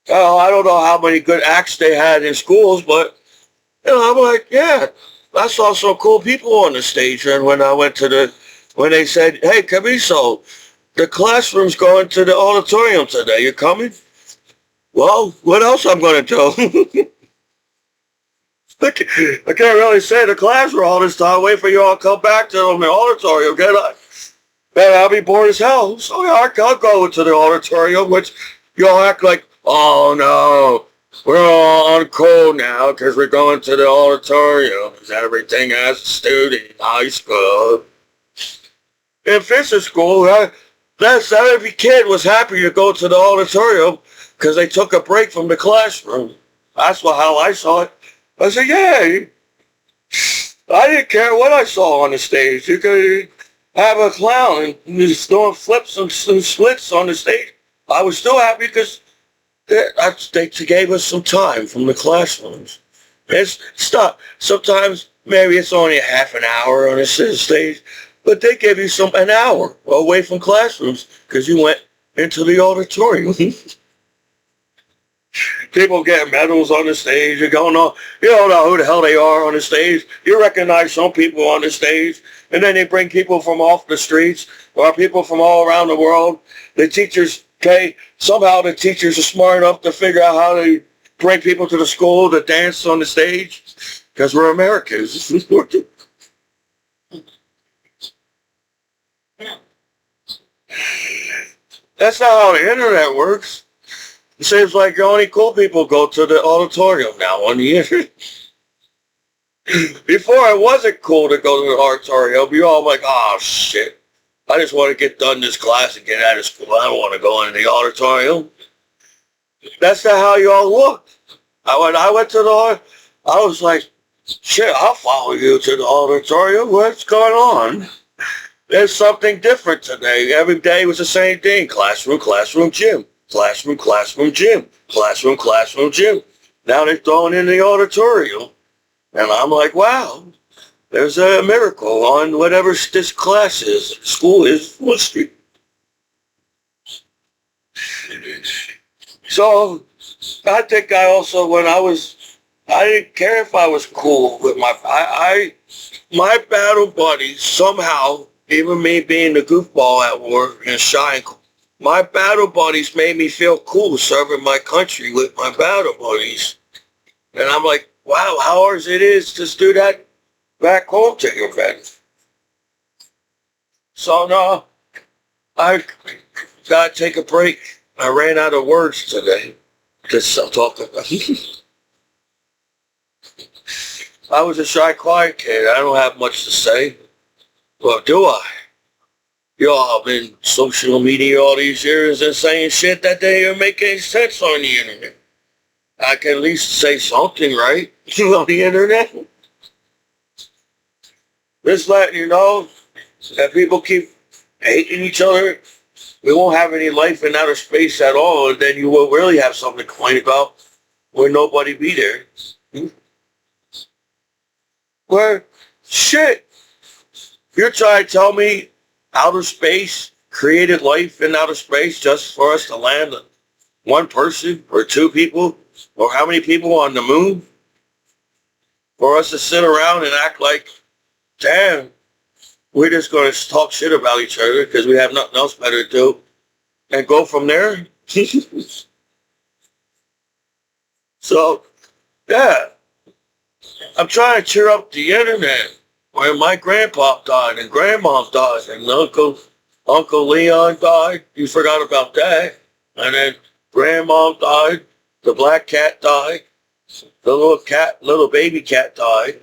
I don't know how many good acts they had in schools, but I'm like, yeah. I saw some cool people on the stage, and when I went when they said, hey, Commiso, the classroom's going to the auditorium today. You coming? Well, what else I'm going to do? I can't really say the classroom all this time. Wait for you all to come back to the auditorium. Man, I'll be bored as hell. So yeah, I'll go to the auditorium, which y'all act like, oh no, we're all on code now because we're going to the auditorium. Everything as a student in high school. In Fisher School, every kid was happy to go to the auditorium because they took a break from the classroom. That's how I saw it. I said, yeah, I didn't care what I saw on the stage. You could have a clown and just doing flips and splits on the stage. I was still happy because they gave us some time from the classrooms. It's stuff. Sometimes maybe it's only a half an hour on the stage, but they give you an hour away from classrooms because you went into the auditorium. People get medals on the stage. You don't know who the hell they are on the stage. You recognize some people on the stage, and then they bring people from off the streets or people from all around the world. The teachers somehow the teachers are smart enough to figure out how to bring people to the school to dance on the stage because we're Americans. That's not how the internet works. It seems like only cool people go to the auditorium now on the internet. Before it wasn't cool to go to the auditorium. You all like, oh shit. I just want to get done this class and get out of school. I don't want to go into the auditorium. That's not how you all look. I went to the, I was like, shit, I'll follow you to the auditorium. What's going on? There's something different today. Every day was the same thing. Classroom, classroom, gym. Classroom, classroom, gym. Classroom, classroom, gym. Now they're throwing in the auditorium. And I'm like, wow, there's a miracle on whatever this class is, school is, Wall Street. So I think I also, I didn't care if I was cool with my battle buddies somehow, even me being the goofball at work and shy, my battle buddies made me feel cool serving my country with my battle buddies. And I'm like, wow, how hard it is to do that back home to your friends. So no, I gotta take a break. I ran out of words today to talk about. I was a shy, quiet kid. I don't have much to say. Well, do I? Y'all been social media all these years and saying shit that didn't make any sense on the internet. I can at least say something, right? On the internet. Just letting you know that people keep hating each other. We won't have any life in outer space at all, and then you will really have something to complain about where nobody be there. Where, shit, you're trying to tell me outer space created life in outer space just for us to land one person or two people or how many people on the moon? For us to sit around and act like, damn, we're just going to talk shit about each other because we have nothing else better to do and go from there. So, yeah, I'm trying to cheer up the internet where my grandpa died and grandma died and Uncle Leon died. You forgot about that. And then grandma died. The black cat died. The little baby cat died.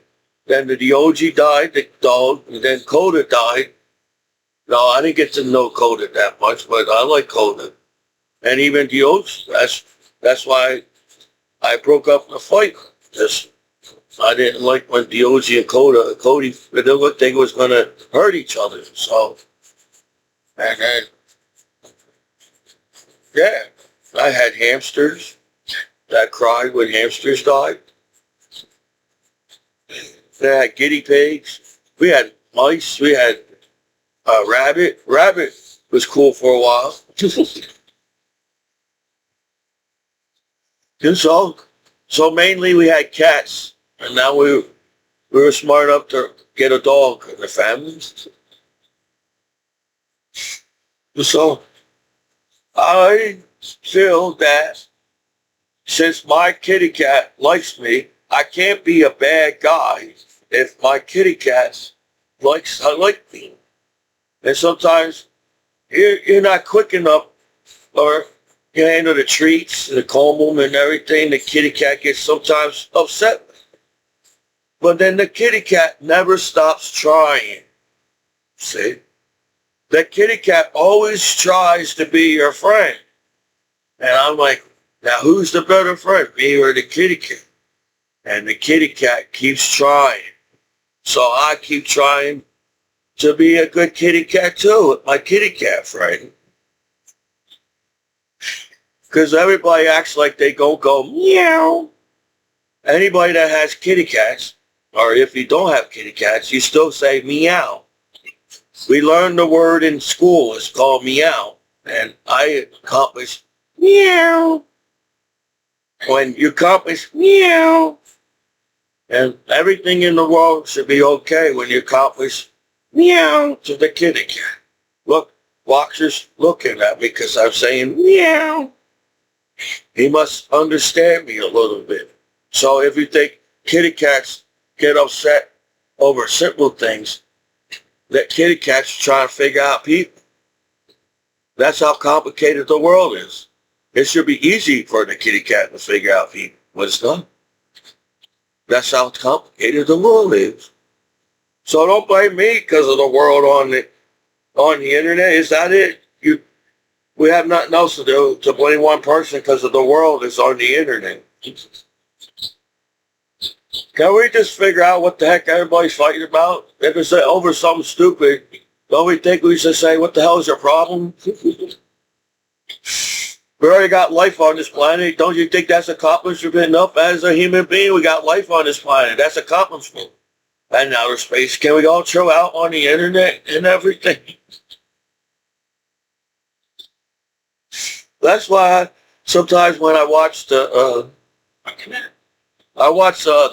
Then the Diogi died, the dog, and then Coda died. No, I didn't get to know Coda that much, but I like Coda. And even Diogi, that's why I broke up the fight. I didn't like when Diogi and Cody, they looked like they was going to hurt each other. So, and then, yeah, I had hamsters that cried when hamsters died. They had guinea pigs. We had mice. We had a rabbit. Rabbit was cool for a while. And so mainly we had cats. And now we were smart enough to get a dog in the family. So I feel that since my kitty cat likes me, I can't be a bad guy if my kitty cat like me. And sometimes you're not quick enough, or you handle the treats, the comb them and everything. The kitty cat gets sometimes upset. But then the kitty cat never stops trying. See? The kitty cat always tries to be your friend. And I'm like, now who's the better friend, me or the kitty cat? And the kitty cat keeps trying. So I keep trying to be a good kitty cat too with my kitty cat friend. Because everybody acts like they go meow. Anybody that has kitty cats, or if you don't have kitty cats, you still say meow. We learned the word in school. It's called meow. And I accomplished meow. When you accomplish meow, and everything in the world should be okay when you accomplish meow to the kitty cat. Look, Walker's looking at me because I'm saying meow. He must understand me a little bit. So if you think kitty cats get upset over simple things, that kitty cats try to figure out people. That's how complicated the world is. It should be easy for the kitty cat to figure out what it's done. That's how complicated the world is. So don't blame me because of the world on the internet. Is that it? We have nothing else to do to blame one person because of the world is on the internet. Can we just figure out what the heck everybody's fighting about? If it's over something stupid, don't we think we should say, what the hell is your problem? We already got life on this planet. Don't you think that's accomplishment enough as a human being? We got life on this planet. That's accomplishment. And outer space. Can we all chill out on the internet and everything? That's why sometimes when I watch the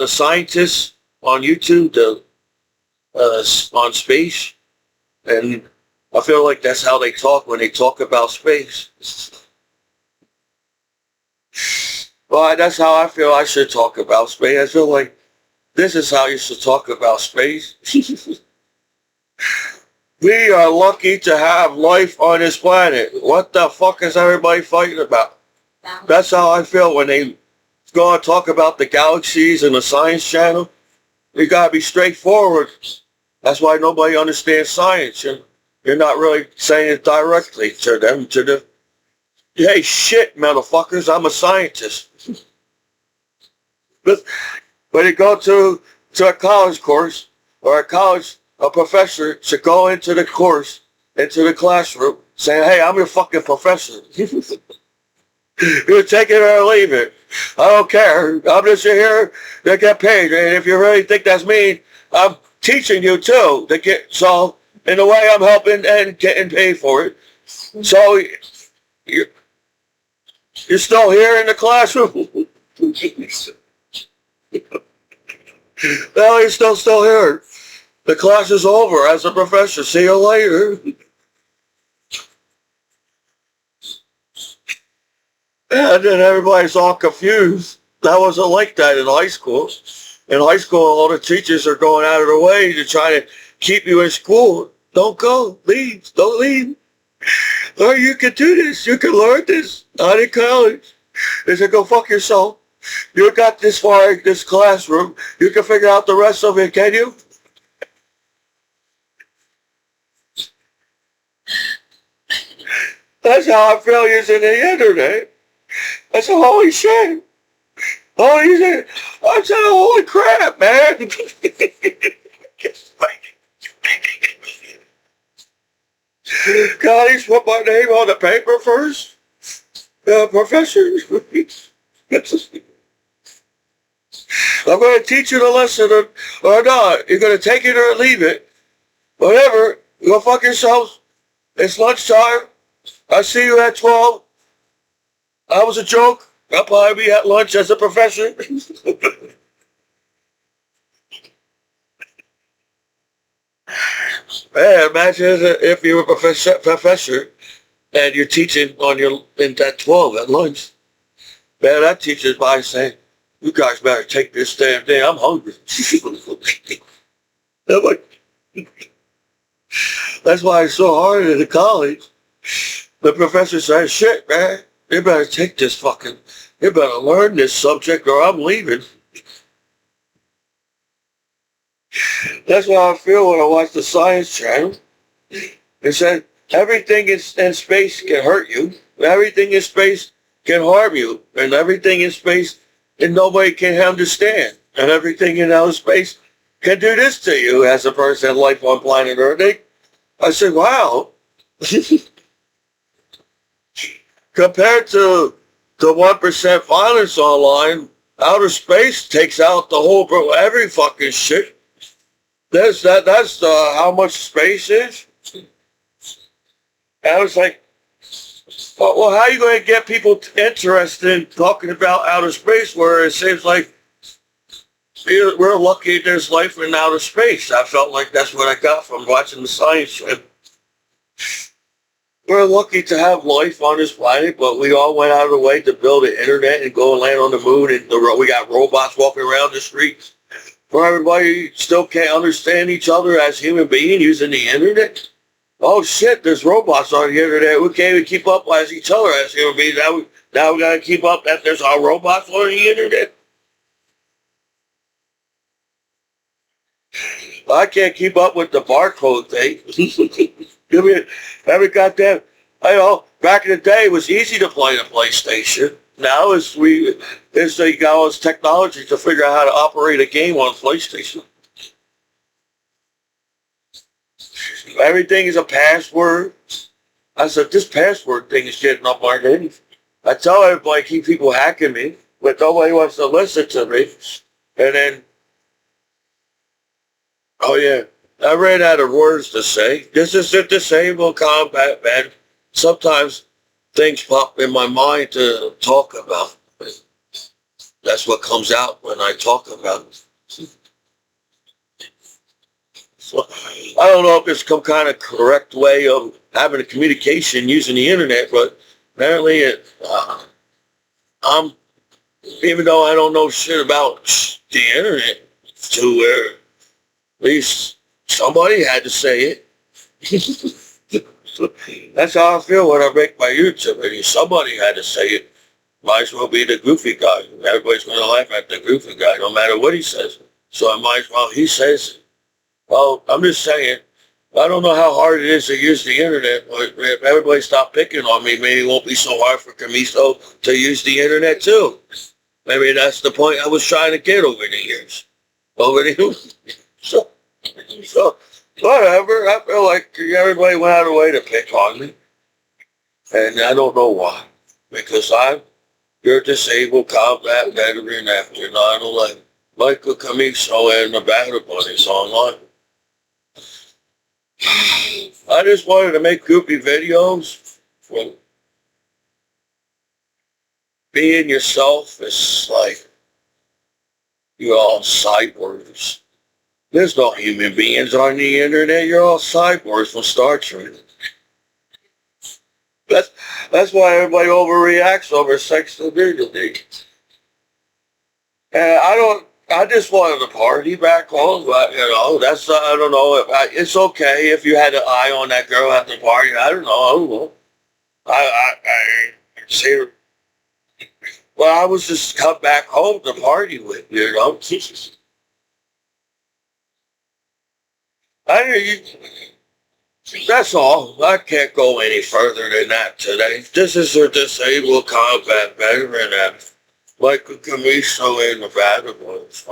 scientists on YouTube on space, and I feel like that's how they talk when they talk about space. Well, that's how I feel I should talk about space. I feel like this is how you should talk about space. We are lucky to have life on this planet. What the fuck is everybody fighting about? That's how I feel when they go and talk about the galaxies and the Science Channel. You gotta be straightforward. That's why nobody understands science. You're not really saying it directly to them, hey, shit, motherfuckers, I'm a scientist. But when you go to a college course or a professor should go into the course, into the classroom, saying, hey, I'm your fucking professor. You take it or leave it. I don't care. I'm just here to get paid. And if you really think that's mean, I'm teaching you too to get, so in a way I'm helping and getting paid for it. So you're still here in the classroom. Well, you're still here. The class is over as a professor. See you later. And then everybody's all confused. That wasn't like that in high school. In high school, all the teachers are going out of their way to try to keep you in school. Don't go. Leave. Don't leave. Or you can do this. You can learn this. Not in college. They said, go fuck yourself. You got this far in this classroom. You can figure out the rest of it, can you? That's how I feel using the internet. That's a holy shit. Holy shit. I said, holy crap, man. God, he's put my name on the paper first. Professor. I'm going to teach you the lesson or not. You're going to take it or leave it. Whatever. You go fuck yourselves. It's lunchtime. I see you at 12. That was a joke. I'll probably be at lunch as a professor. Man, imagine if you were a professor and you're teaching in that 12 at lunch. Man, that teacher's by saying, you guys better take this damn thing. I'm hungry. I'm like, that's why it's so hard in the college. The professor says, shit, man, you better take this you better learn this subject or I'm leaving. That's how I feel when I watch the Science Channel. It said, everything in space can hurt you. Everything in space can harm you. And everything in space and nobody can understand. And everything in outer space can do this to you as a person, life on planet Earth. I said, wow. Compared to the 1% violence online, outer space takes out the whole, every fucking shit. That's how much space is. And I was like, well, how are you going to get people interested in talking about outer space where it seems like we're lucky there's life in outer space? I felt like that's what I got from watching the Science Show. We're lucky to have life on this planet, but we all went out of the way to build the internet and go and land on the moon, and we got robots walking around the streets. Where everybody still can't understand each other as human beings using the internet. oh shit, there's robots on the internet. We can't even keep up as each other as human beings. Now we gotta keep up that there's all robots on the internet. I can't keep up with the barcode thing. Give me every goddamn. I know. Back in the day, it was easy to play the PlayStation. Now you got all this technology to figure out how to operate a game on PlayStation. Everything is a password. I said, this password thing is getting up my nerves. I tell everybody, keep people hacking me, but nobody wants to listen to me. And then, oh yeah, I ran out of words to say. This is a disabled combat man. Sometimes things pop in my mind to talk about. That's what comes out when I talk about it. So, I don't know if it's some kind of correct way of having a communication using the internet, but apparently even though I don't know shit about the internet, to where at least somebody had to say it. That's how I feel when I make my YouTube video. Somebody had to say it. Might as well be the goofy guy. Everybody's going to laugh at the goofy guy no matter what he says. So I might as well, he says it. Well, I'm just saying, I don't know how hard it is to use the internet, but if everybody stopped picking on me, maybe it won't be so hard for Commiso to use the internet too. Maybe that's the point I was trying to get over the years. Over the years. So whatever. I feel like everybody went out of the way to pick on me. And I don't know why. Because you're a disabled combat veteran after 9/11. Michael Commiso and the Battle Bunnies online. I just wanted to make goofy videos. When being yourself is like you're all cyborgs. There's no human beings on the internet. You're all cyborgs from Star Trek. That's why everybody overreacts over sex and nudity. And I just wanted to party back home, but I don't know. It's okay if you had an eye on that girl at the party. I don't know. I say, well, I was just come back home to party with, That's all. I can't go any further than that today. This is a disabled combat veteran at Michael Commiso in the Battle Bunnies.